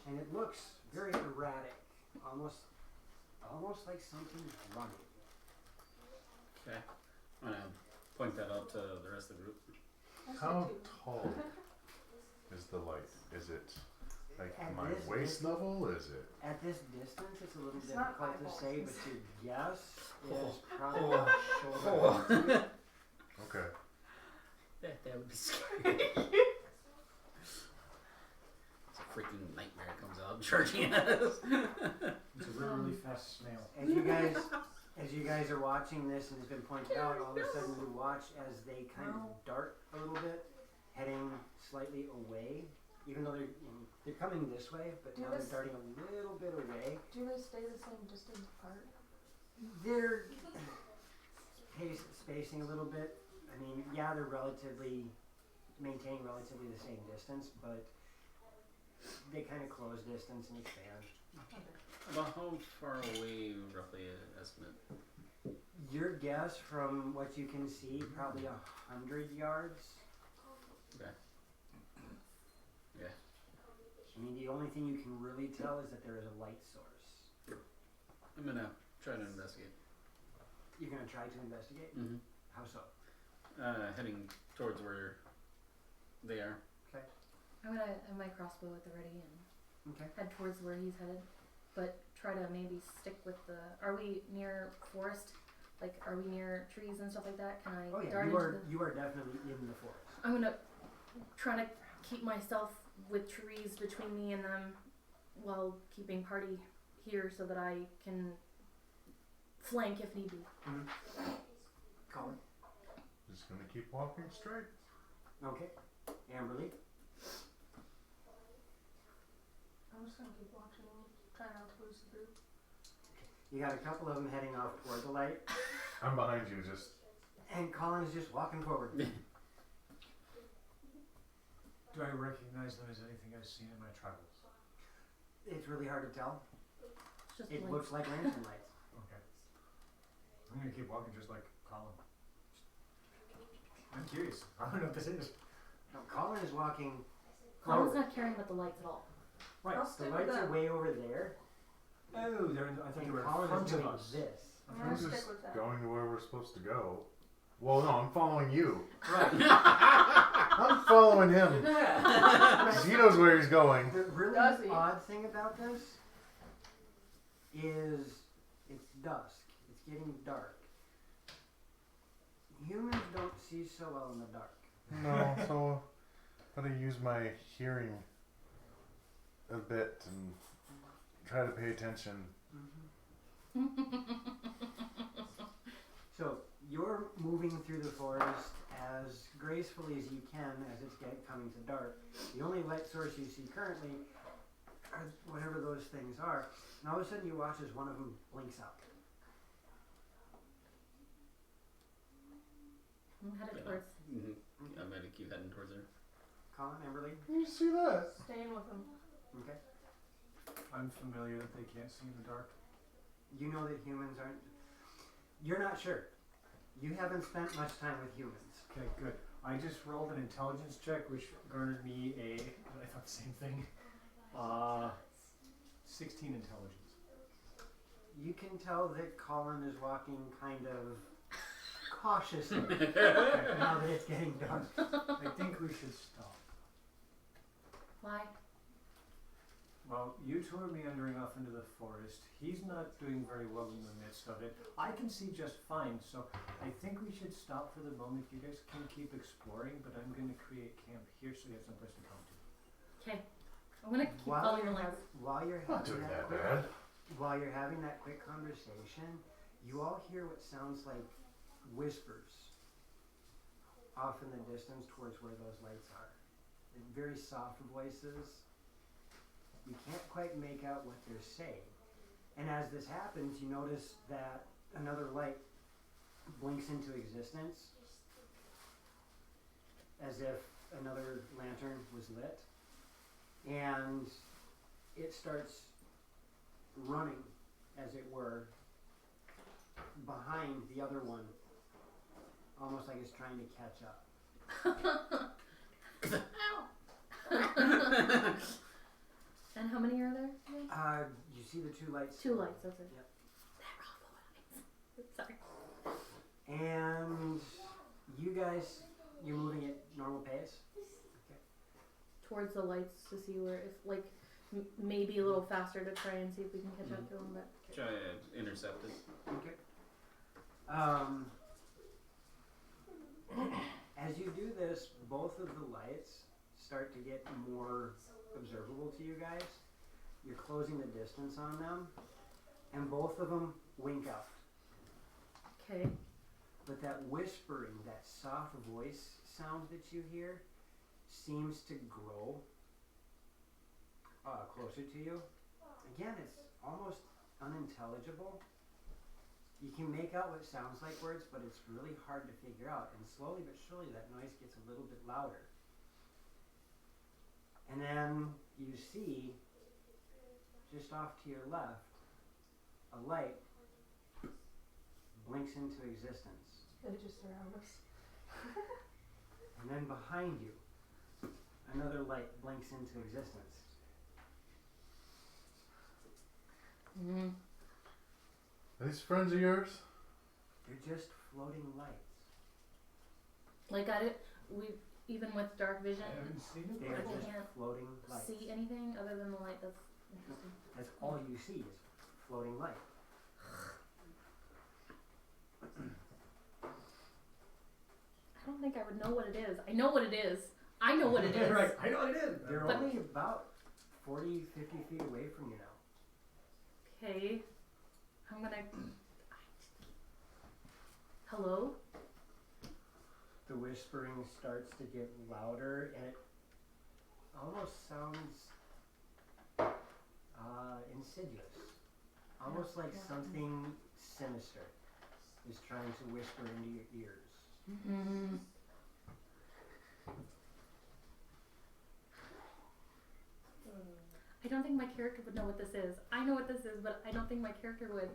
and it looks very erratic, almost like something's running. Okay. I'm gonna point that out to the rest of the group. How tall is the light? Is it like At my this waist level? Is it? At this distance, it's a little It's not difficult to eyeballs. say, but your guess is probably shoulder. Okay. That would be scary. It's a freaking nightmare comes out charging at us. It's a really, really fast snail. As you guys are watching this, and it's been pointed out, all of a sudden you watch as they kind of dart a little bit, heading slightly away. Even though they're coming this way, but now they're darting a little bit away. Do they stay the same distance apart? They're spacing a little bit. I mean, yeah, they're maintaining relatively the same distance, but they kind of close distance and expand. About how far away, roughly, estimate? Your guess from what you can see, probably 100 yards. Okay. Yeah. I mean, the only thing you can really tell is that there is a light source. I'm gonna try to investigate. You're gonna try to investigate? Mm-hmm. How so? Heading towards where they are. Okay. I'm gonna have my crossbow at the ready and Okay. head towards where he's headed, but try to maybe stick with the. Are we near forest? Like, are we near trees and stuff like that? Can I Oh yeah, dart you are definitely in the forest. I'm gonna try to keep myself with trees between me and them while keeping party here so that I can flank if need be. Mm-hmm. Colin. Just gonna keep walking straight. Okay. Amberly. I'm just gonna keep watching them, try not to lose the group. You got a couple of them heading off toward the light, I'm behind you, just. and Colin's just walking forward. Do I recognize them as anything I've seen in my travels? It's really hard to tell. It's just It like, looks like lantern lights. Okay. I'm gonna keep walking just like Colin. I'm curious. I don't know what this is. No, Colin is walking Colin's forward. not caring about the lights at all. Right. I'll The stick with lights are them. way over there, Oh, they're in, I thought they and were in Colin front is of doing us. this. I'm I'm gonna just stick with that. going to where we're supposed to go. Well, no, I'm following you. Right. I'm following him. 'Cause he knows where he's going. The really Does he? odd thing about this is it's dusk. It's getting dark. Humans don't see so well in the dark. No, so gotta use my hearing a bit and try to pay attention. So you're moving through the forest as gracefully as you can as it's coming to dark. The only light source you see currently or whatever those things are. And all of a sudden you watch as one of them blinks out. I'm headed towards. Mm-hmm. I'm gonna keep heading towards her. Colin, Amberly? You see that? Staying with him. Okay. I'm familiar that they can't see in the dark. You know that humans aren't... You're not sure. You haven't spent much time with humans. Okay, good. I just rolled an intelligence check, which garnered me I thought the same thing. 16 intelligence. You can tell that Colin is walking kind of cautiously now that it's getting dark. I think we should stop. Why? Well, you two are meandering off into the forest. He's not doing very well in the midst of it. I can see just fine, so I think we should stop for the moment. You guys can keep exploring, but I'm going to create camp here so you have some place to come to. Okay. I'm gonna keep following the lines. While you're Not having doing that that quick, bad. while you're having that quick conversation, you all hear what sounds like whispers off in the distance towards where those lights are. Very soft voices. You can't quite make out what they're saying. And as this happens, you notice that another light blinks into existence as if another lantern was lit. And it starts running, as it were, behind the other one, almost like it's trying to catch up. And how many are there? You see the two lights? Two lights, that's it. Yep. Sorry. And you guys, you're moving at normal pace? Towards the lights to see where, if like, maybe a little faster to try and see if we can catch up to them, but. Try to intercept it. Okay. As you do this, both of the lights start to get more observable to you guys. You're closing the distance on them, and both of them wink out. Okay. But that whispering, that soft voice sound that you hear, seems to grow closer to you. Again, it's almost unintelligible. You can make out what sounds like words, but it's really hard to figure out. And slowly but surely that noise gets a little bit louder. And then you see, just off to your left, a light blinks into existence. They just surround us. And then behind you, another light blinks into existence. Mm-hmm. Are these friends of yours? They're just floating lights. Like even with dark vision, I haven't seen it. They I are just can't floating lights. see anything other than the light. That's interesting. That's all you see is floating light. I don't think I would know what it is. I know what it is. I know what it is. Right, I know what it is. They're But- only about 40, 50 feet away from you now. Okay. I'm gonna. Hello? The whispering starts to get louder, and it almost sounds insidious. Almost like something sinister is trying to whisper into your ears. Mm-hmm. I don't think my character would know what this is. I know what this is, but I don't think my character would.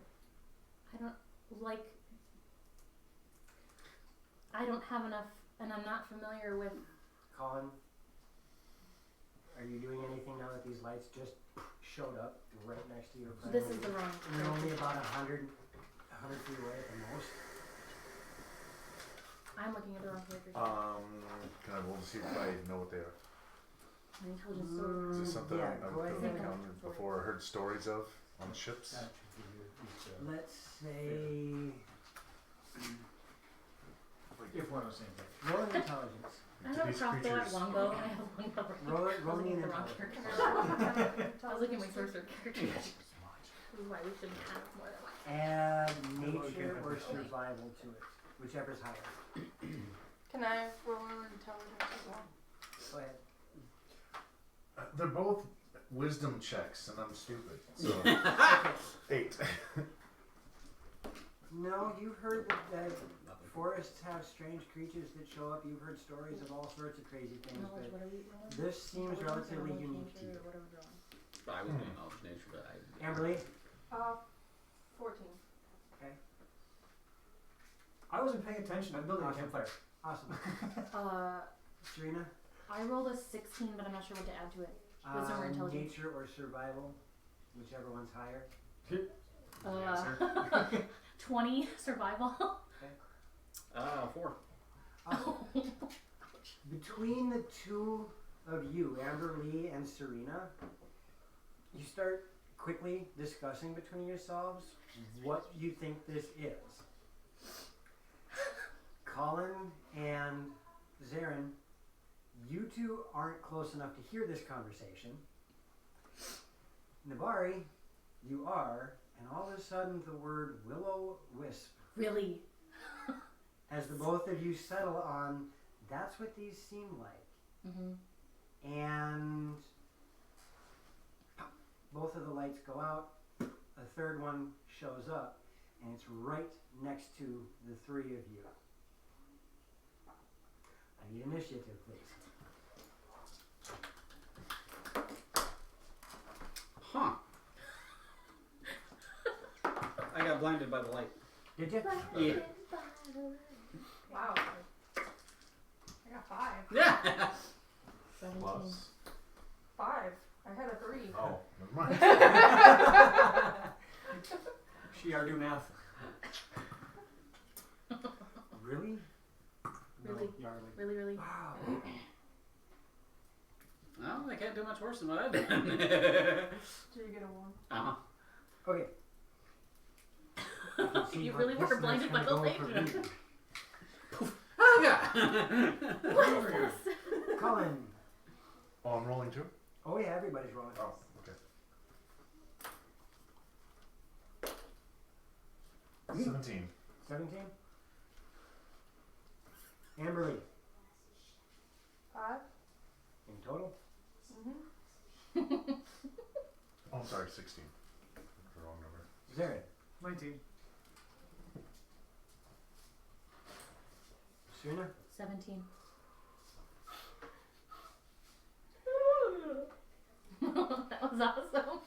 I don't have enough, and I'm not familiar with. Colin, are you doing anything now that these lights just showed up right next to your friend? This is the wrong And you're only character. about 100 feet away at the most. I'm looking at the wrong character. Can I roll to see if I know what they are? My intelligence so Is this something Yeah, I've go ahead. encountered before or heard stories of on ships? That should give you at least a- Let's say if we're on the same page. roll an intelligence. I have a These crossbow at creatures- longbow, and I have one bow. Roll me an the wrong intelligence. character. I was looking at my sorcerer character. This is why we shouldn't have more than one. Add Well, nature okay. or survival to it, whichever's higher. Can I roll an intelligence as well? Go ahead. They're both wisdom checks, and I'm stupid. So 8. No, you've heard that forests have strange creatures that show up. You've heard stories of all sorts of crazy things, Knowledge, but what are we rolling? this seems What are we relatively rolling? unique to you. Nature, what are we rolling? I was doing knowledge nature, but I. Amberly? 14. I wasn't paying attention. I'm building a Awesome. campfire. Awesome. Serena? I rolled a 16, but I'm not sure what to add to it. Wisdom or intelligence? Nature or survival, whichever one's higher. 20 survival. 4. Awesome. Between the two of you, Amber Lee and Serena, you start quickly discussing between yourselves what you think this is. Colin and Zarin, you two aren't close enough to hear this conversation. Nabari, you are, and all of a sudden the word will-o-wisp, Really? as the both of you settle on, that's what these seem like. Mm-hmm. And both of the lights go out, a third one shows up, and it's right next to the three of you. I need initiative, please. Huh. I got blinded by the light. Did you? Yeah. Wow. I got 5. Yeah. 17. Plus. 5. I had a 3. Oh, never mind. She are do math. Really? Really? Gnarly. Really, really? Wow. Well, I can't do much worse than what I've done. Did you get a 1? Uh-huh. Okay. can see You how really this were blinded by night's the gonna go light. for me. Oh, yeah. What is this? Colin. Oh, I'm rolling too? Oh yeah, everybody's rolling. Oh, okay. 17. 17? Amber Lee, 5? in total? Mm-hmm. Oh, I'm sorry, 16. That's the wrong number. Zarin, 19. Serena, 17. That was awesome.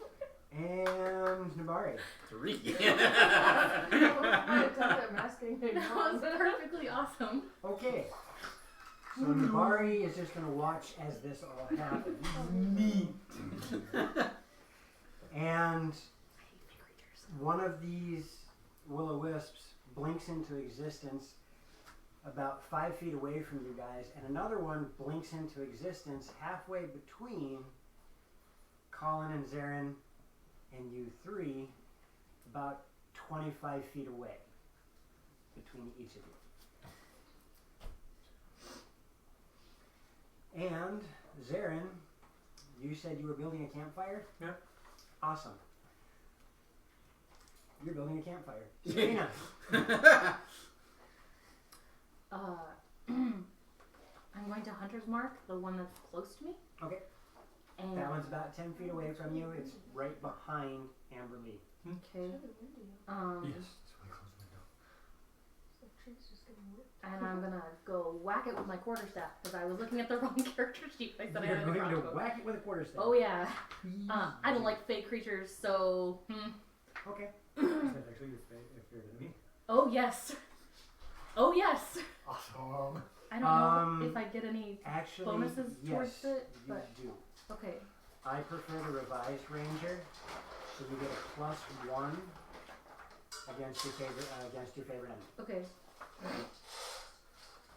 and Nabari. 3. That was my attempt at masking it. That was perfectly awesome. Okay. So Nabari is just going to watch as this all happens. Neat. And one of these will-o-wisps blinks into existence about 5 feet away from you guys, and another one blinks into existence halfway between Colin and Zarin and you three, about 25 feet away between each of you. And Zarin, you said you were building a campfire? Yeah. Awesome. You're building a campfire. Serena. I'm going to Hunter's Mark, the one that's close to me. Okay. And That one's about 10 feet away from you. It's right behind Amber Lee. okay. Yes. It's really close window. The tree's just getting whipped. And I'm gonna go whack it with my quarterstaff because I was looking at the wrong character sheet. I said I You're had a going to crossbow. whack it with a quarterstaff. Oh yeah. I don't like fake creatures, so. Okay. Is that actually your enemy? Oh yes. Oh yes. Awesome. I don't know if I get any. Actually, Bonuses yes, towards it, you but- do. Okay. I prefer the revised ranger, so you get a +1 against your favorite enemy. Okay.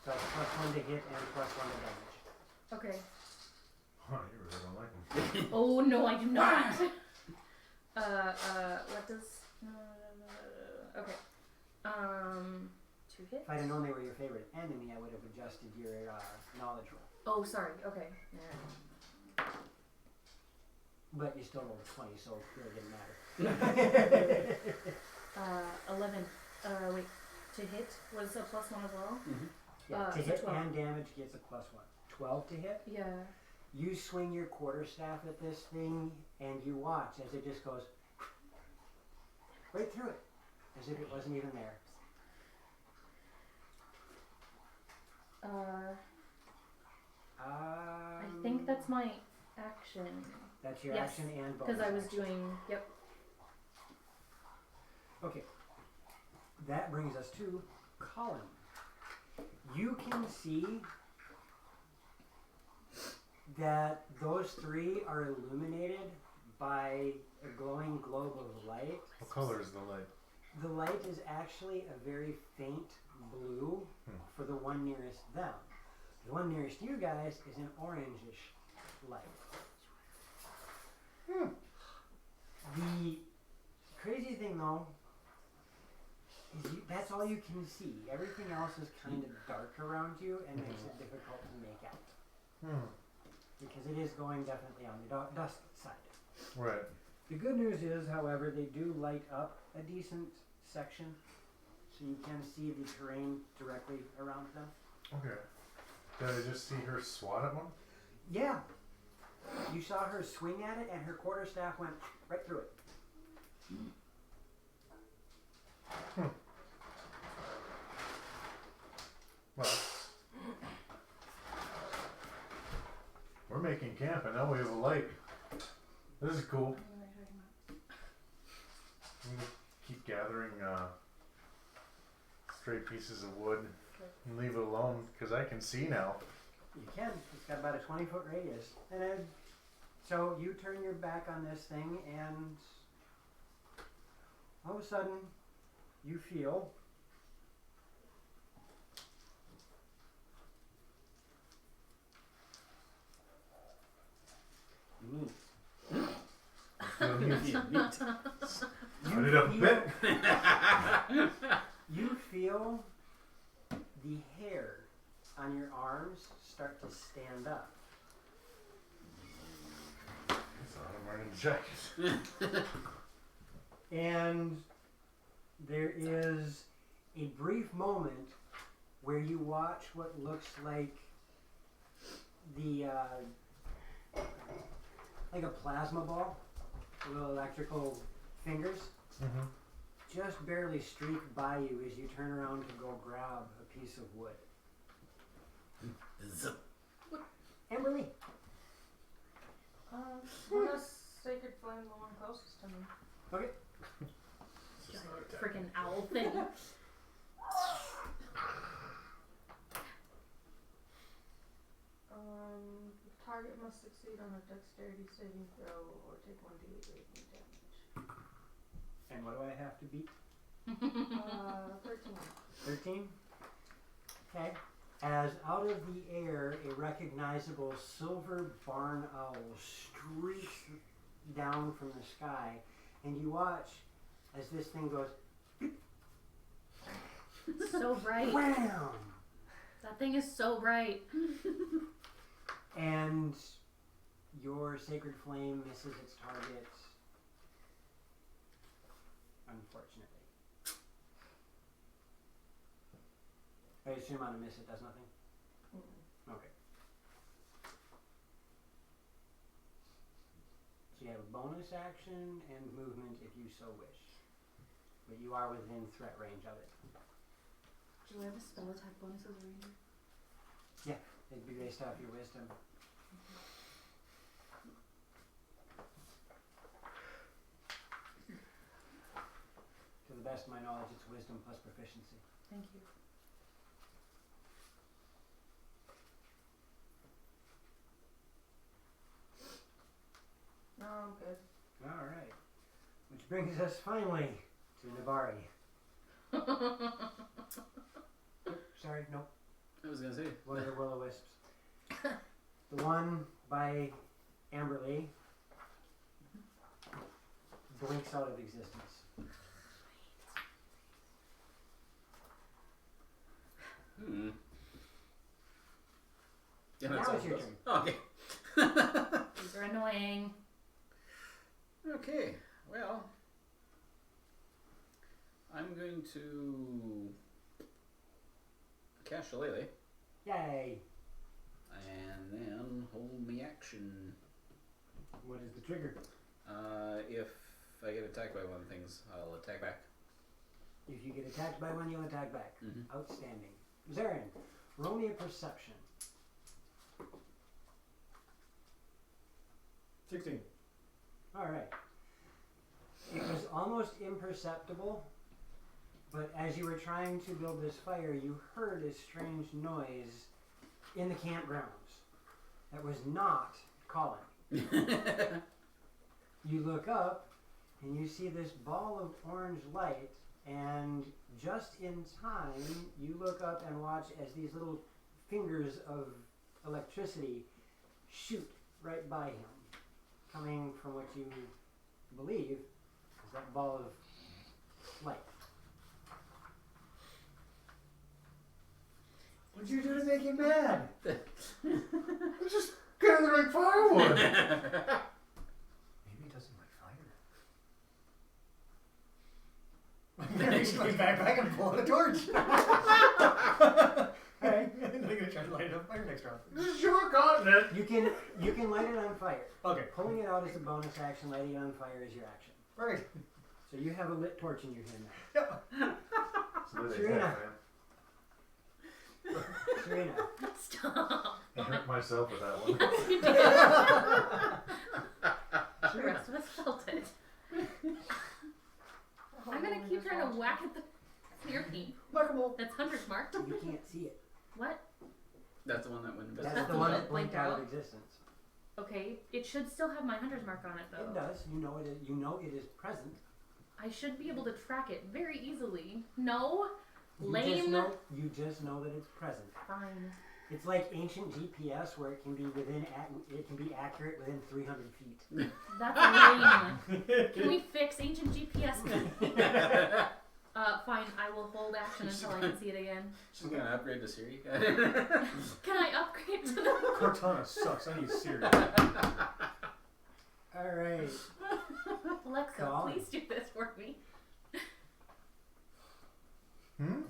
So it's +1 to hit and +1 to damage. Okay. Oh, you really don't like them. Oh no, I do not. What does? Okay. To hit. If I'd have known they were your favorite enemy, I would have adjusted your knowledge roll. Oh, sorry. Okay. Yeah. But you still rolled a 20, so it really didn't matter. 11. Wait. To hit was a +1 as well. Yeah, to So hit 12. and damage gets a +1. 12 to hit. Yeah. You swing your quarterstaff at this thing, and you watch as it just goes right through it, as if it wasn't even there. I think that's my action. That's your Yes, action and bonus Because I was action. doing, yep. Okay. That brings us to Colin. You can see that those three are illuminated by a glowing globe of light. What color is the light? The light is actually a very faint blue for the one nearest them. The one nearest you guys is an orangish light. The crazy thing though is that's all you can see. Everything else is kind of dark around you and makes it difficult to make out. Because it is going definitely on the dusk side. Right. The good news is, however, they do light up a decent section, so you can see the terrain directly around them. Okay. Did I just see her swat at one? Yeah. You saw her swing at it, and her quarterstaff went right through it. Well, we're making camp, and now we have a light. This is cool. I'm gonna keep gathering stray pieces of wood and leave it alone because I can see now. You can. It's got about a 20-foot radius. And then, so you turn your back on this thing, and all of a sudden, you feel neat. Feel neat. You Put it up a bit. You feel the hair on your arms start to stand up. So I'm wearing a jacket. And there is a brief moment where you watch what looks like the like a plasma ball, little electrical fingers, just barely streak by you as you turn around to go grab a piece of wood. Amberly. What is Sacred Flame, the one closest to me? Okay. Freaking owl thing. The target must succeed on a dexterity saving throw or take 1d8 radiant damage. And what do I have to beat? 13. 13? Okay. As out of the air, a recognizable silver barn owl streaks down from the sky, and you watch as this thing goes So bright. wham! That thing is so bright. And your sacred flame misses its target, unfortunately. I assume on a miss it does nothing? Okay. So you have a bonus action and movement if you so wish. But you are within threat range of it. Do I have a spell attack bonus as a ranger? It'd be based off your wisdom. To the best of my knowledge, it's wisdom plus proficiency. Thank you. No, I'm good. Alright. Which brings us finally to Nabari. Sorry, nope. I was gonna say. One of the will-o-wisps. The one by Amberley blinks out of existence. Yeah, Now that's it's your all. turn. Okay. These are annoying. Okay, well, I'm going to cast Shillelagh. Yay! And then hold me action. What is the trigger? If I get attacked by one of the things, I'll attack back. If you get attacked by one, you'll attack back. Mm-hmm. Outstanding. Zarin, roll me a perception. 16. Alright. It was almost imperceptible, but as you were trying to build this fire, you heard a strange noise in the campgrounds that was not calling. You look up and you see this ball of orange light, and just in time you look up and watch as these little fingers of electricity shoot right by him, coming from what you believe is that ball of light. What'd you do to make him mad? I'm just gathering firewood. Maybe he doesn't like fire. I'm reaching my backpack and pulling a torch. Alright. I'm gonna try to light it on fire next round. This is your continent. You can light it on fire. Okay. Pulling it out is a bonus action, lighting it on fire is your action. Right. So you have a lit torch in your hand now. So there they Serena. have, man. Serena. Stop. I hurt myself with that one. Yes, you did. The rest of us felt it. I'm gonna keep trying to whack at the spearhead. That's Hunter's mark. You can't see it. What? That's the one that went invisible. That's the one that blinked out of existence. Okay, it should still have my Hunter's mark on it though. It does. You know it is. You know it is present. I should be able to track it very easily. No? You Lame. just know that it's present. Fine. It's like ancient GPS where it can be accurate within 300 feet. That's lame. Can we fix ancient GPS? Fine, I will hold action until I can see it again. She's gonna upgrade to Siri. Can I upgrade to the... Cortana sucks. I need Siri. Alright. Alexa, Colin. please do this for me.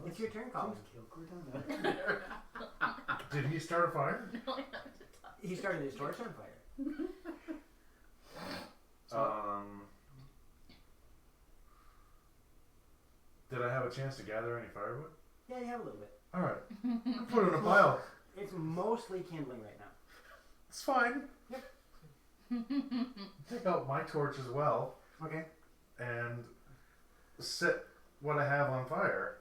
It's your turn, Colin. Kill Cortana. Did he start a fire? No, I have to talk. He started his torch on fire. Did I have a chance to gather any firewood? Yeah, you have a little bit. Alright. Put it in a pile. It's mostly kindling right now. It's fine. Yep. Take out my torch as well Okay. and set what I have on fire.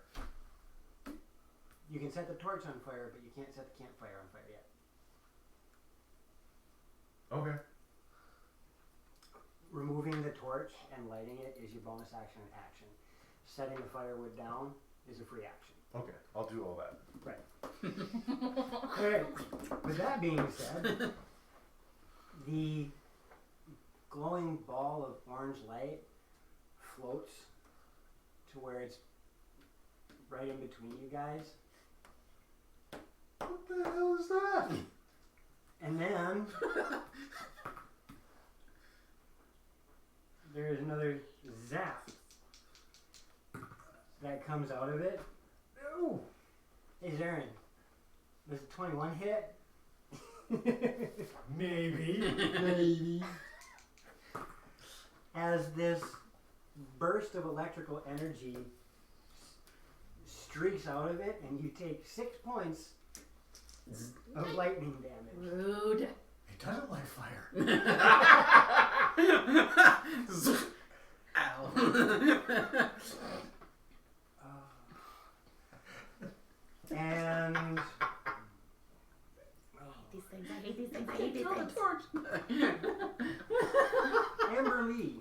You can set the torch on fire, but you can't set the campfire on fire yet. Okay. Removing the torch and lighting it is your bonus action and action. Setting the firewood down is a free action. Okay. I'll do all that. Alright. With that being said, the glowing ball of orange light floats to where it's right in between you guys. What the hell is that? And then there is another zap that comes out of it. Ooh. Hey Zarin, does a 21 hit? Maybe. Maybe. As this burst of electrical energy streaks out of it, and you take 6 points of lightning damage. Rude. It doesn't like fire. Ow. And I hate these things. I hate these things. Amber Lee,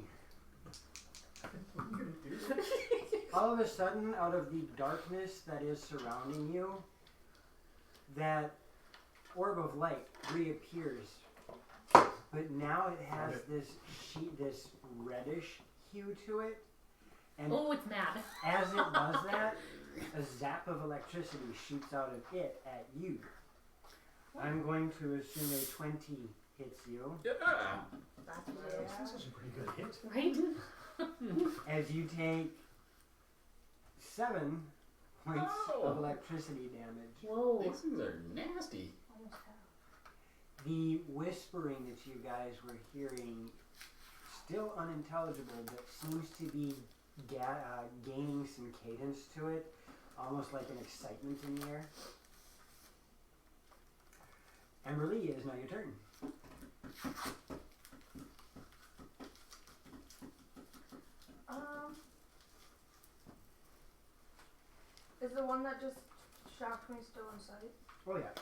all of a sudden, out of the darkness that is surrounding you, that orb of light reappears, but now it has this reddish hue to it, and Oh, it's mad. as it does that, a zap of electricity shoots out of it at you. I'm going to assume a 20 hits you, Yeah. This is a pretty good hit. Right? as you take 7 points Oh. of electricity damage. Whoa. These things are nasty. Almost half. The whispering that you guys were hearing, still unintelligible, but seems to be gaining some cadence to it, almost like an excitement in the air. Amberly, it is now your turn. Is the one that just shocked me still in sight? Oh yeah.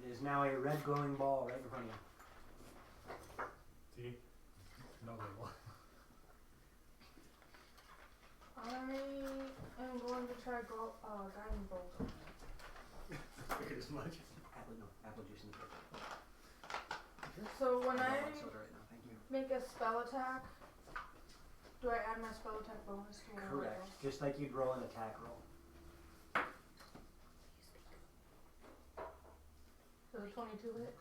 It is now a red glowing ball right in front of you. See? No label. I am going to try guiding bolt. Figured as much. Apple juice in the fridge. So when I Soda right now, thank you. make a spell attack, do I add my spell attack bonus to whatever I Correct. roll? Just like you'd roll an attack roll. Does a 22 hit?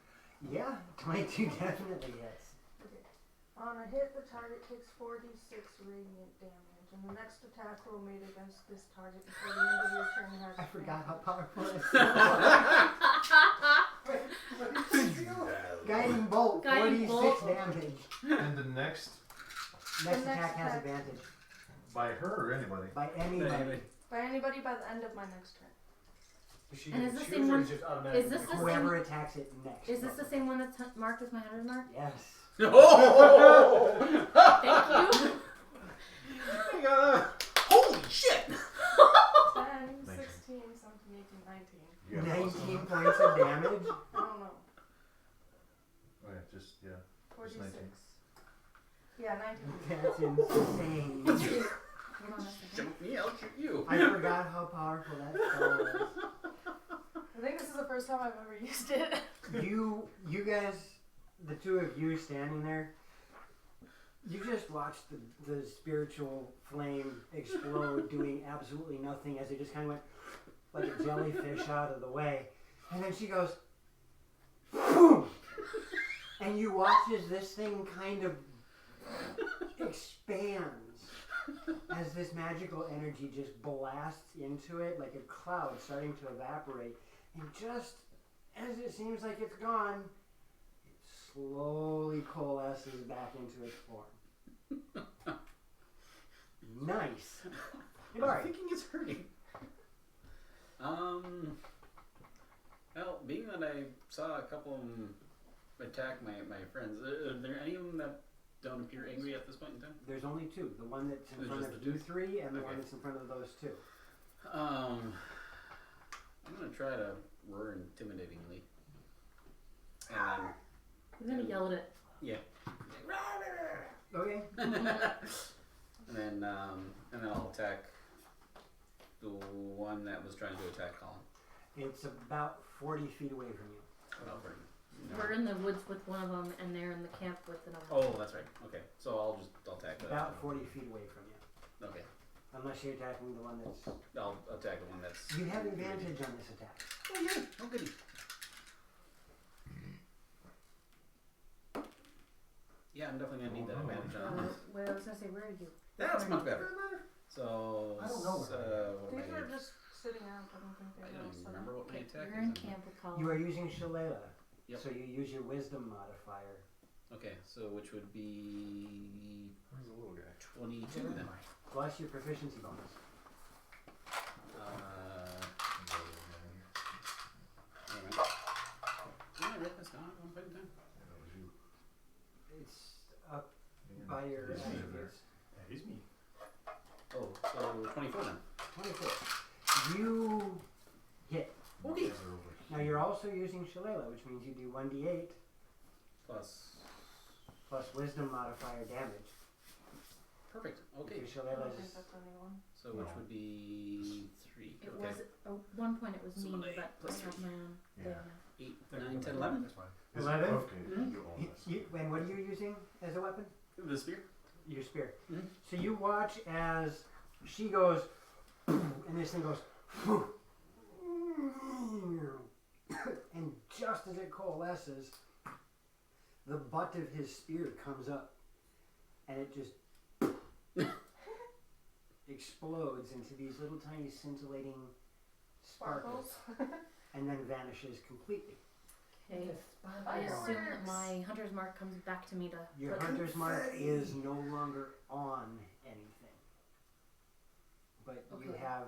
Yeah, 22 definitely hits. Okay. On a hit, the target takes 4d6 radiant damage, and the next attack roll made against this target before the end of your turn has I forgot how powerful it is. What did you do? Guiding bolt, Guiding 46 bolt. damage. And the next Next The next attack has attack. advantage. by her or anybody? By anybody. by anybody by the end of my next turn. Does she And get is to the choose same or one- is it just automatic? is this the Whoever attacks it next. Is this the same one that's marked as my 100 mark? Yes. Oh! Thank you. Holy shit! 10, Thank you. 16, 17, 18, 19. You got plus 19 points of damage. I don't know. Oh, yeah, just, yeah. 46. 19. Yeah, 19. That's insane. Hold on a second. Shoot me, I'll shoot you. I forgot how powerful that spell was. I think this is the first time I've ever used it. You guys, the two of you standing there, you just watched the spiritual flame explode, doing absolutely nothing as it just kind of went like a jellyfish out of the way. And then she goes, boom! And you watch as this thing kind of expands as this magical energy just blasts into it like a cloud starting to evaporate. And just as it seems like it's gone, it slowly coalesces back into its form. Nice. I'm Alright. thinking it's hurting. Well, being that I saw a couple of them attack my friends, are there any of them that don't appear angry at this point in time? There's only two. The one that's in There's front just of the you two? three and the Okay. one that's in front of those two. I'm gonna try to roar intimidatingly. And We're gonna yell at it. Okay. then I'll attack the one that was trying to attack Colin. It's about 40 feet away from you. About 30. We're in the woods with one of them, and they're in the camp with another. Oh, that's right. Okay, so I'll attack that. About 40 feet away from you. Okay, Unless you're attacking the one that's... I'll attack the one that's. You have advantage on this attack. Oh yeah. Oh goody. Yeah, I'm definitely gonna need that advantage on this. Well, I was gonna say, where are you? That's much better. So. I don't know what These am I are doing? just sitting out. I don't think I they don't really even set remember up. what my attack You're is. in camp with Colin. You are using Shalala. Yep. So you use your wisdom modifier. Okay, so which would be Where's the little guy? 22 then. Plus your proficiency bonus. Alright. Did I write this down at one point in time? That was you. It's up by your He's me. attributes. That is me. Oh, so 24 then. 24. You hit. Okay. Now you're also using Shalala, which means you do 1d8 Plus. plus wisdom modifier damage. Perfect. Okay. Your I don't Shalala's think that's anyone. So which would be 3. It Okay. was at one point it was So me, they- but plus I have three. my own. Yeah. 8, 9, 10, 11. That's fine. 11? Okay, Mhm. you own this. And what are you using as a weapon? The spear. Your spear. Mhm. So you watch as she goes, and this thing goes, and just as it coalesces, the butt of his spear comes up, and it just explodes into these little tiny scintillating sparkles, Sparkles. and then vanishes completely. Okay. I assume that my hunter's mark comes back to me to. Your put- hunter's mark is no longer on anything. But you Okay. have,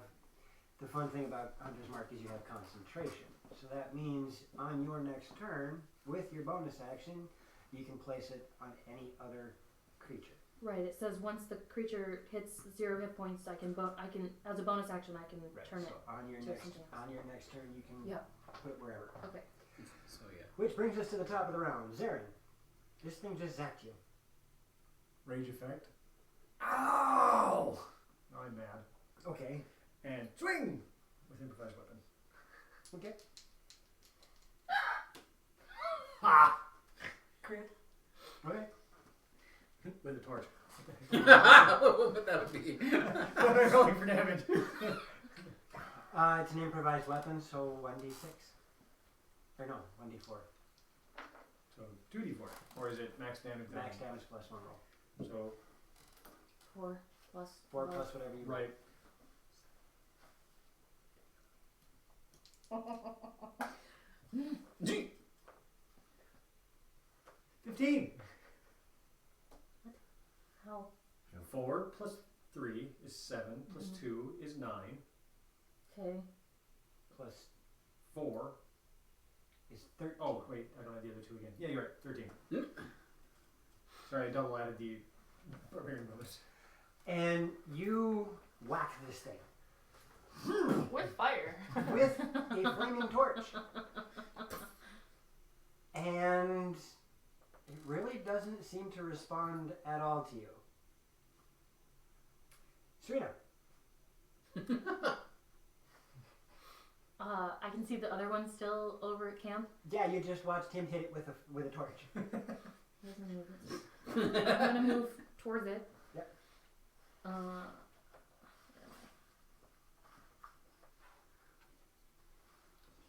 the fun thing about hunter's mark is you have concentration. So that means on your next turn, with your bonus action, you can place it on any other creature. Right. It says once the creature hits 0 hit points, I can as a bonus action I can turn so it. on your to next something else. on your next turn you can Yeah. put it wherever. Okay. So yeah. Which brings us to the top of the round. Zarin, this thing just zapped you. Rage effect. Ow! Now I'm mad. Okay. And swing with improvised weapon. Okay. Ha! Crit. Okay. With a torch. What that would be. What am I rolling for damage? It's an improvised weapon, so 1d6. Or no, 1d4. So 2d4. Or is it max damage? Max damage plus 1 roll. So 4 plus. 4 12. plus whatever you roll. right. Gee. 15. How? 4 plus 3 is 7. Plus 2 is 9. Okay. Plus 4. is 13. Oh, wait. I don't have the other 2 again. Yeah, you're right. 13. Sorry, I double added the barbarian bonus. And you whack this thing With fire. with a flaming torch. And it really doesn't seem to respond at all to you. Serena. I can see the other one still over at camp. Yeah, you just watched him hit it with a torch. Where's my movement? I'm gonna move towards it. Yep. Where am I?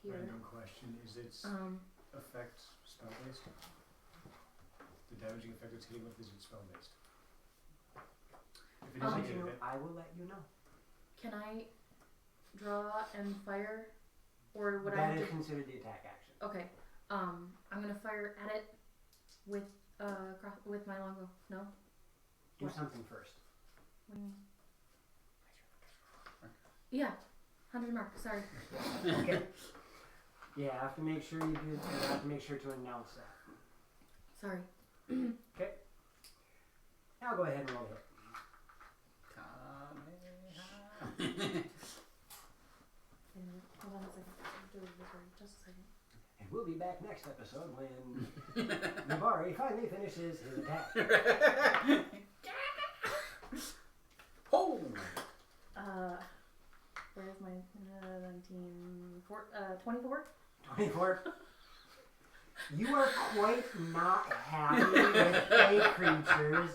Here. Random question. Is its effect spell based? The damaging effect it's hitting with, is it spell based? If it is, I get it. I will let you know. Can I draw and fire, or would I That have is to? considered the attack action. Okay. I'm gonna fire at it with with my longbow. No. Do What? something first. What do you mean? Yeah, 100 mark. Sorry. Okay. Yeah, I have to make sure you do. I have to make sure to announce that. Sorry. Okay. Now go ahead and roll it. Hold on a second. Do it this way. Just a second. And we'll be back next episode when Navari finally finishes his attack. Oh! Where's my 24? 24. You are quite not happy with fey creatures,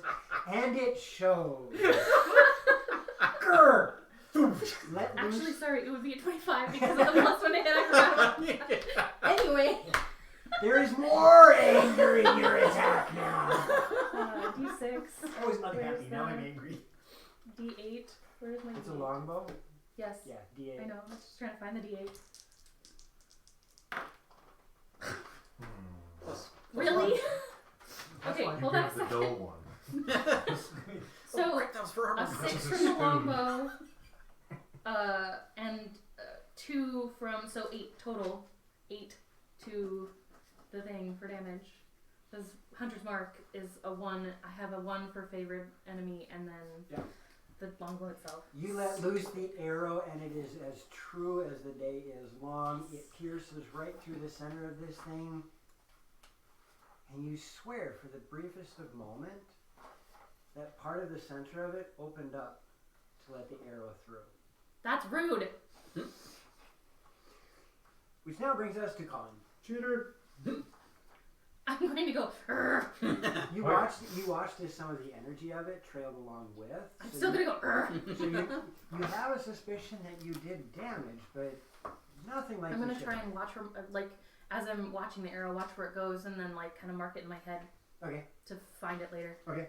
and it shows. Grr! Let Actually, loose. sorry, it would be a 25 because of the plus one to hit. I forgot. Anyway. There is more anger in your attack now. D6. I was unhappy, Where's now I'm the- angry. D8. Where's my It's a D8? longbow? Yes. Yeah, D8. I know. I was just trying to find the D8. Plus Really? That's Okay, one. hold on a The second. dull one. So, that was for a armor. 6 just a from the spoon. longbow, and 2 from, so 8 total. 8 to the thing for damage. Because Hunter's Mark is a 1. I have a 1 for favored enemy, and then the longbow itself. You let loose the arrow, and it is as true as the day is long. It pierces right through the center of this thing. And you swear for the briefest of moment that part of the center of it opened up to let the arrow through. That's rude. Which now brings us to Colin. Cheater! I'm going to go. "Urgh." You watched as some of the energy of it trailed along with. I'm so still you- going to go. "Urgh." So you have a suspicion that you did damage, but nothing like I'm you going to should try have. and watch where, like, as I'm watching the arrow, watch where it goes, and then, like, kind of mark it in my head Okay, to find it later. okay.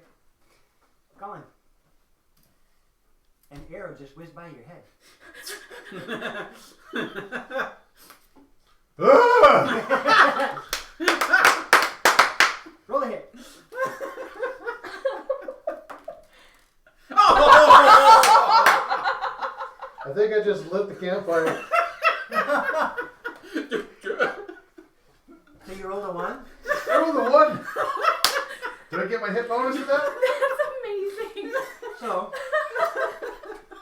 Colin. An arrow just whizzed by your head. Ah! campfire. So you rolled a 1? I rolled a 1. Did I get my hit bonus for that? That's amazing. So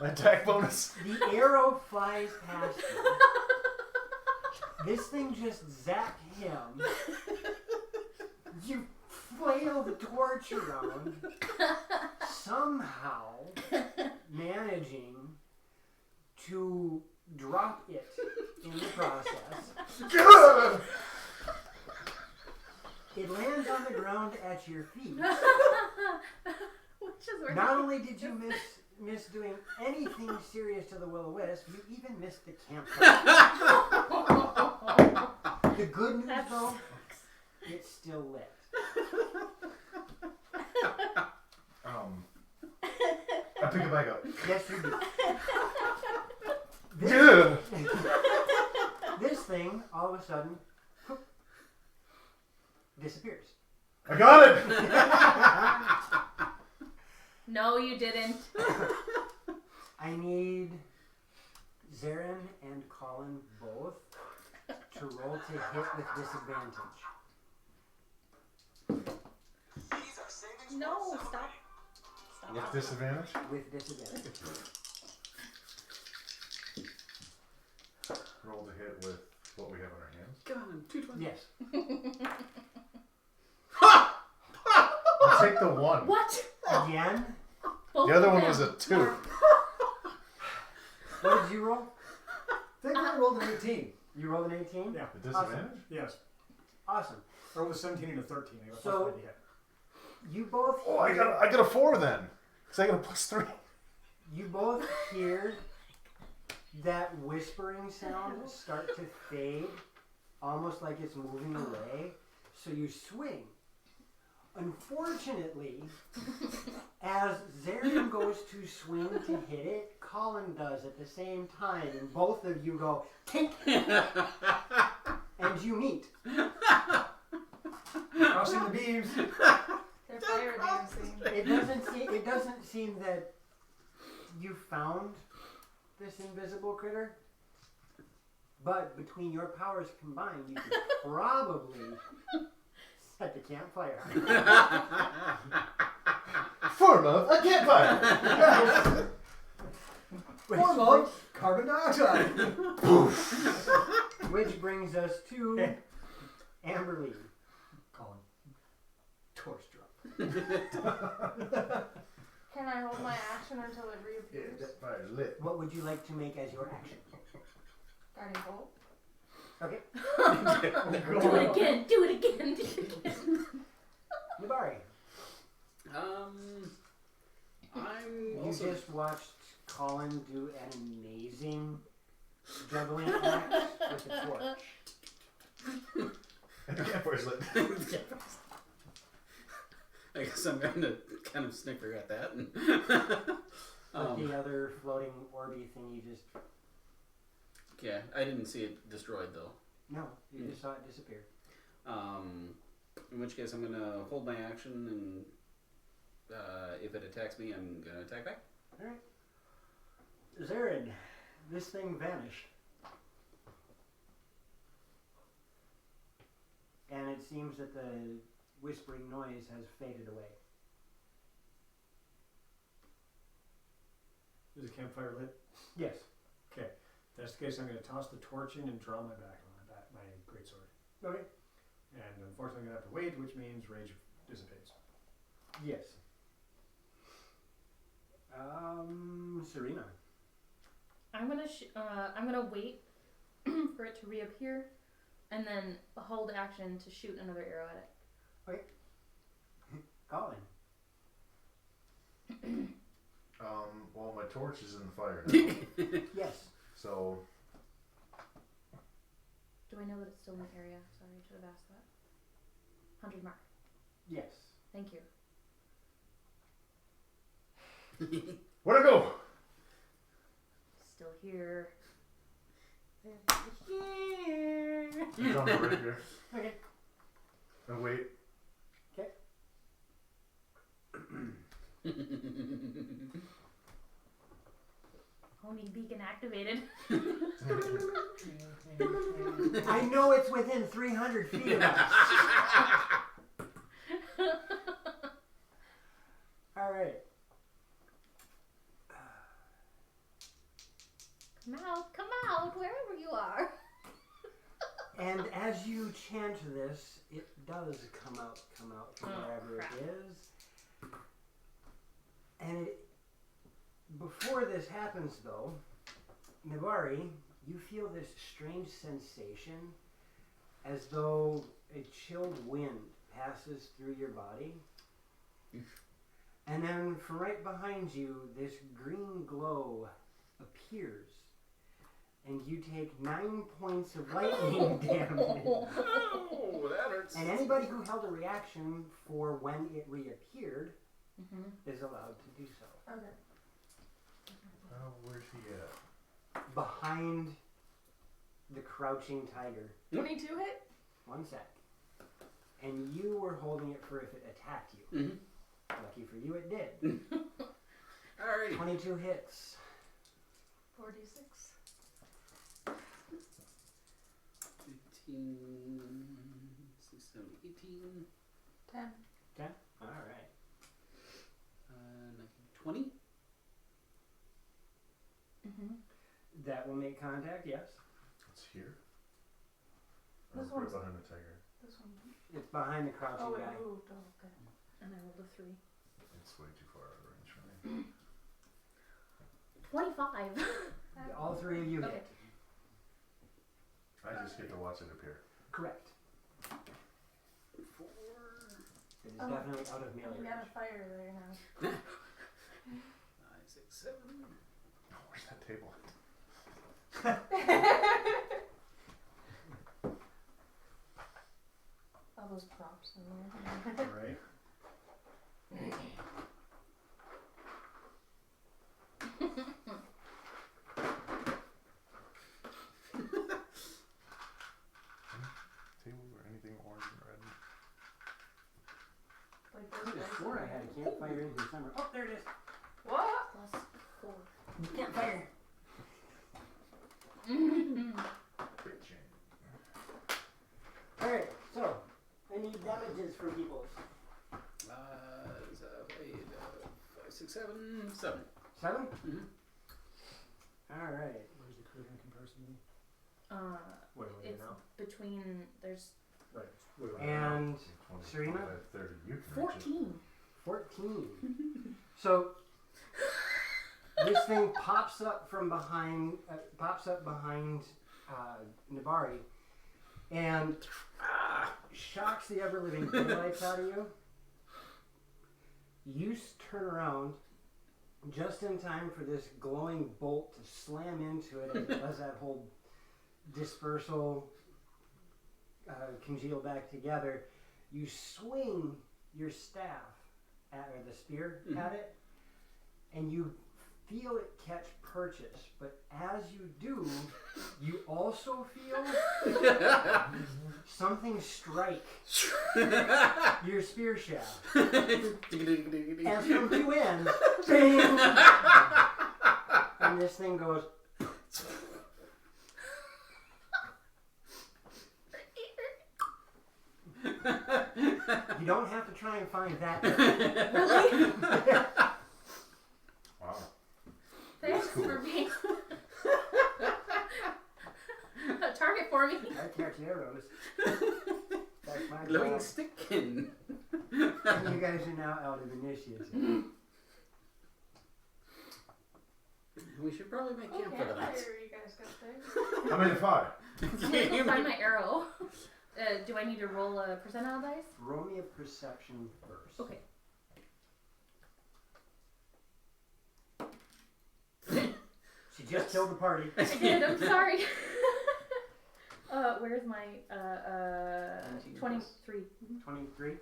My attack bonus. the arrow flies past you. This thing just zapped him. You flail the torch around, somehow managing to drop it in the process. It lands on the ground at your feet. Which is where Not only did you miss doing anything serious to the will-o-wisp, you even missed the campfire. The good news, That though, it's still lit. I pick it back up. Yes, you do. Yeah. This thing, all of a sudden, whoop, disappears. I got it. No, you didn't. I need Zarin and Colin both to roll to hit with disadvantage. No, stop. Stop. With disadvantage. With disadvantage. Roll to hit with what we have in our hands. Come on, 220. Yes. I'll take the 1. What? Again? Both The other of one them was a 2. are- What did you roll? I think I rolled an 18. You rolled an 18? Yeah. With disadvantage. Yes. Awesome. I rolled a 17 and a 13. I got So- plus 5 to hit. You both Oh, I got a 4 then. Cause I got a +3. You both hear that whispering sound start to fade, almost like it's moving away. So you swing. Unfortunately, as Zarin goes to swing to hit it, Colin does at the same time, and both of you go tink, and you meet. Crossing the beams. They're fire dancing. It doesn't seem that you found this invisible critter, but between your powers combined, you could probably set the campfire. Form of a campfire. Form of carbon dioxide. Which brings us to Amberly. Colin. Torch drop. Can I hold my action until it reappears? That fire's lit. What would you like to make as your action? Guardian bolt. Okay. Do it again. Do it again. Do it again. Nabari, I'm you also just watched Colin do an amazing juggling act with the torch. And the campfire's lit. I guess I'm going to kind of snicker at that. And But the other floating orby thing you just... yeah, I didn't see it destroyed though. No, you just saw it disappear. In which case I'm going to hold my action, and if it attacks me, I'm going to attack back. Alright. Zarin, this thing vanished. And it seems that the whispering noise has faded away. Is the campfire lit? Yes. Okay. If that's the case, I'm going to toss the torch in and draw my my greatsword. Okay. And unfortunately, I'm going to have to wait, which means rage dissipates. Yes. Serena. I'm gonna wait for it to reappear, and then hold action to shoot another arrow at it. Colin. Well, my torch is in the fire now. Yes. So, Do I know that it's still in the area? Sorry, I should have asked that. 100 mark. Yes. Thank you. where'd I go? Still here. He's on the right here. Okay. And wait. Okay. Homing beacon activated. I know it's within 300 feet of us. All right. Come out, wherever you are. And as you chant this, it does come out from wherever crap. it is. And before this happens, though, Nibari, you feel this strange sensation as though a chilled wind passes through your body. And then from right behind you, this green glow appears. And you take 9 points of lightning damage. Oh, that hurts. And anybody who held a reaction for when it reappeared is allowed to do so. Okay. Oh, where's he at? Behind the crouching tiger. 22 hit? 1 sec. And you were holding it for if it attacked you. Lucky for you, it did. Alrighty. 22 hits. 46. 15, 16, 18, 10. 10? Alright. 20. That will make contact, yes. It's here. This Or one's- behind the tiger. This one. It's behind the crouching Oh, it guy. moved. Oh, okay. And I rolled a 3. It's way too far out of range for me. 25. All 3 of you Okay. hit. I just get to watch it appear. Correct. 4. It is Oh. definitely out of You melee got a range. fire there now. 9, 6, 7. Oh, where's that table? All those props in there. Right. Table or anything orange and red? Like I those could have guys. sworn I had a campfire in here somewhere. Oh, there it is. What? Plus 4. Campfire. Bitchin'. Alright, so I need damages from people. Is played 5, 6, 7, 7. 7? Mm-hmm. Alright. Where's the curve in comparison to me? What do we do It's now? between, there's Right. Wait, wait, And 20, Serena? 25, 30. You can reach it. 14. 14. So this thing pops up from behind, Nibari, and shocks the ever living daylights out of you. You turn around just in time for this glowing bolt to slam into it as that whole dispersal congeal back together. You swing your staff or the spear at it, and you feel it catch purchase. But as you do, you also feel something strike your spear shaft. As from two ends, bing, and this thing goes. You don't have to try and find that. Really? Wow. Thanks for being a target for me. I catch arrows. That's my Glowing job. stickkin. And you guys are now out of initiative. We should probably make camp Okay, for the night. fire you guys got there. I made a 5. I'm gonna go find my arrow. Do I need to roll a percentile dice? Roll me a perception first. Okay. She just killed the party. I did, I'm sorry. Where's my 19 23? 23.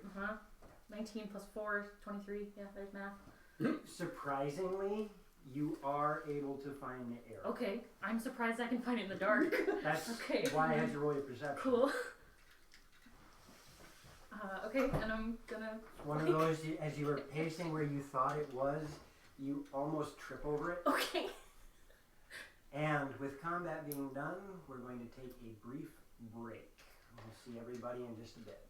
19 plus 4, 23. Yeah, there's math. Surprisingly, you are able to find the arrow. Okay, I'm surprised I can find it in the dark. That's Okay. why I had to roll your perception. Cool. Okay, and I'm gonna. One of those, as you were pacing where you thought it was, you almost trip over it. Okay. And with combat being done, we're going to take a brief break. We'll see everybody in just a bit.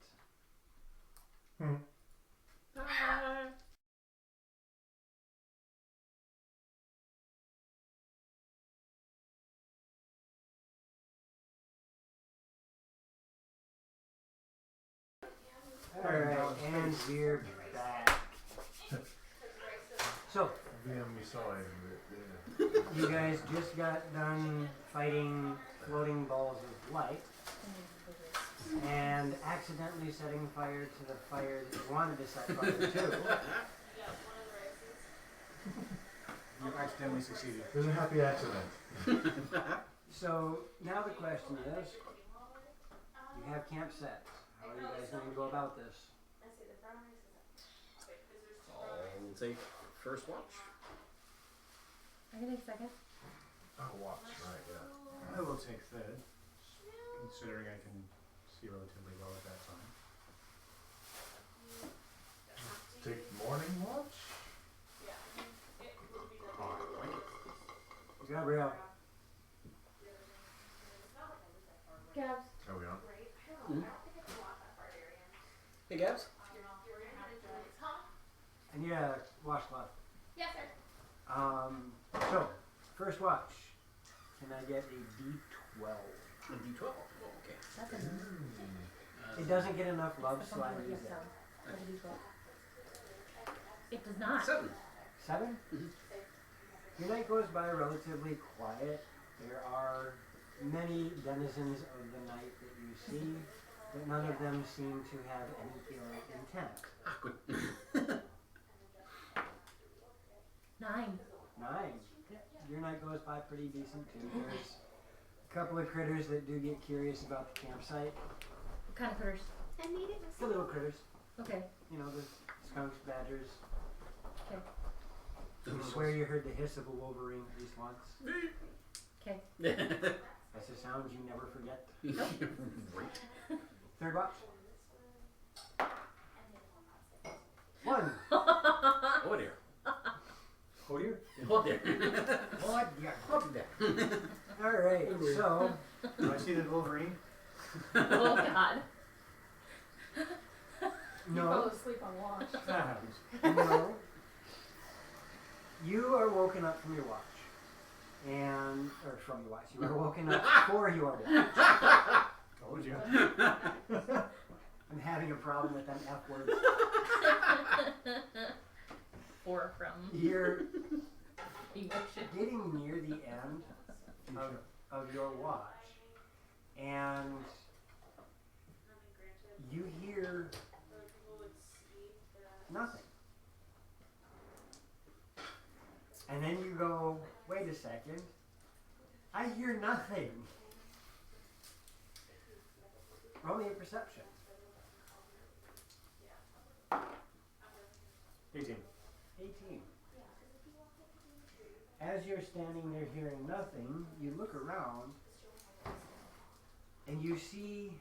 Alright, and we're back. So, you guys just got done fighting floating balls of light and accidentally setting fire to the fire that you wanted to set fire to. You accidentally succeeded. It was a happy accident. So, now the question is, you have camp set. How are you guys going to go about this? I'll take first watch. I can take second. Oh, watch, right, yeah. I will take third, considering I can see relatively well at that time. Take morning watch? Gabrielle. Gabs. Are we on? Hey, Gabs. And yeah, washcloth. Yes, sir. So, first watch. Can I get a D12? A D12. Oh, okay. That's a It doesn't get enough love, that's so I something use like it. That's a D12. It does not. 7. 7? Mhm. Your night goes by relatively quiet. There are many denizens of the night that you see, but none of them seem to have any ill intent. Ah, good. 9. 9. Your night goes by pretty decent too. There's a couple of critters that do get curious about the campsite. What kind of critters? I made it The little critters. Okay. You know, the skunks, badgers. Okay. You swear you heard the hiss of a wolverine at least once. Okay. That's a sound you never forget. Right. Third watch. 1. Oh dear. Oh dear. Oh dear. What? Yeah. Oh dear. Alright, so Do I see the Wolverine? Oh God. You fell no, asleep on watch. That happens. no. You are woken up from your watch. Or from your watch. You are woken up for your watch. Told you. I'm having a problem with them F words. Or from You're emotion. getting near the end of your watch. And you hear nothing. And then you go, wait a second, I hear nothing. Roll me a perception. 18. 18. As you're standing there hearing nothing, you look around and you see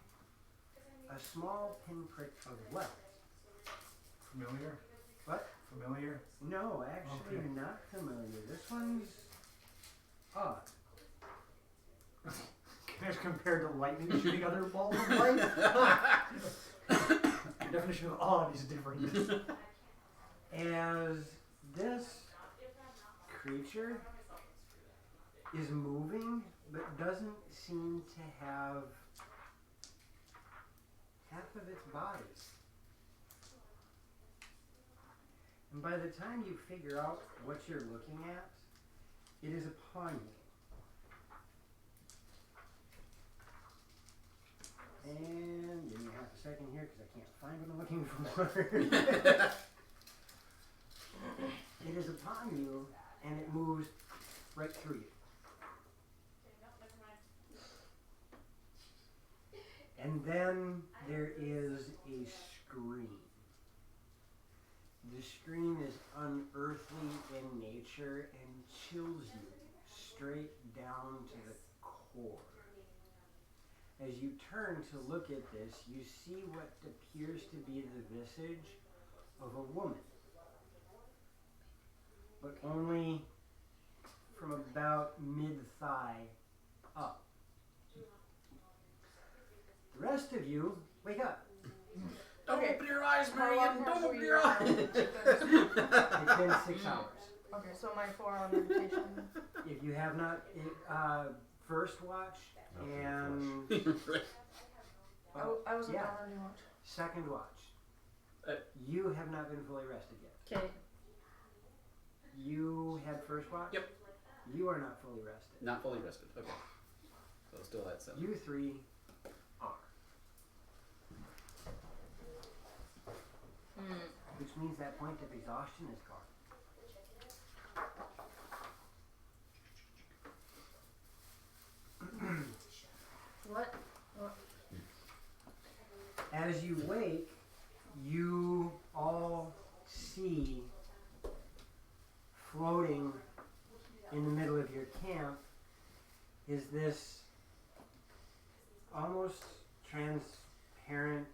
a small pinprick of light. Familiar? What? Familiar? No, actually Okay. not familiar. This one's odd. As compared to lightning shooting other balls of light? The definition of odd is different. As this creature is moving but doesn't seem to have half of its body. And by the time you figure out what you're looking at, it is upon you. And give me half a second here because I can't find what I'm looking for. It is upon you and it moves right through you. And then there is a scream. The scream is unearthly in nature and chills you straight down to the core. As you turn to look at this, you see what appears to be the visage of a woman. But only from about mid-thigh up. The rest of you, wake up. Don't Okay. open your eyes, How long Marion! have Don't open we, your eyes! It's been 6 hours. Okay, so my 4-hour meditation. If you have not, first watch and I wasn't yeah. on already watch. second watch, you have not been fully rested yet. Okay. You had first watch? Yep. You are not fully rested. Not fully rested. Okay. So still at 7. You 3 are. Which means that point of exhaustion is gone. What? As you wake, you all see floating in the middle of your camp is this almost transparent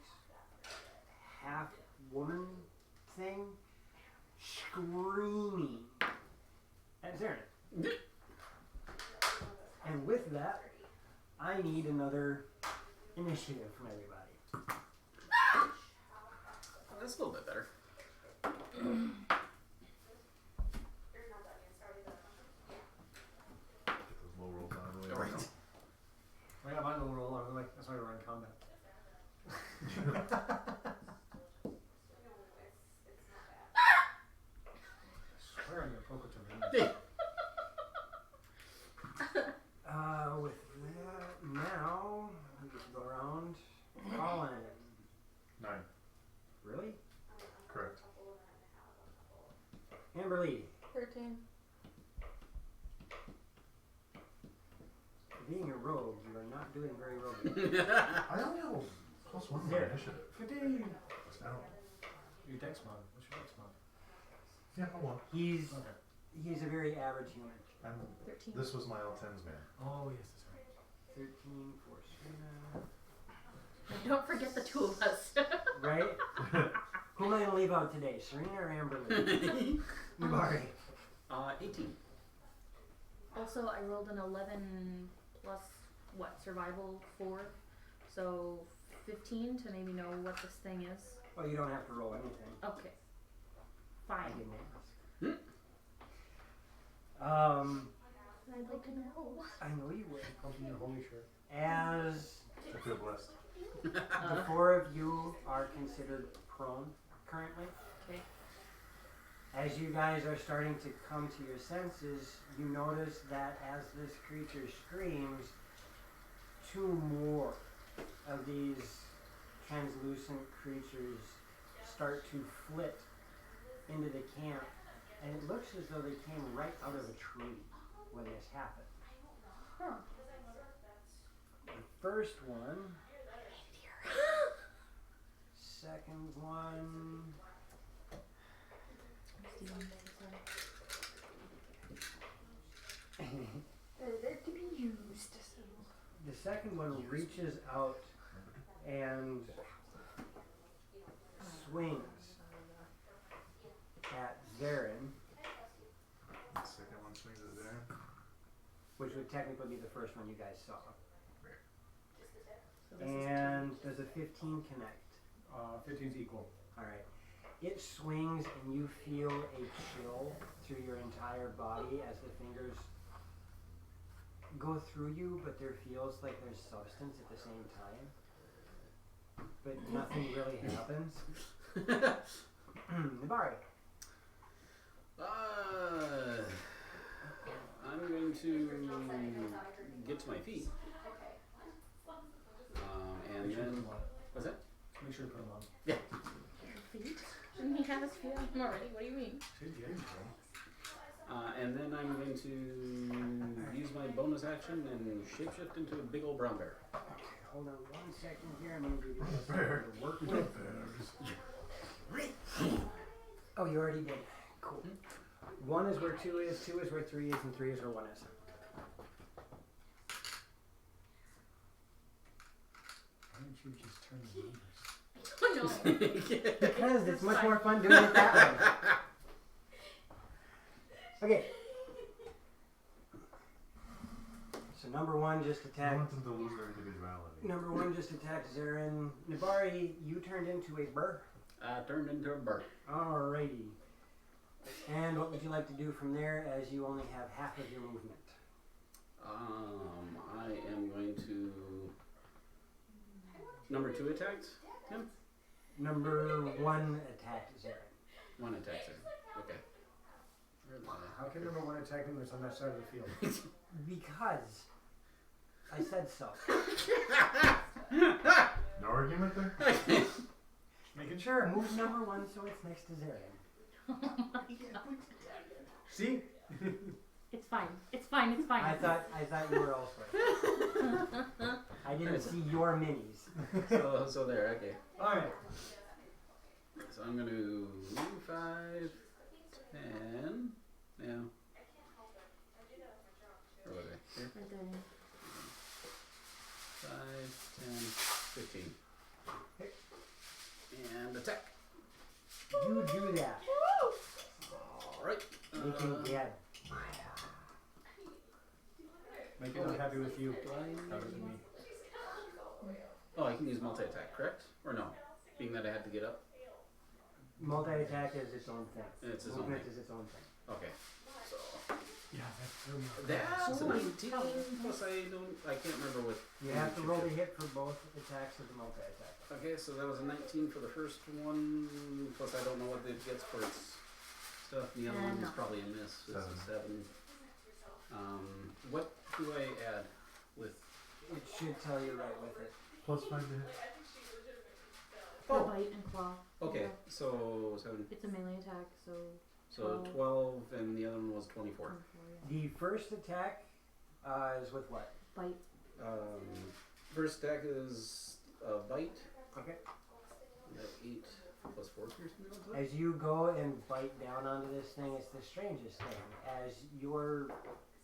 half woman thing screaming at Zarin. And with that, I need another initiative from everybody. That's a little bit better. Get those low rolls out of the way. Right. I got my little roll. I was like, that's why we're in combat. I swear I'm gonna poke it to me. With that, now we just go around. Colin. 9. Really? Correct. Amberly. 13. Being a rogue, you are not doing very roguey. I only have a +1 for There. initiative. 15. I don't. Your dex mod. What's your dex mod? Yeah, I won. He's Okay. he's a very average human. 13. This was my L10's man. Oh, yes, that's right. 13 for Serena. Don't forget the two of us. Right? Who am I gonna leave out today? Serena or Amberly? Mari. 18. Also, I rolled an 11 plus what? Survival 4. So 15 to maybe know what this thing is. Well, you don't have to roll anything. Okay. I Fine. didn't ask. I'd like to know. I know you would. Come from your holy shirt. As I feel blessed. the 4 of you are considered prone currently. Okay. As you guys are starting to come to your senses, you notice that as this creature screams, 2 more of these translucent creatures start to flit into the camp, and it looks as though they came right out of a tree when this happened. Huh. The first one, second one, They're to be used. the second one reaches out and swings at Zarin, The second one swings it there. which would technically be the first one you guys saw. So this And does a 15 connect? 15's equal. Alright. It swings and you feel a chill through your entire body as the fingers go through you, but there feels like there's substance at the same time. But nothing really happens. Nibari. I'm going to get to my feet. And Make sure you then. put them on. What's that? Make sure you put them on. Yeah. feet? Shouldn't he have his feet on him already? What do you mean? And then I'm going to use my bonus action and shapeshift into a big old brown bear. Okay, hold on 1 second here. I'm going to do this. Bear. To work with. Oh, you already did. Cool. 1 is where 2 is, 2 is where 3 is, and 3 is where 1 is. Why don't you just turn the numbers? I know. Because it's much more fun doing it that way. Okay. So number one just I attacked. want them to lose their individuality. Number one just attacked Zarin. Nabari, you turned into a burr. I turned into a bird. Alrighty. And what would you like to do from there, as you only have half of your movement? I am going to number 2 attacked him. Number one attacked Zarin. 1 attacks him. Okay. Where the- How can number one attack him that's on that side of the field? Because I said so. No argument there? Making sure. Move number one so it's next to Zarin. See? It's fine. It's fine. It's fine. I thought you were elsewhere. I didn't see your minis. So there. Okay. Alright. So I'm going to 5, 10. Yeah. Where was I? Here. Right there. 5, 10, 15. And attack. You do that. Alright. Make him dead. Make him happy with you. Rather than me. Oh, I can use multi-attack, correct? Or no? Being that I had to get up? Multi-attack is its own thing. It's its own Movement thing. is its own thing. Okay. So Yeah, that's true. that's Holy 19 plus I can't remember what. You have to roll the hit for both attacks of the multi-attack. Okay, so that was a 19 for the first one, plus I don't know what it gets for its stuff. The other one is No. probably a miss. It's a 7. What do I add with? It should tell you right with it. Plus 5 to hit. For bite and claw. Okay, Yeah. so 7. It's a melee attack, so So 12, and the other one was 24. 24, yeah. The first attack is with what? Bite. First attack is bite. Okay. Got 8 plus 4 piercing damage. As you go and bite down onto this thing, it's the strangest thing. As your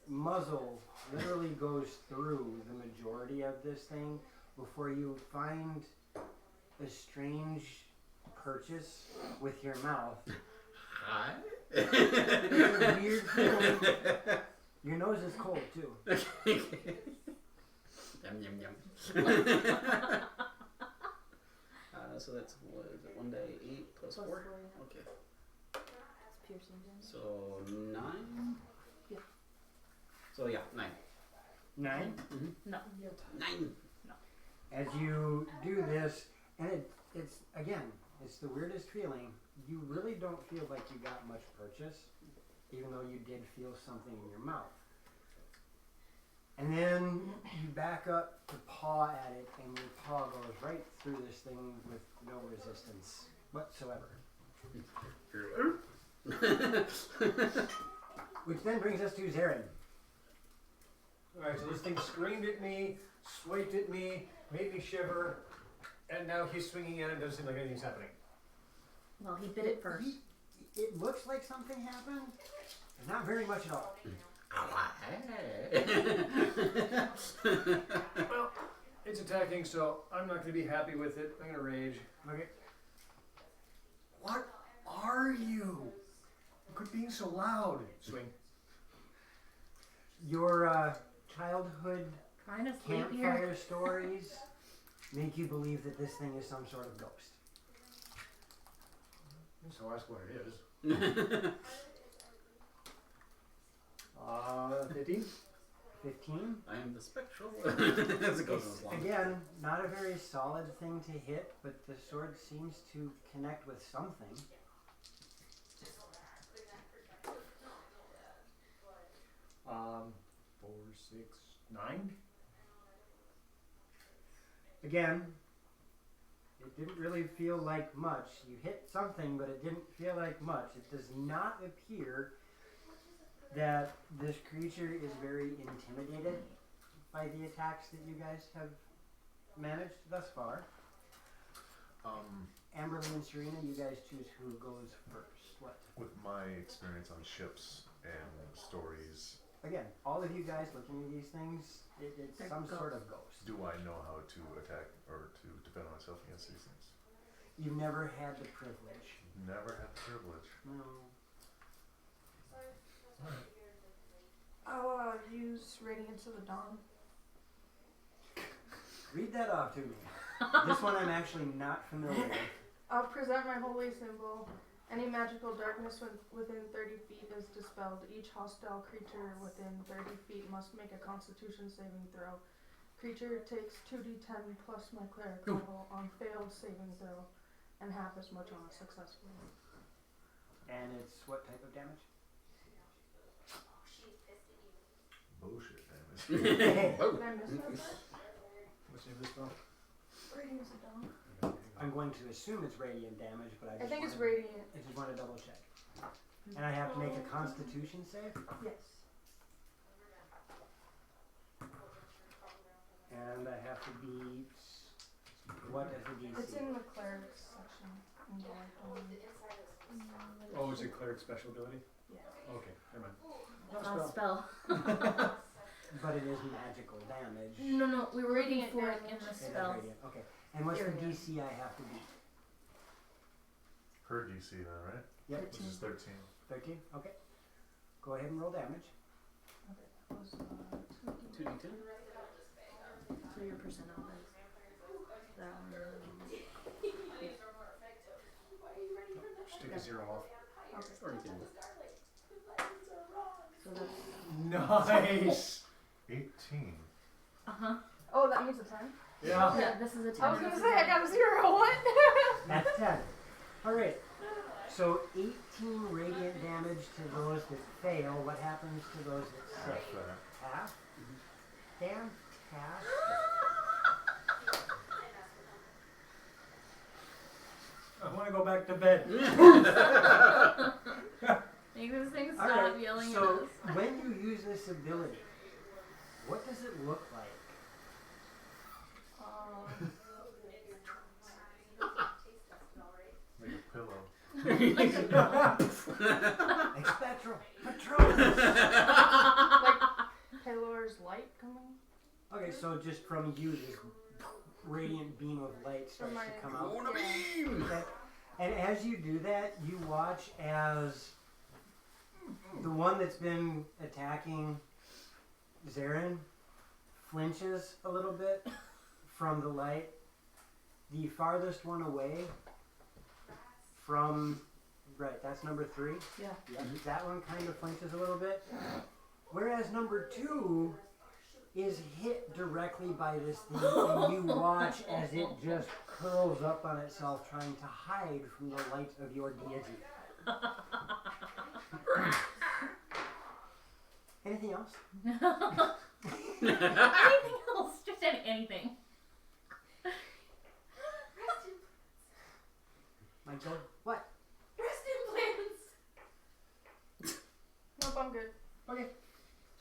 muzzle literally goes through the majority of this thing before you find a strange purchase with your mouth. Hi. It's a weird feeling. Your nose is cold too. Yum yum yum. So that's what is it? 1 day 8 plus Plus 4. 4, yeah. Okay. It's piercing damage. So 9. Yeah. So yeah, 9. 9. No. 9. As you do this, and it's again, it's the weirdest feeling. You really don't feel like you got much purchase, even though you did feel something in your mouth. And then you back up to paw at it, and your paw goes right through this thing with no resistance whatsoever. Which then brings us to Zarin. Alright, so this thing screamed at me, swiped at me, made me shiver, and now he's swinging at it and doesn't seem like anything's happening. Well, he bit it first. It looks like something happened, but not very much at all. Well, it's attacking, so I'm not going to be happy with it. I'm going to rage. Okay. What are you? Quit being so loud. Swing. Your childhood Trying to sleep here. campfire stories make you believe that this thing is some sort of ghost. So ask what it is. 15? 15. I am the spectral. As it goes It's, along. again, not a very solid thing to hit, but the sword seems to connect with something. Um, 4, 6, 9? Again, it didn't really feel like much. You hit something, but it didn't feel like much. It does not appear that this creature is very intimidated by the attacks that you guys have managed thus far. Amberly and Serena, you guys choose who goes first. What? With my experience on ships and stories, Again, all of you guys looking at these things, it's They're some sort ghosts. of ghost. do I know how to attack or to defend myself against these things? You've never had the privilege. Never had the privilege. No. I'll use Radiance of the Dawn. Read that off to me. This one I'm actually not familiar with. I'll present my holy symbol. Any magical darkness within 30 feet is dispelled. Each hostile creature within 30 feet must make a Constitution saving throw. Creature takes 2d10 plus my cleric level on failed saving throw, and half as much on a successful. And it's what type of damage? Bullshit damage. Did I miss that? What's the name of this spell? Radiance of Dawn. I'm going to assume it's radiant damage, but I think it's wanna- radiant. I just want to double check. And I have to make a Constitution save? Yes. And I have to beat... What is the DC? It's in the clerics section. In the Oh, is it cleric special ability? Yeah. Okay, never mind. It's not a spell. But it is magical damage. No, we were waiting Radiant for it in damage. the It is spell. radiant. Okay. And what's the Here we go. DC I have to beat? Her DC then, right? Yep. Which is 13. 13? Okay. Go ahead and roll damage. Okay, that was 2d10. So your percentile is. Just take a 0 off. Or you can. So that's. Nice! 18. Oh, that means a 10? Yeah. Yeah, this is a 10. I was gonna say, I got a 0. What? That's 10. Alright. So 18 radiant damage to those that fail. What happens to those that Half save? that. Half? Fantastic. I want to go back to bed. Make this thing stop Alright, yelling so at us. when you use this ability, what does it look like? Like a pillow. Expectral Patronus! Like Taylor's light coming Okay, so just from you, this radiant beam of light starts from my. to come out. Yeah. Okay. And as you do that, you watch as the one that's been attacking Zarin flinches a little bit from the light. The farthest one away from, right, that's number 3. Yeah. That one kind of flinches a little bit. Whereas number 2 is hit directly by this thing, and you watch as it just curls up on itself, trying to hide from the light of your deity. Anything else? Anything else? Just anything. Michael? What? Breast implants. Nope, I'm good. Okay.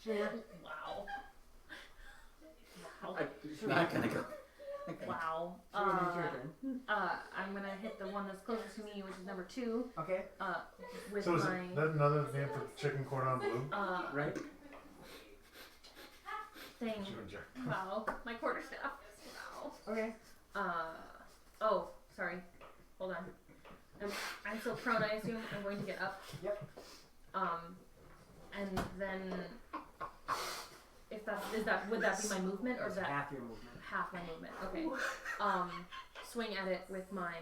Shania? Wow. I'm not gonna go. Okay. Wow. Shania, it's your turn. I'm gonna hit the one that's closest to me, which is number 2. Okay. With So is my. that another name for chicken cordon bleu? Right. Thing. Ginger. Wow. My quarterstaff. Wow. Okay. Oh, sorry. Hold on. I'm still prone, I assume. I'm going to get up. Yep. And then, if would that be my movement, or is That's that half your movement. half my movement? Okay. Swing at it with my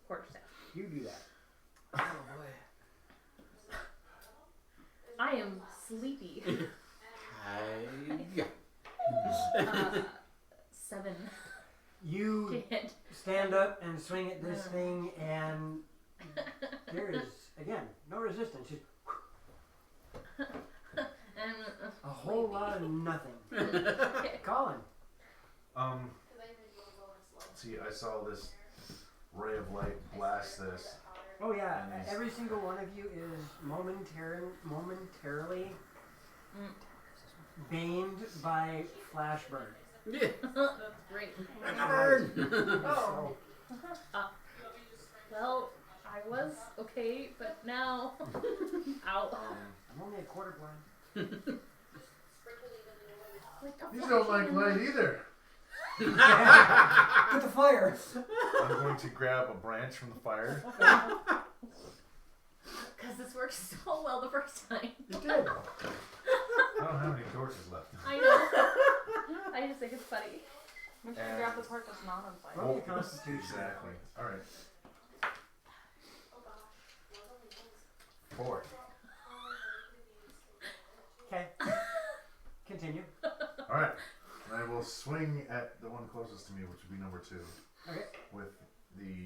quarterstaff. You do that. Oh boy. I am sleepy. Yeah. 7 You to hit. stand up and swing at this thing, and there is, again, no resistance. Just And a whole lot of nothing. okay. Colin. See, I saw this ray of light blast this. Oh yeah, Nice. every single one of you is momentarily baned by flash burn. Yeah. That's great. Oh. Well, I was okay, but now, ow. I'm only a quarter blind. Like a These don't like flashing light either. Get the fire! I'm going to grab a branch from the fire. Because this worked so well the first time. You did. I don't have any torches left. I know. I just think it's funny. Make sure you grab the part that's not on fire. Roll your constitution. Exactly. All right. Oh gosh. 4. Okay. Continue. All right. And I will swing at the one closest to me, which would be number 2, Okay. with the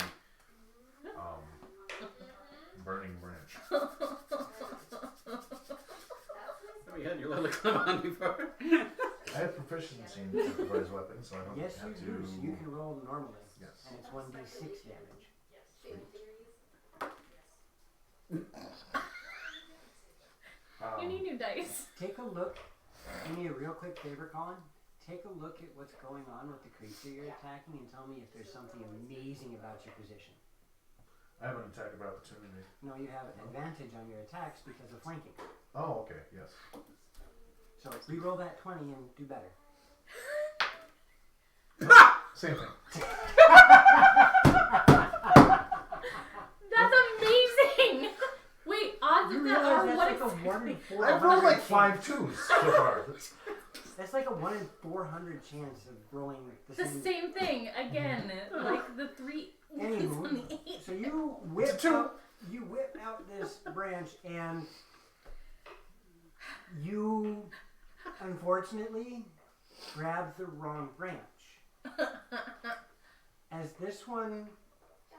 burning branch. Oh, you had your little club on before. I have proficiency in improvised weapons, so I don't Yes, have you to. do. So you can roll normally. Yes. And it's 1d6 damage. You need new dice. Take a look. Do me a real quick favor, Colin. Take a look at what's going on with the creature you're attacking and tell me if there's something amazing about your position. I have an attack of opportunity. No, you have an advantage on your attacks because of flanking. Oh, okay. Yes. So re-roll that 20 and do better. Same thing. That's amazing. Wait, odds You of that realize are that's what like a 1 in 400 I've rolled like chance. 5 2s so far. That's like a 1 in 400 chance of rolling the same thing again. Like the 3 on Anywho, the 8. so you It's a 2. whip out this branch and you unfortunately grab the wrong branch. As this one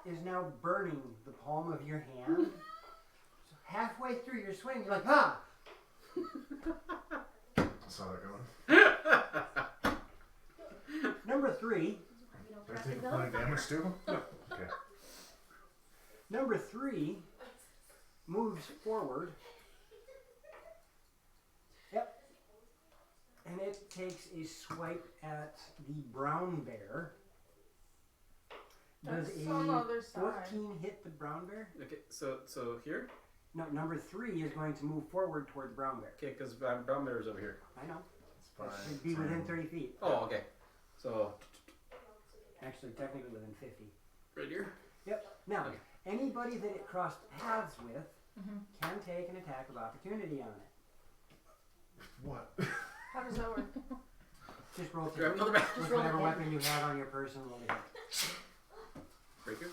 is now burning the palm of your hand, so halfway through your swing, you're like, ah! I saw that going. Number 3. Did I take a point of damage too? Okay. Number 3 moves forward. Yep. And it takes a swipe at the brown bear. Does That's a on the other side. 14 hit the brown bear? Okay, so here. No, number 3 is going to move forward toward the brown bear. Okay, because brown bear is over here. I know. It's That 5. should be within 30 feet. Oh, okay. So Actually, technically within 50. right here. Yep. Now, Okay. anybody that it crossed paths with Mhm. can take an attack of opportunity on it. What? How does that work? Just roll Grab to another back. with roll whatever it. weapon you have on your person. Roll it. Right here.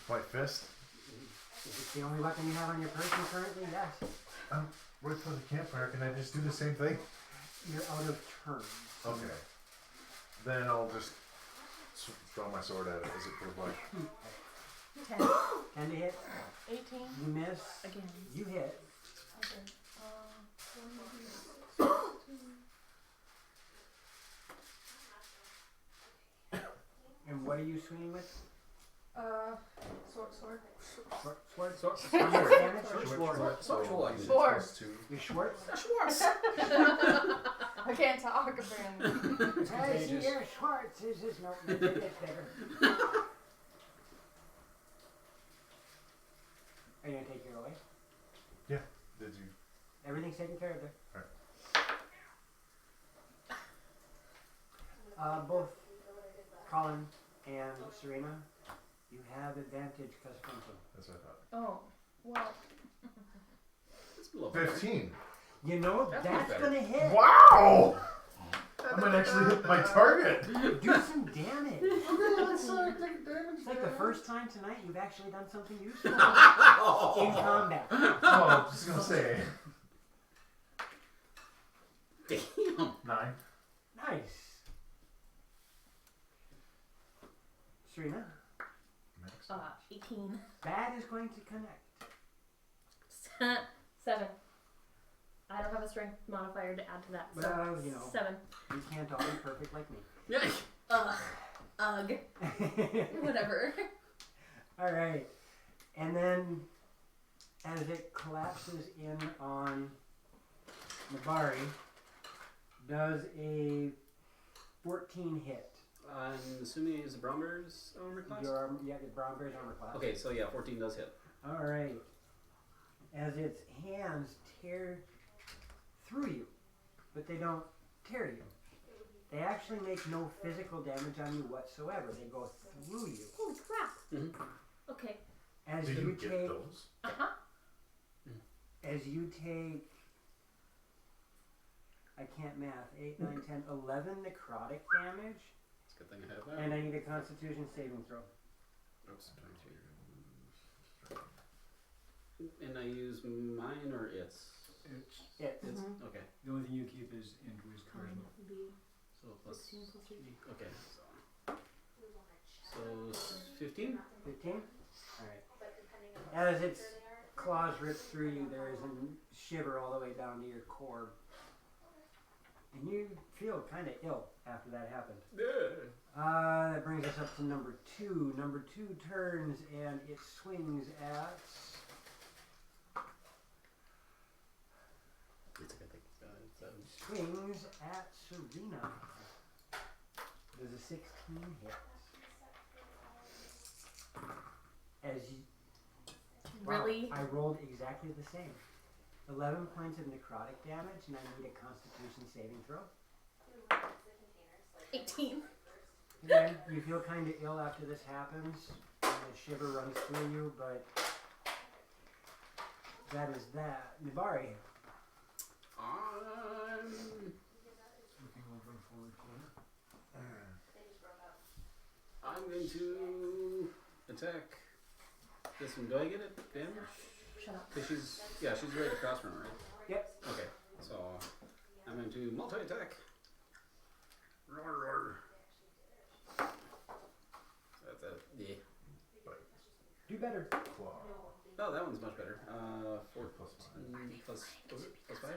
Fight fist? If it's the only weapon you have on your person currently, yes. Right for the campfire, can I just do the same thing? You're out of turn. Okay. Then I'll just throw my sword at it as it goes by. 10 10 to hit. 18. You miss. again. You hit. Okay. And what are you swinging with? Sword. Sword? Sword. How much damage? Sword. Four. Plus 2. Your Schwartz? I can't talk apparently. I see contagious. your Schwartz. Is this no? It gets better. Are you gonna take your away? Did you? Everything's taken care of there. Both Colin and Serena, you have advantage because of flanking. That's what I thought. Oh, well. It's a little better. 15. You know, That's that's better. gonna hit. Wow! I might actually hit my target. Do some damage. Let's take damage. It's like the first time tonight you've actually done something useful in Oh. combat. Oh, I was just gonna say. Damn. 9. Nice. Serena, Next. 18. that is going to connect. 7. I don't have a strength modifier to add to that. So Well, you know. 7. You can't all be perfect like me. Yeah. Ugh. Whatever. Alright. And then, as it collapses in on Nabari, does a 14 hit. I'm assuming it's the brown bear's armor class. Your brown bear's armor class. Okay, so yeah, 14 does hit. Alright. As its hands tear through you, but they don't tear you. They actually make no physical damage on you whatsoever. They go through you. Holy crap. Mhm. Okay. As Did you you get take, those? as you take, I can't math, 8, 9, 10, 11 necrotic damage Good thing I have that. And I need a Constitution saving throw. Oops, 23. And I use mine or its? It's Okay. The only thing you keep is Andrew's charisma. So plus 16 plus 3. Okay, so 15? 15. All right. As its claws rip through you, there is a shiver all the way down to your core, and you feel kind of ill after that happened. That brings us up to number 2. Number 2 turns and it swings at. It's a good thing. Swings at Serena. Does a 16 hit? As you. Really? Wow, I rolled exactly the same. 11 points of necrotic damage, and I need a Constitution saving throw. 18. Again, you feel kind of ill after this happens, and a shiver runs through you, but that is that. Nibari. Looking over forward corner. I'm going to attack this one. Do I get it damage? Shut up. Cause she's right across from her, right? Yep. Okay, so I'm going to multi-attack. Roar. That's a yeah. Do better. Claw. Oh, that one's much better. 4 plus 5. plus was it plus 5?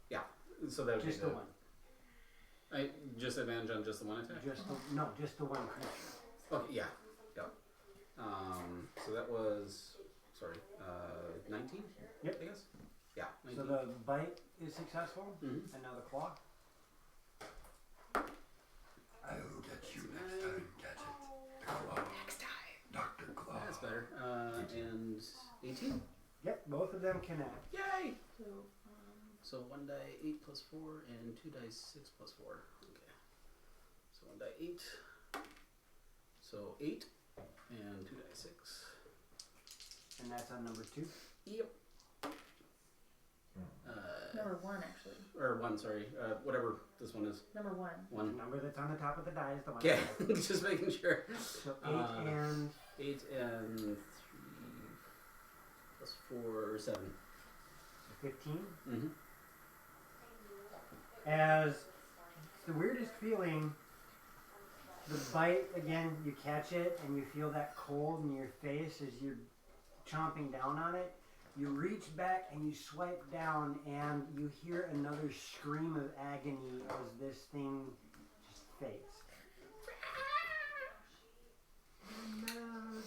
Yeah. So that would Just be the one. I just advantage on just the one attack. Just the one creature. Okay, yeah. So that was 19. Yep. I guess. Yeah. 19. So the bite is successful, Mhm. and now the claw. I'll get you next time, Gadget. Claw. Next time. Dr. Claw. That's better. And 18. Yep, both of them connect. Yay! So, So 1 die 8 plus 4 and 2 die 6 plus 4. Okay. So 1 die 8. So 8 and 2 die 6. And that's on number 2. Yep. number 1, actually. Or 1, sorry. Whatever this one is. Number 1. The 1. number that's on the top of the die is the one. Okay, just making sure. So 8 and 8 and 3 plus 4, 7. 15. Mm-hmm. As the weirdest feeling, the bite again, you catch it and you feel that cold in your face as you're chomping down on it. You reach back and you swipe down and you hear another scream of agony as this thing just fades.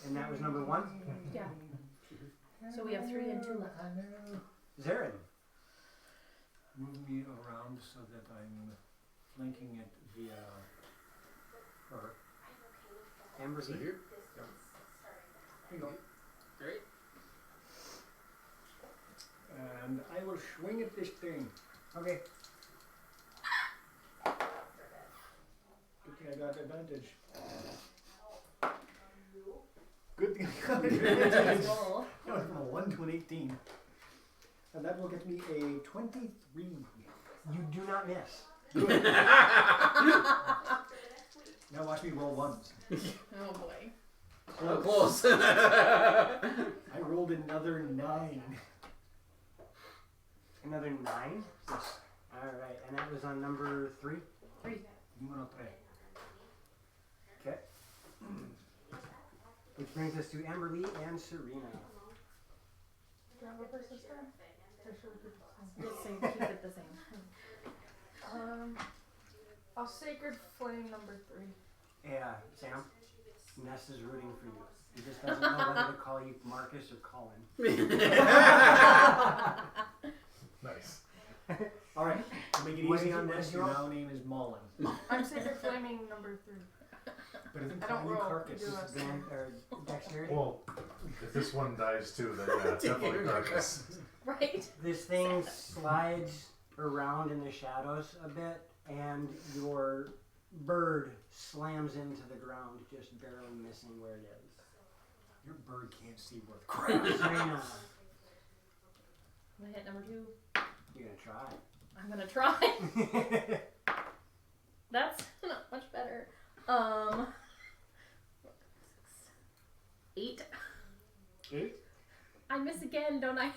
And that was number 1. Yeah. So we have 3 and 2 left. Zarin. Move me around so that I'm flanking it via her. Amber So Z. here. Here you go. Alright. And I will swing at this thing. Okay. Good thing I got advantage. Good thing I got advantage. Roll. I went from a 1 to an 18. And that will get me a 23. You do not miss. Good. Now watch me roll ones. Oh boy. Oh, close. I rolled another 9. Another 9. Yes. Alright, and that was on number 3. 3. Numero 3. Okay. Which brings us to Amberly and Serena. Do you have a person stand? Or should we keep it Just say keep it the same. the same? I'll Sacred Flame number 3. Yeah, Sam. Ness is rooting for you. He just doesn't know whether to call you Marcus or Colin. Nice. Alright. To make it Waiting easy on on this, this, you're your all- now name is Mullen. I'm Sacred Flaming number 3. But I think I don't call you roll, Carcass. you do it. Van, or Dexterity. Well, if this one dies too, then yeah, definitely carcass. Right? This thing slides around in the shadows a bit, and your bird slams into the ground, just barely missing where it is. Your bird can't see worth crap. Serena, I'm gonna hit number 2. you're gonna try. I'm gonna try. That's not much better. 8. 8. I miss again, don't I?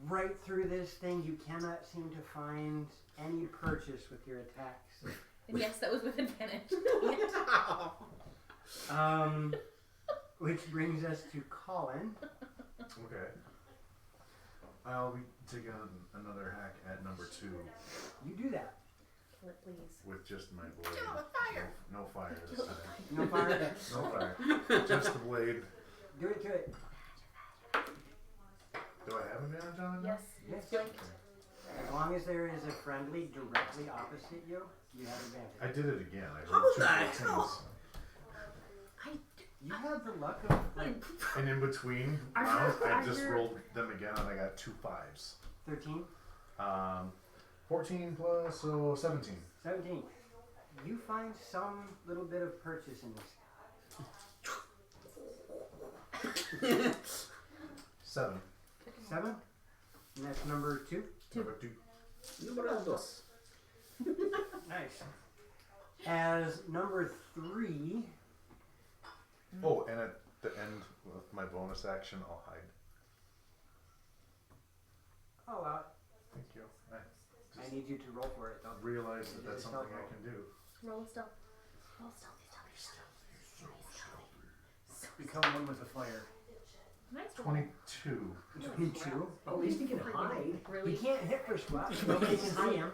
Right through this thing, you cannot seem to find any purchase with your attacks. And yes, that was with advantage. Which brings us to Colin. Okay. I'll be taking another hack at number 2 You do that. Kill it, please. with just my blade. Kill it with fire. No fire this time. No fire. No fire. Just the blade. Do it to it. Do I have advantage on it now? Yes. Yes. Flank. As long as there is a friendly directly opposite you, you have advantage. I did it again. I How rolled 2 the 14s. hell? You have the luck of like And in between Are rounds, your- I are just your- rolled them again and I got 2 5s. 13, 14 plus, so 17. 17. You find some little bit of purchase in this. 7. 7. And that's number 2. Number 2. Número 2. Nice. As number 3, Oh, and at the end with my bonus action, I'll hide. oh, Thank you. I I need you to roll for it though. realize that that's something I can do. Roll a stealth. Become one with the fire. Nice roll. 22. 22. At least he can hide. Really? He can't hit for squat. Nobody can see him.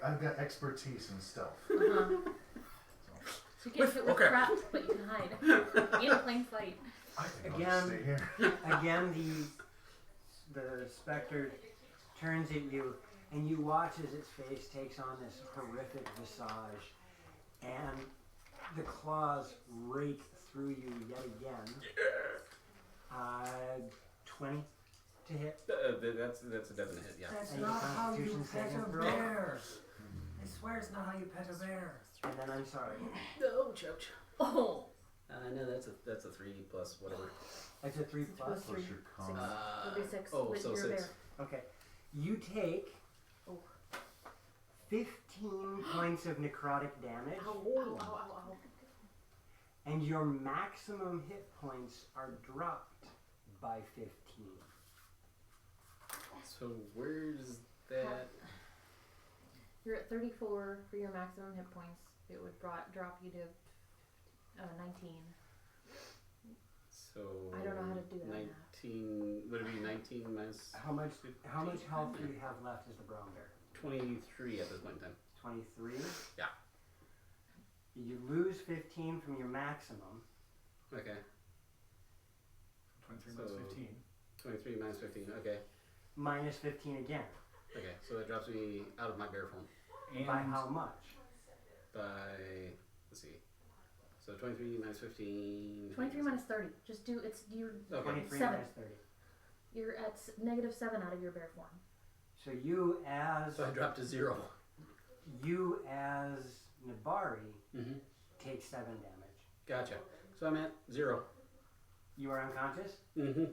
I've got expertise in stealth. Uh-huh. So you get hit with Okay. traps, but you can hide. In plain sight. I think I'll Again. just stay here. Again, the specter turns at you, and you watch as its face takes on this horrific visage, and the claws rake through you yet again. 20 to hit. That's a definite hit, yeah. That's And not your how you Constitution pet saving a throw. bear. I swear it's not how you pet a bear. And then I'm sorry. No, choke. Oh. No, that's a 3 plus whatever. That's a 3 plus. Plus Plus 3. your con. It'll be 6 Oh, with so your 6. bear. Okay. You take Oh. 15 points of necrotic damage, Ow, ow, ow, ow. and your maximum hit points are dropped by 15. So where's that? You're at 34 for your maximum hit points. It would drop you to 19. So I don't know how to do that. 19. Would it be 19 minus How much health do you have left as the brown bear? 23 at this point in time? 23? Yeah. You lose 15 from your maximum. Okay. 23 minus So- 15. 23 minus 15. Okay. Minus 15 again. Okay. So that drops me out of my bear form And By how much? by, let's see. So 23 minus 15. 23 minus 30. Just do you're Okay. 23 7. minus 30. You're at -7 out of your bear form. So you as So I dropped to 0. Nabari Mm-hmm. take 7 damage. Gotcha. So I'm at 0. You are unconscious? Mm-hmm.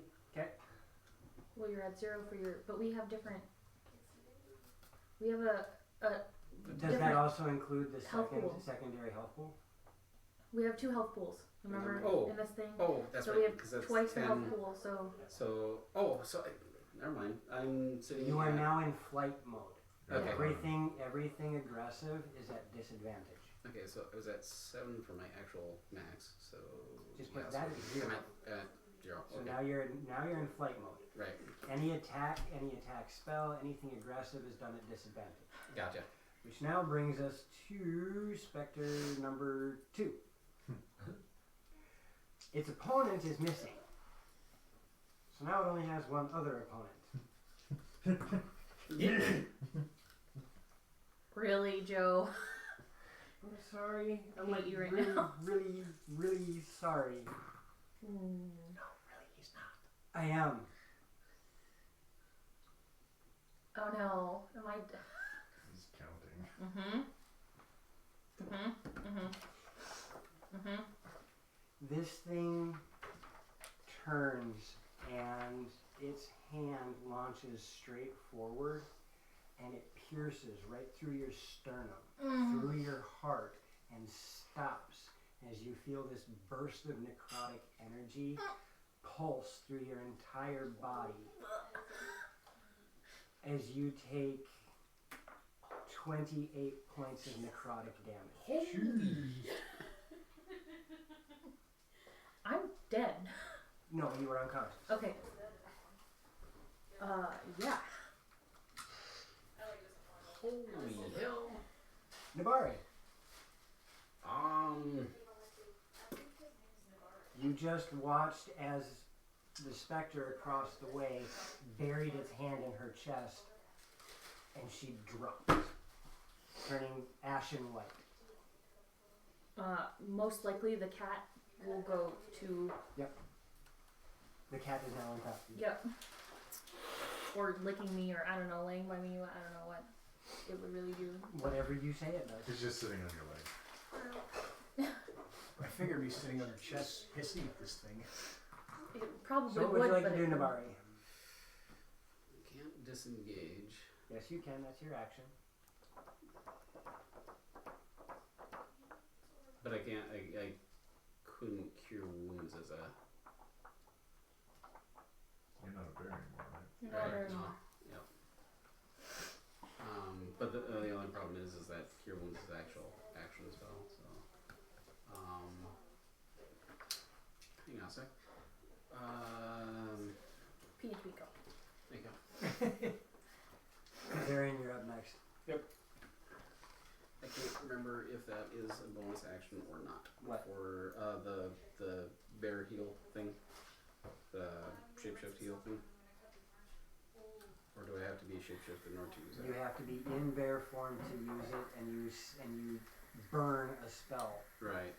Well, you're at 0 for your, but we have different. We have a Does that Different also include the health pool. secondary health pool? we have 2 health pools. Remember Oh. in this thing? Oh, that's so right. we have because that's twice the 10. health pool. So Never mind. I'm sitting. You are at- now in flight mode. Okay. Everything aggressive is at disadvantage. Okay, so it was at 7 for my actual max. So Just put yeah, that so at 0. I'm at 0. So Okay. now you're in flight mode. Right. Any attack spell, anything aggressive is done at disadvantage. Gotcha. Which now brings us to Spectre number 2. Its opponent is missing. So now it only has one other opponent. really, Joe. I'm sorry. I'm Hate like you right really, now. really, really sorry. I am. Oh no. Am I? He's counting. This thing turns and its hand launches straight forward and it pierces right through your sternum, through your heart, and stops as you feel this burst of necrotic energy pulse through your entire body as you take 28 points of necrotic damage. I'm dead. No, you were unconscious. Okay. Yeah. Holy hell. Nabari, Um, you just watched as the specter across the way buried its hand in her chest and she dropped, turning ashen white. Most likely the cat will go to. The cat is now on top of you. Yep. Or licking me, or I don't know, laying by me. I don't know what it would really do. Whatever you say it does. It's just sitting on your leg. I figured it'd be sitting on your chest, hissing at this thing. It probably So what would, would you like but to do, it wouldn't. Nabari? can't disengage. Yes, you can. That's your action. But I can't, I couldn't cure wounds as a... You're not a bear anymore, right? You're not very no. smart. Yep. But the only problem is that cure wounds is actual action spell, so... hang on a sec. PHP go. There you go. Darren, you're up next. I can't remember if that is a bonus action or not. What? For the bear heal thing, the shapeshift heal thing, or do I have to be shapeshifted in order to use You it? have to be in bear form to use it, and you burn a spell. Right.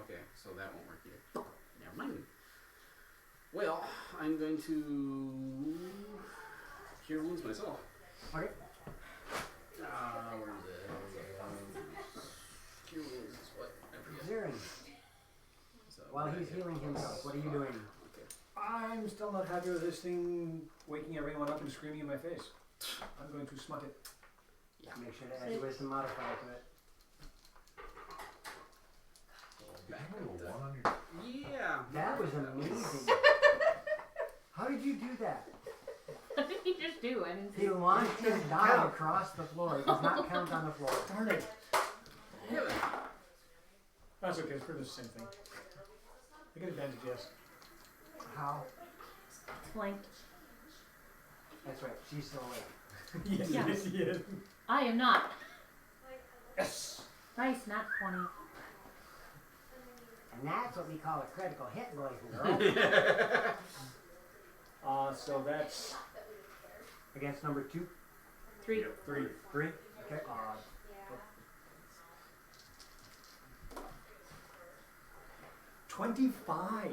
Okay, so that won't work either. Never mind. Well, I'm going to cure wounds myself. Okay. Where is it? Cure wounds is what? I forget. Zirin, So, while he's healing himself, what are you doing? Okay. I'm still not happy with this thing waking everyone up and screaming in my face. I'm going to smut it. Make sure to add your wisdom modifier to it. Back Did you up roll the- one on your... Yeah. That was amazing. How did you do that? What did he just do? I didn't see. He launched his die across the floor. It does not count on the floor. Darn it. Yeah. That's okay, it's pretty much the same thing. I get advantage, yes. How? Flanked. That's right. She's still awake. Yes, Yeah. yes, yes. I am not. Yes. Nice, not 20. And that's what we call a critical hit, boys and girls. So that's Against number 2. 3. 3. 3. Okay. 25.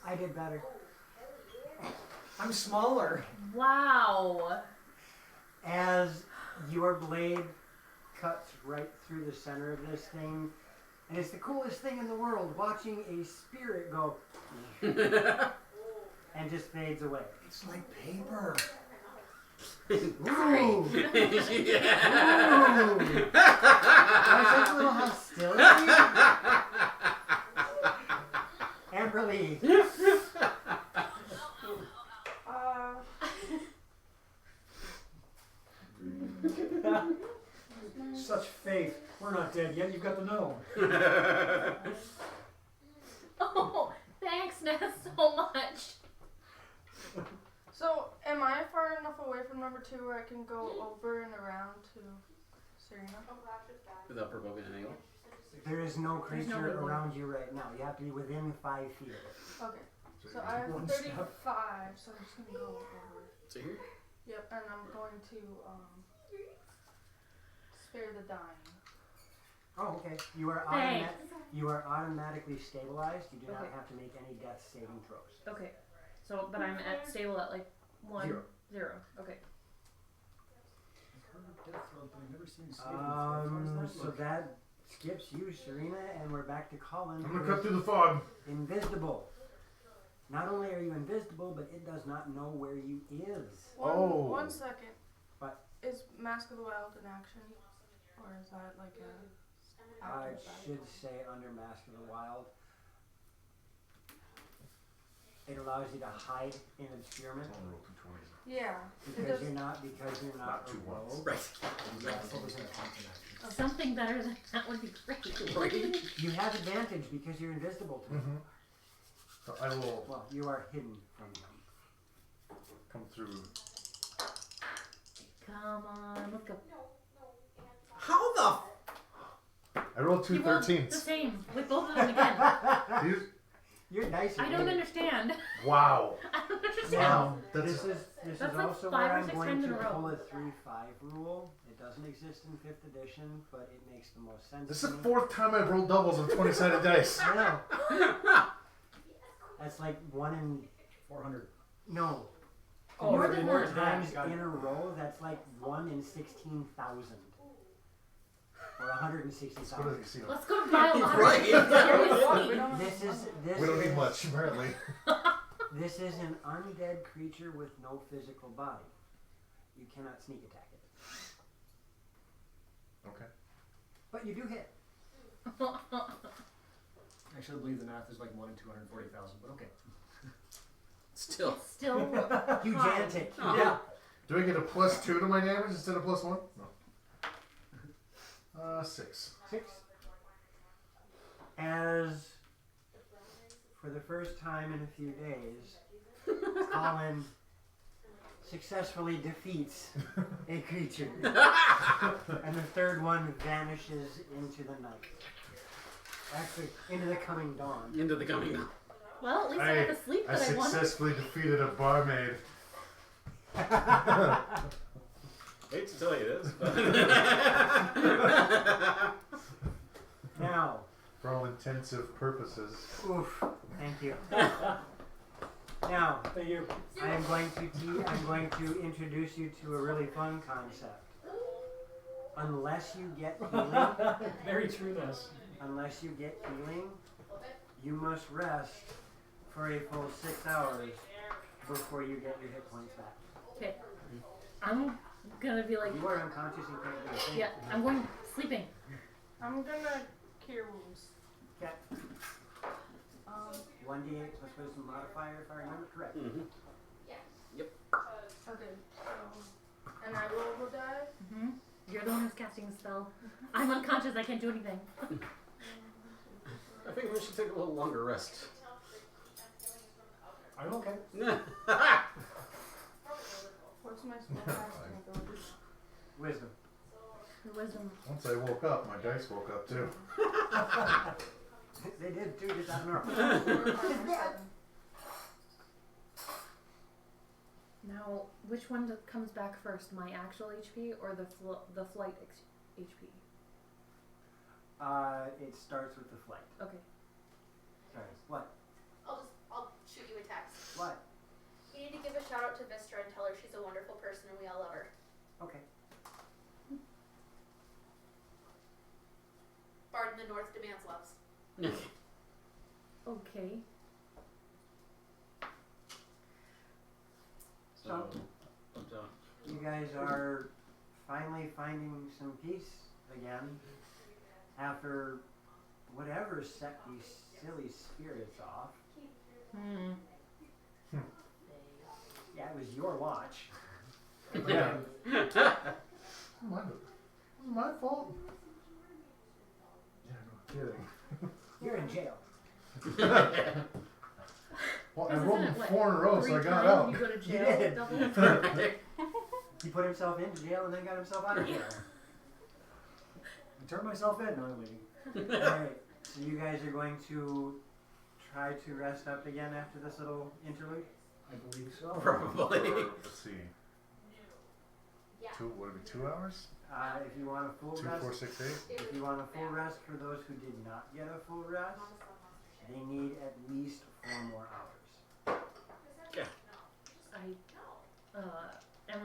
I did better. I'm smaller. Wow. As your blade cuts right through the center of this thing, and it's the coolest thing in the world, watching a spirit go and just fades away. It's like paper. Ooh! Ooh! Yeah. There's such a little hostility. Amberly. Such faith. We're not dead yet. You've got to know. Oh, thanks, Ness, so much. So, am I far enough away from number 2 where I can go over and around to Serena? Without provoking an angle. There is no There's no creature wiggle. around you right now. You have to be within 5 feet of it. Okay. So I have One 35, step. so I'm just gonna go over. So here? Yep, and I'm going to spare the dying. Oh, okay. You are Thanks. you are automatically stabilized. You do not Okay. have to make any death saving throws. Okay. So, but I'm at stable at like 1. 0. Okay. I've heard of death throws, but I've never seen saving throws. How does that So look? that skips you, Serena, and we're back to Colin. I'm who gonna cut is through the fog. invisible. Not only are you invisible, but it does not know where you is. One second. What? Is Mask of the Wild an action? Or is that like a It should say under Mask of the Wild. It allows you to hide in obscurement Don't roll 220s. Yeah. It because does. you're not Not a two ones. rogue. Right. Yeah, focus on content action. Something better than that would be great. Right. You have advantage because you're invisible to them. Mm-hmm. So I will Well, you are hidden from them. come through. Come on, let's go. How the? I rolled two You rolled 13s. the same with both of them again. These- Your dice are I don't really- understand. Wow. I don't understand. Now, That's- this is That's like also 5 where or I'm 6 going times to in a row. pull a 3-5 rule. It doesn't exist in 5th edition, but it makes the most sense. This to is the me. 4th time I've rolled doubles of 20-sided dice. I know. That's like 1 in 400. no. Oh, More More than than one. more times Got it. in a row. That's like 1 in 16,000. Or Let's go to the 160,000. casino. Let's go to Biological. Right. Seriously. This We don't is need much, apparently. This is an undead creature with no physical body. You cannot sneak attack it. Okay. But you do hit. I should believe the math is like 1 in 240,000, but okay. Still. It's still Hugantic. Oh. Yeah. Do I get a +2 to my damage instead of +1? No. 6. 6. As for the first time in a few days, Colin successfully defeats a creature. And the third one vanishes into the night. Actually, into the coming dawn. Into the coming night. well, at least I got the sleep I that I wanted. successfully defeated a barmaid. Hate to tell you this, but Now, For all intensive purposes. oof, thank you. Now, Thank you. I'm going to introduce you to a really fun concept. Unless you get healing, Very trueness. you must rest for a full 6 hours before you get your hit points back. Okay. I'm gonna be like, You are unconscious and can't do a thing. yeah, I'm going sleeping. I'm gonna cure wounds. Okay. Um, 1d8 plus wisdom modifier, if I remember correct. Mhm. okay, so. And I roll the die. Mm-hmm. You're the one who's casting the spell. I'm unconscious. I can't do anything. I think we should take a little longer rest. I'm okay. What's my spellcasting ability? Wisdom. Your wisdom. Once I woke up, my dice woke up too. They did too, just out of normal. 4, 5, or 7. Now, which one comes back first? My actual HP or the flight HP? It starts with the flight. Okay. Sorry. What? I'll shoot you a text. What? You need to give a shout out to Vistra and tell her she's a wonderful person and we all love her. Okay. Bard in the North demands loves. Okay. So, So, you guys are finally finding some peace again after whatever set these silly spirits off. Hmm. Yeah, it was your watch. Yeah. My fault. Yeah, no kidding. You're in jail. Well, I Because rolled isn't it, what, 4 in a row, so I 3 got times out. You go to You jail. did. Double. He put himself into jail and then got himself out of jail. I turned myself in. No, I'm leaving. Alright, so you guys are going to try to rest up again after this little interlude? I believe so. probably. Let's see. Yeah. Would it be 2 hours? If you want a full 2, rest, 4, 6, 8? if you want a full rest for those who did not get a full rest, they need at least 4 more hours. Am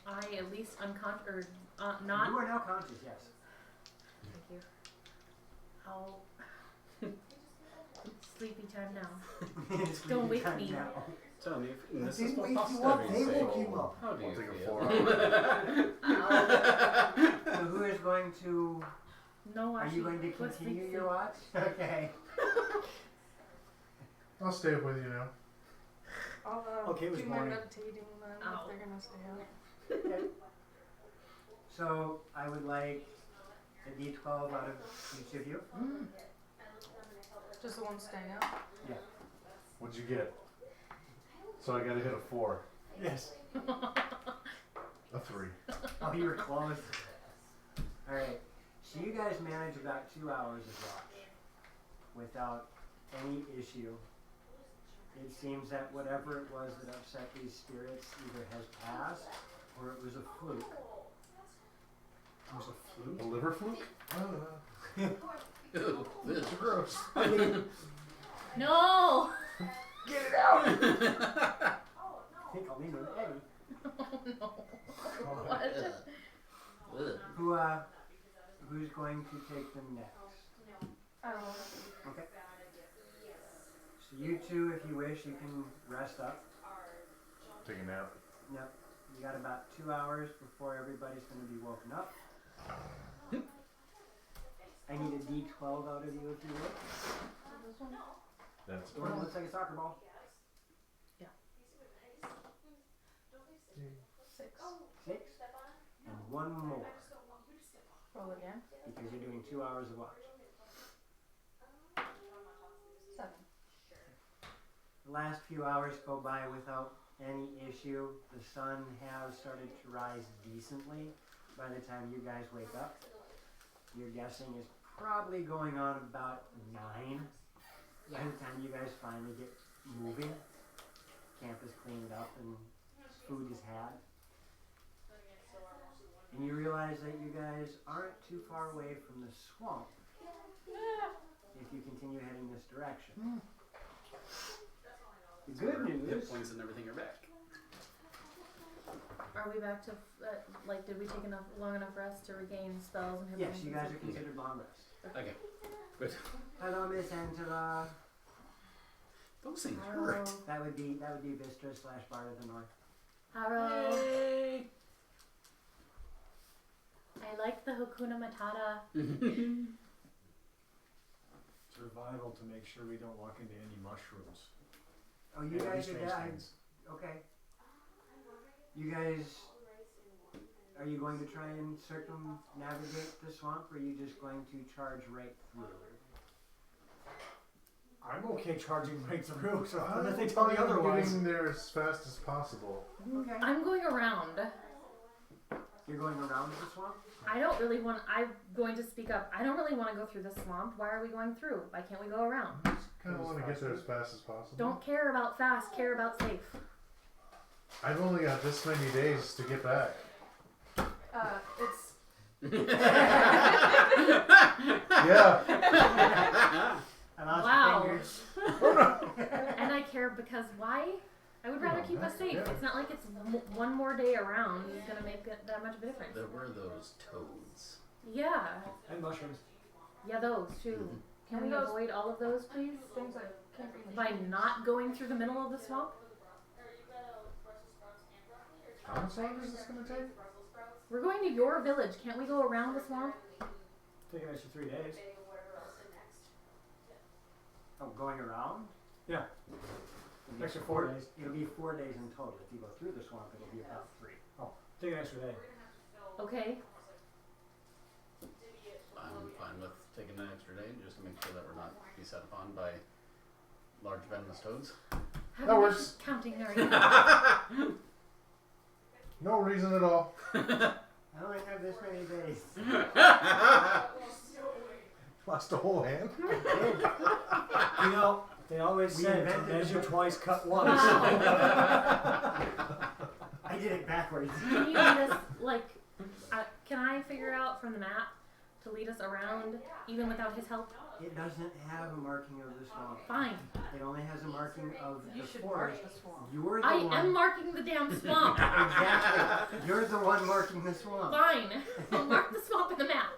I at least unconscious or not? You are now conscious, yes. Thank you. How? Sleepy time now. It's Don't wake time me. now. Tell me, if this Didn't is wake what you up, they say. woke you up. How do you I'll take a feel? 4 hours. So who is going to No, Are you going to continue your watch? Okay. I'll stay up with you now. I'll Okay, it was do my morning. meditating then Ow. if they're gonna stay up. Okay. So I would like a D12 out of each of you. Just the one staying up. What'd you get? So I gotta hit a 4. Yes. A 3. Oh, you were close. Alright. So you guys manage about 2 hours of watch without any issue. It seems that whatever it was that upset these spirits either has passed or it was a fluke. It was a flute. A liver fluke? Ew, this. Gross. No! Get it out! I think I'll need an Eddie. Oh no. What? Who's going to take them next? Okay. So you two, if you wish, you can rest up. Take a nap. Yep. You got about 2 hours before everybody's going to be woken up. I need a D12 out of you if you would. That's The one that looks like a soccer ball. Yeah. 6. 6. And one more. Roll again. Because you're doing 2 hours of watch. 7. The last few hours go by without any issue. The sun has started to rise decently by the time you guys wake up. Your guessing is probably going on about 9 by the time you guys finally get moving. Camp is cleaned up and food is had. And you realize that you guys aren't too far away from the swamp if you continue heading this direction. The good Hit news, points and everything are back. Are we back to, like, did we take long enough rest to regain spells and hit yes, points you and guys are stuff? considered long rest. Okay, good. Hello, Miss Angela. Those things Harrow. hurt. That would be Vistra / Bard of the North. Harrow. Hey. I like the Hakuna Matata. Survival to make sure we don't walk into any mushrooms. Oh, you Yeah, guys these are strange dead. things. Okay. You guys, are you going to try and circumnavigate the swamp, or are you just going to charge right through? I'm okay charging right through, so I'm unless they tell me otherwise. getting there as fast as possible. Okay. I'm going around. You're going around the swamp? I'm going to speak up. I don't really want to go through the swamp. Why are we going through? Why can't we go around? Just kind of want to get there as fast as possible. Don't care about fast, care about safe. I've only got this many days to get back. It's Yeah. I lost Wow. fingers. And I care because why? I would rather keep us safe. Yeah. It's not like it's one more day around is going to make that much of a difference. There were those toads. Yeah. And mushrooms. Yeah, those too. Can we And those- avoid all of those, please? things like can't be By not going through the middle of the swamp? How much longer is this going to take? We're going to your village. Can't we go around the swamp? Take an extra 3 days. Oh, going around? Yeah. It'll be Extra 4 days. It'll be 4 days in total. If you go through the swamp, it'll be about 3. Take an extra day. Okay. I'm fine with taking an extra day just to make sure that we're not beset upon by large venomous toads. How That many works. counting are you? No reason at all. I only have this many days. Lost a whole hand. You know, they always We said to invented measure the- twice, cut once. Wow. I did it backwards. Can you lead us, like, can I figure out from the map to lead us around even without his help? It doesn't have a marking of the swamp. Fine. It only has a marking of You the should forest. mark the swamp. You're the I one. am marking the damn swamp. Exactly. You're the one marking the swamp. Fine. I'll mark the swamp in the map.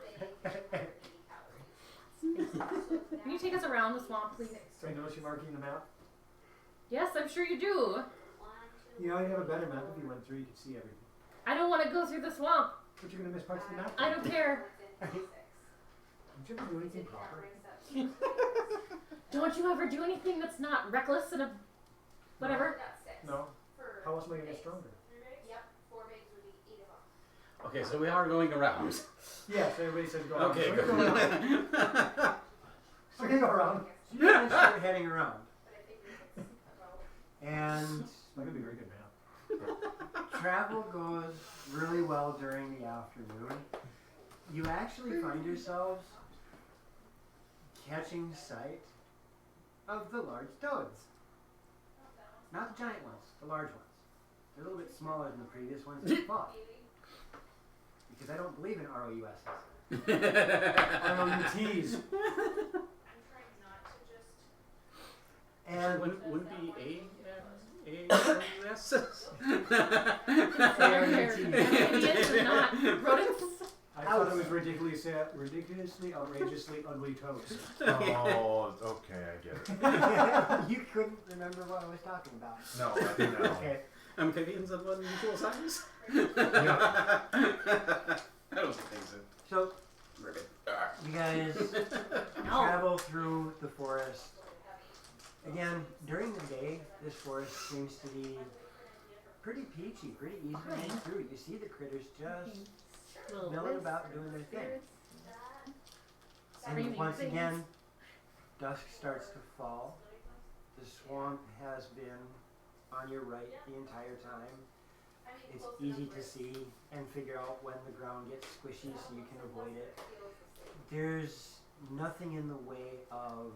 Can you take us around the swamp, please? So I notice you marking the map. Yes, I'm sure you do. You already have a better map. If you went through, you could see everything. I don't want to go through the swamp. But you're gonna miss parts of the map. I don't care. Did you ever do anything proper? Don't you ever do anything that's not reckless and a whatever? No. How else am I gonna get stronger? Yep, 4 bags would be 8 of them. Okay, so we are going around. Yes, everybody says go around. Okay, So we good. go around. So we go around. So you guys start heading around. But I think it's about And That could be a very good map. travel goes really well during the afternoon. You actually find yourselves catching sight of the large toads. Not the giant ones, the large ones. They're a little bit smaller than the previous ones that you fought. Because I don't believe in ROUSs. ROUTs. And Wouldn't be A S? Indians are not rodents. I thought it was ridiculously, outrageously ugly toads. Oh, okay, I get it. you couldn't remember what I was talking about. No, I think no. Okay. Amphibians of unusual size? Yeah. I don't think so. So Ribbit. you guys No. travel through the forest. Again, during the day, this forest seems to be pretty peachy, pretty easy to make through. You see the critters just Little milling wisps, about doing their thing. screaming And once things. again, dusk starts to fall. The swamp has been on your right the entire time. It's easy to see and figure out when the ground gets squishy so you can avoid it. There's nothing in the way of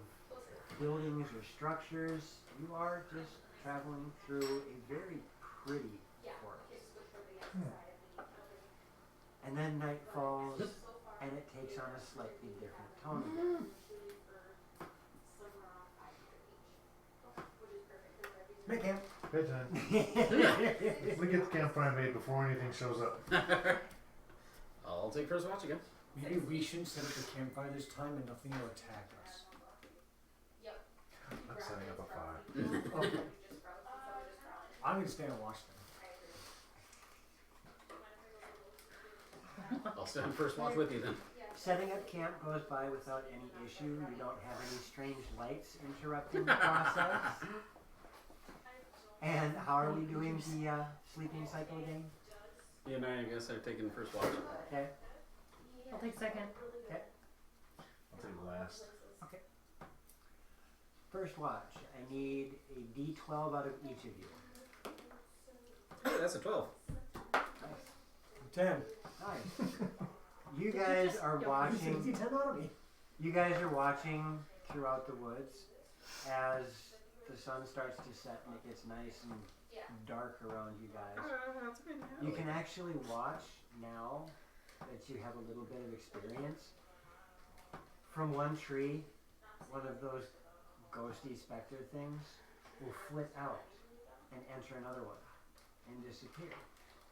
buildings or structures. You are just traveling through a very pretty forest. And then night falls and it takes on a slightly different tone. Make camp. Bedtime. We get the campfire made before anything shows up. I'll take first watch again. Maybe we shouldn't set up the campfire this time and nothing will attack us. I'm setting up a fire. Okay. I'm gonna stay and watch them. I'll stand first watch with you then. Setting up camp goes by without any issue. You don't have any strange lights interrupting the process. And how are we doing the sleeping cycle again? You and I guess I've taken first watch. Okay. I'll take second. I'll take last. First watch. I need a D12 out of each of you. Hey, that's a 12. Nice. 10. Nice. You guys are watching. 10 out of me. You guys are watching throughout the woods as the sun starts to set and it gets nice and dark around you guys. You can actually watch now that you have a little bit of experience. From one tree, one of those ghosty specter things will flit out and enter another one and disappear.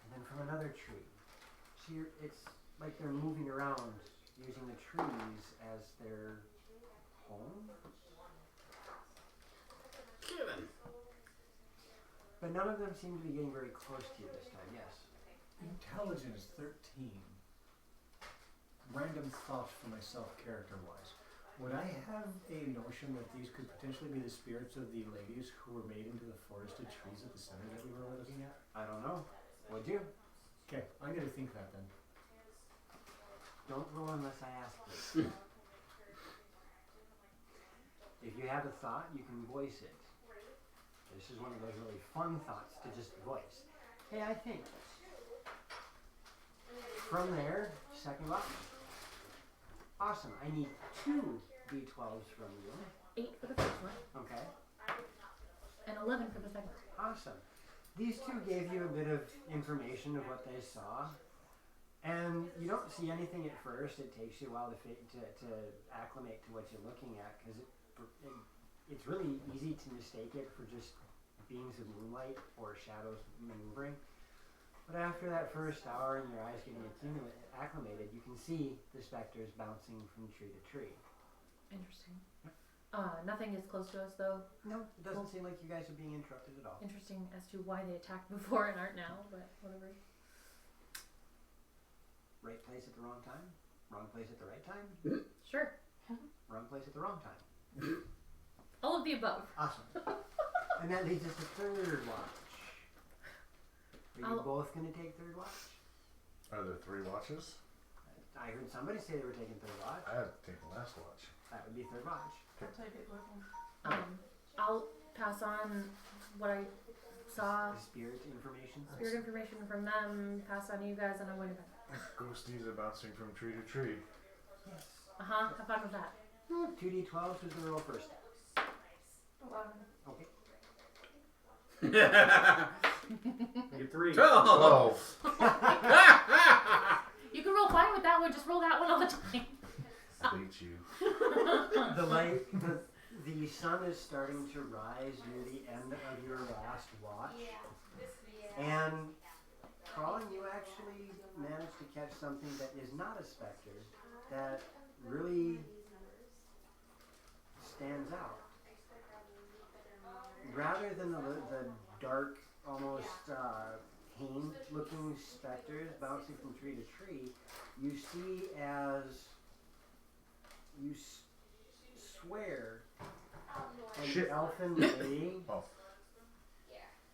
And then from another tree. So it's like they're moving around using the trees as their home. Kevin. But none of them seem to be getting very close to you this time, yes. Intelligence 13. Random thought for myself character-wise. Would I have a notion that these could potentially be the spirits of the ladies who were made into the forested trees at the center that we were looking at? I don't know. Would you? Okay, I'm gonna think that then. Don't roll unless I ask you. If you have a thought, you can voice it. This is one of those really fun thoughts to just voice. Hey, I think. From there, second watch. Awesome. I need 2 D12s from you. 8 for the first one, Okay. and 11 for the second. Awesome. These two gave you a bit of information of what they saw. And you don't see anything at first. It takes you a while to acclimate to what you're looking at because it's really easy to mistake it for just beams of moonlight or shadows maneuvering. But after that first hour and your eyes getting acclimated, you can see the specters bouncing from tree to tree. Interesting. Nothing is close to us though. No, it doesn't seem like you guys are being interrupted at all. Interesting as to why they attacked before and aren't now, but whatever. Right place at the wrong time? Wrong place at the right time? Sure. Wrong place at the wrong time. All of the above. Awesome. And that leads us to third watch. Are you both going to take third watch? Are there 3 watches? I heard somebody say they were taking third watch. I had to take the last watch. That would be third watch. I'll take it with me. I'll pass on what I saw. Spirit information. Spirit information from them. Pass on to you guys, and I'm going to bed. Ghosties are bouncing from tree to tree. Yes. Have fun with that. 2d12, who's going to roll first? 11. Okay. Make it 3. 12! You can roll fine with that one. Just roll that one all the time. Hate you. The sun is starting to rise near the end of your last watch. And Colin, you actually managed to catch something that is not a specter that really stands out. Rather than the dark, almost pained-looking specters bouncing from tree to tree, you see as you swear an elfin lady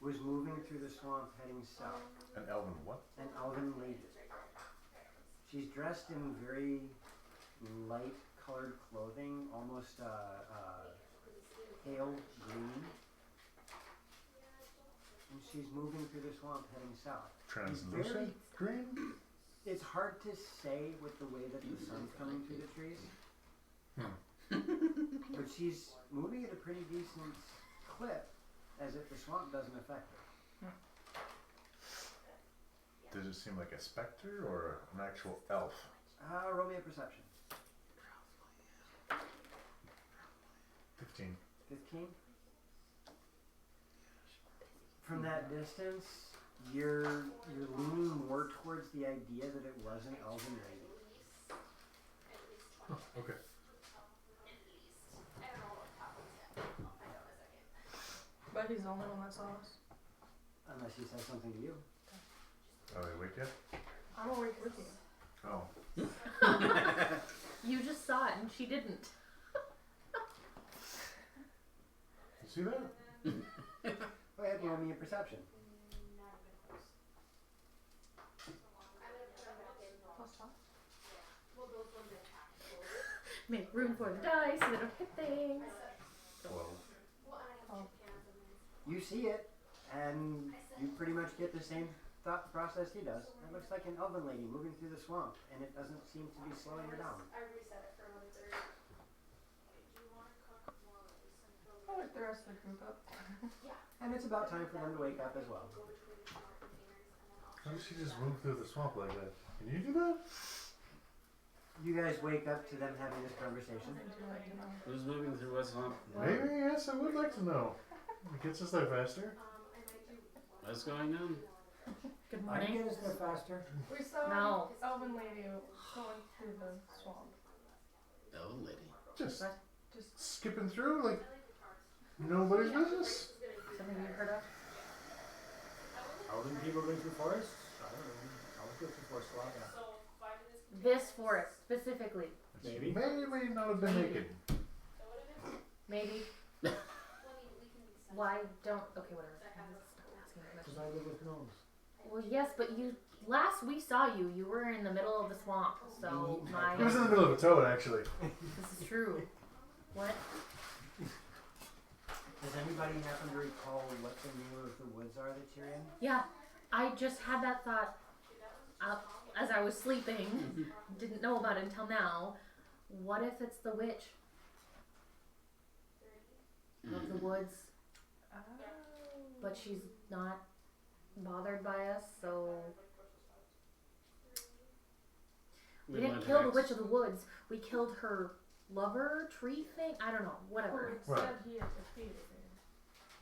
was moving through the swamp heading south. An elven what? An elven lady. She's dressed in very light-colored clothing, almost pale green. And she's moving through the swamp heading south. Translucent green? It's hard to say with the way that the sun's coming through the trees. But she's moving at a pretty decent clip, as if the swamp doesn't affect her. Does it seem like a specter or an actual elf? Roll me a perception. 15. 15? From that distance, you're leaning more towards the idea that it was an elven lady. Okay. But he's the only one that saw us. Unless he says something to you. Are they awake yet? I'm awake with you. Oh. You just saw it, and she didn't. You see that? Go ahead, roll me a perception. Plus 12. Make room for the dice so they don't hit things. 12. You see it, and you pretty much get the same thought process he does. It looks like an elven lady moving through the swamp, and it doesn't seem to be slowing her down. I'll wake the rest of the group up. And it's about time for them to wake up as well. How does she just move through the swamp like that? Can you do that? You guys wake up to them having this conversation. Would you like to know? Who's moving through West Swamp? Maybe, yes, I would like to know. It gets us there faster. What's going on? Good Are you morning. getting us there faster? We saw No. elven lady going through the swamp. Oh, lady. Just Just skipping through like nobody's business. Something you heard of? Elven people going through forests? I don't know. I'll go through forest a lot, yeah. This forest, specifically. Maybe. May not have been naked. Maybe. Why don't... Okay, whatever. Stop asking that Because question. I live with gnomes. Well, yes, but you... Last we saw you, you were in the middle of the swamp, so my... It was in the middle of a toad, actually. This is true. What? Does anybody happen to recall what the name of the woods are that you're in? Yeah, I just had that thought as I was sleeping. Didn't know about it until now. What if it's the witch of the woods, but she's not bothered by us, so... We didn't kill the witch of the woods. We killed her lover, tree thing? I don't know. Whatever. who said he had defeated her.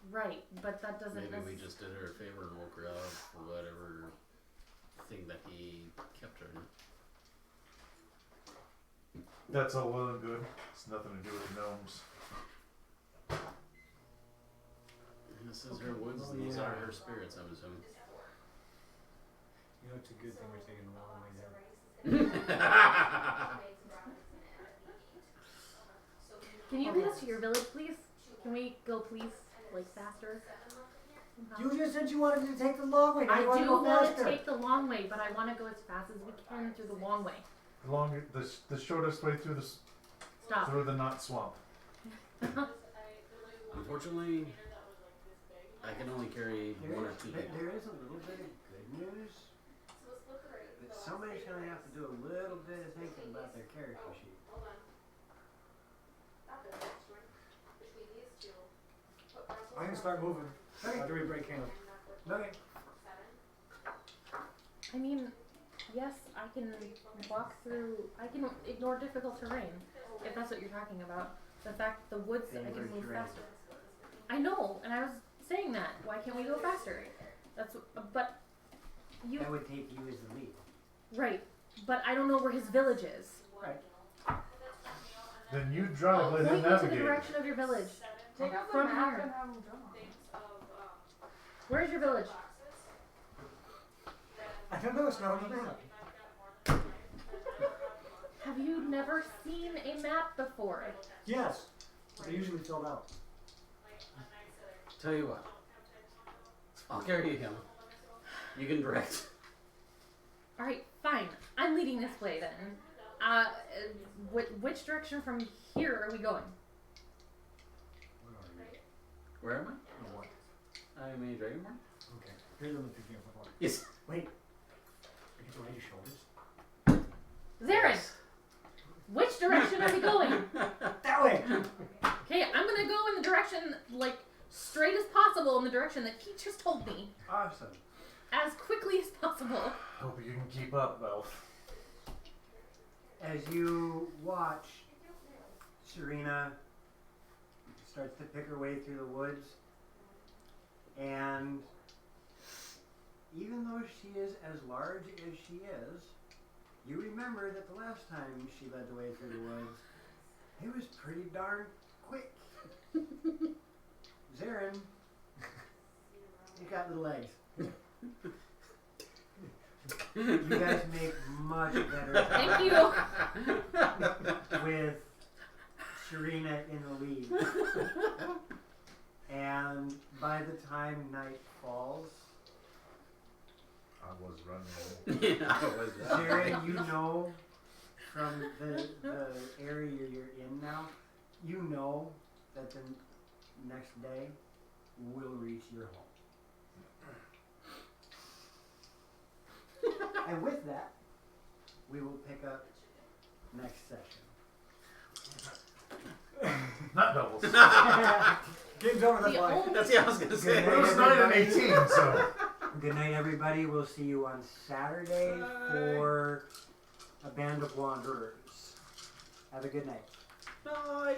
Right, but that doesn't... Maybe we just did her a favor and woke her up for whatever thing that he kept her in. That's all well and good. It's nothing to do with the gnomes. This is her woods, and these are her spirits, I'm assuming. You know, it's a good thing we're taking a long way there. Can you lead us to your village, please? Can we go, please, like faster? Somehow? You just said you wanted to take the long way. Now I you want to do go want faster. to take the long way, but I want to go as fast as we can through the long way. The shortest way through Stop. through the knot swamp. Unfortunately, I can only carry one or two people. There is a little bit of good news. That somebody's going to have to do a little bit of thinking about their character sheet. I'm gonna start moving. After we break camp. Okay. I mean, yes, I can walk through. I can ignore difficult terrain, if that's what you're talking about. The fact the woods, I can Favorite move terrain. faster. I know, and I was saying that. Why can't we go faster? That's but you That would take you as the lead. right. But I don't know where his village is. Right. Then you drive, let him Point me to the navigate. direction of your village. Take out the From map here. and have them draw. Where's your village? I don't know, it's not on the map. Have you never seen a map before? Yes. They're usually filled out. Tell you what, I'll carry him. You can direct. All right, fine. I'm leading this way then. Which direction from here are we going? Where am I? Or what? I'm a dragonborn. Okay. Here's the picking up before. Yes. Wait. I get to raise your shoulders. Zarin, which direction are we going? That way! Okay, I'm gonna go in the direction, like, straight as possible in the direction that he just told me. Awesome. As quickly as possible. Hope you can keep up, Elf. As you watch, Serena starts to pick her way through the woods, and even though she is as large as she is, you remember that the last time she led the way through the woods, it was pretty darn quick. Zarin, you got little legs. You guys make much better Thank you. with Serena in the lead. And by the time night falls, I was running. Yeah, I was. Zarin, you know from the area you're in now, you know that the next day will reach your home. And with that, we will pick up next session. Not doubles. Game's over, that's The why. only- That's what I was gonna say. Good It was 9 and 18, so. Good night, everybody. We'll see you on Saturday for a Band of Wanderers. Have a good night. Bye.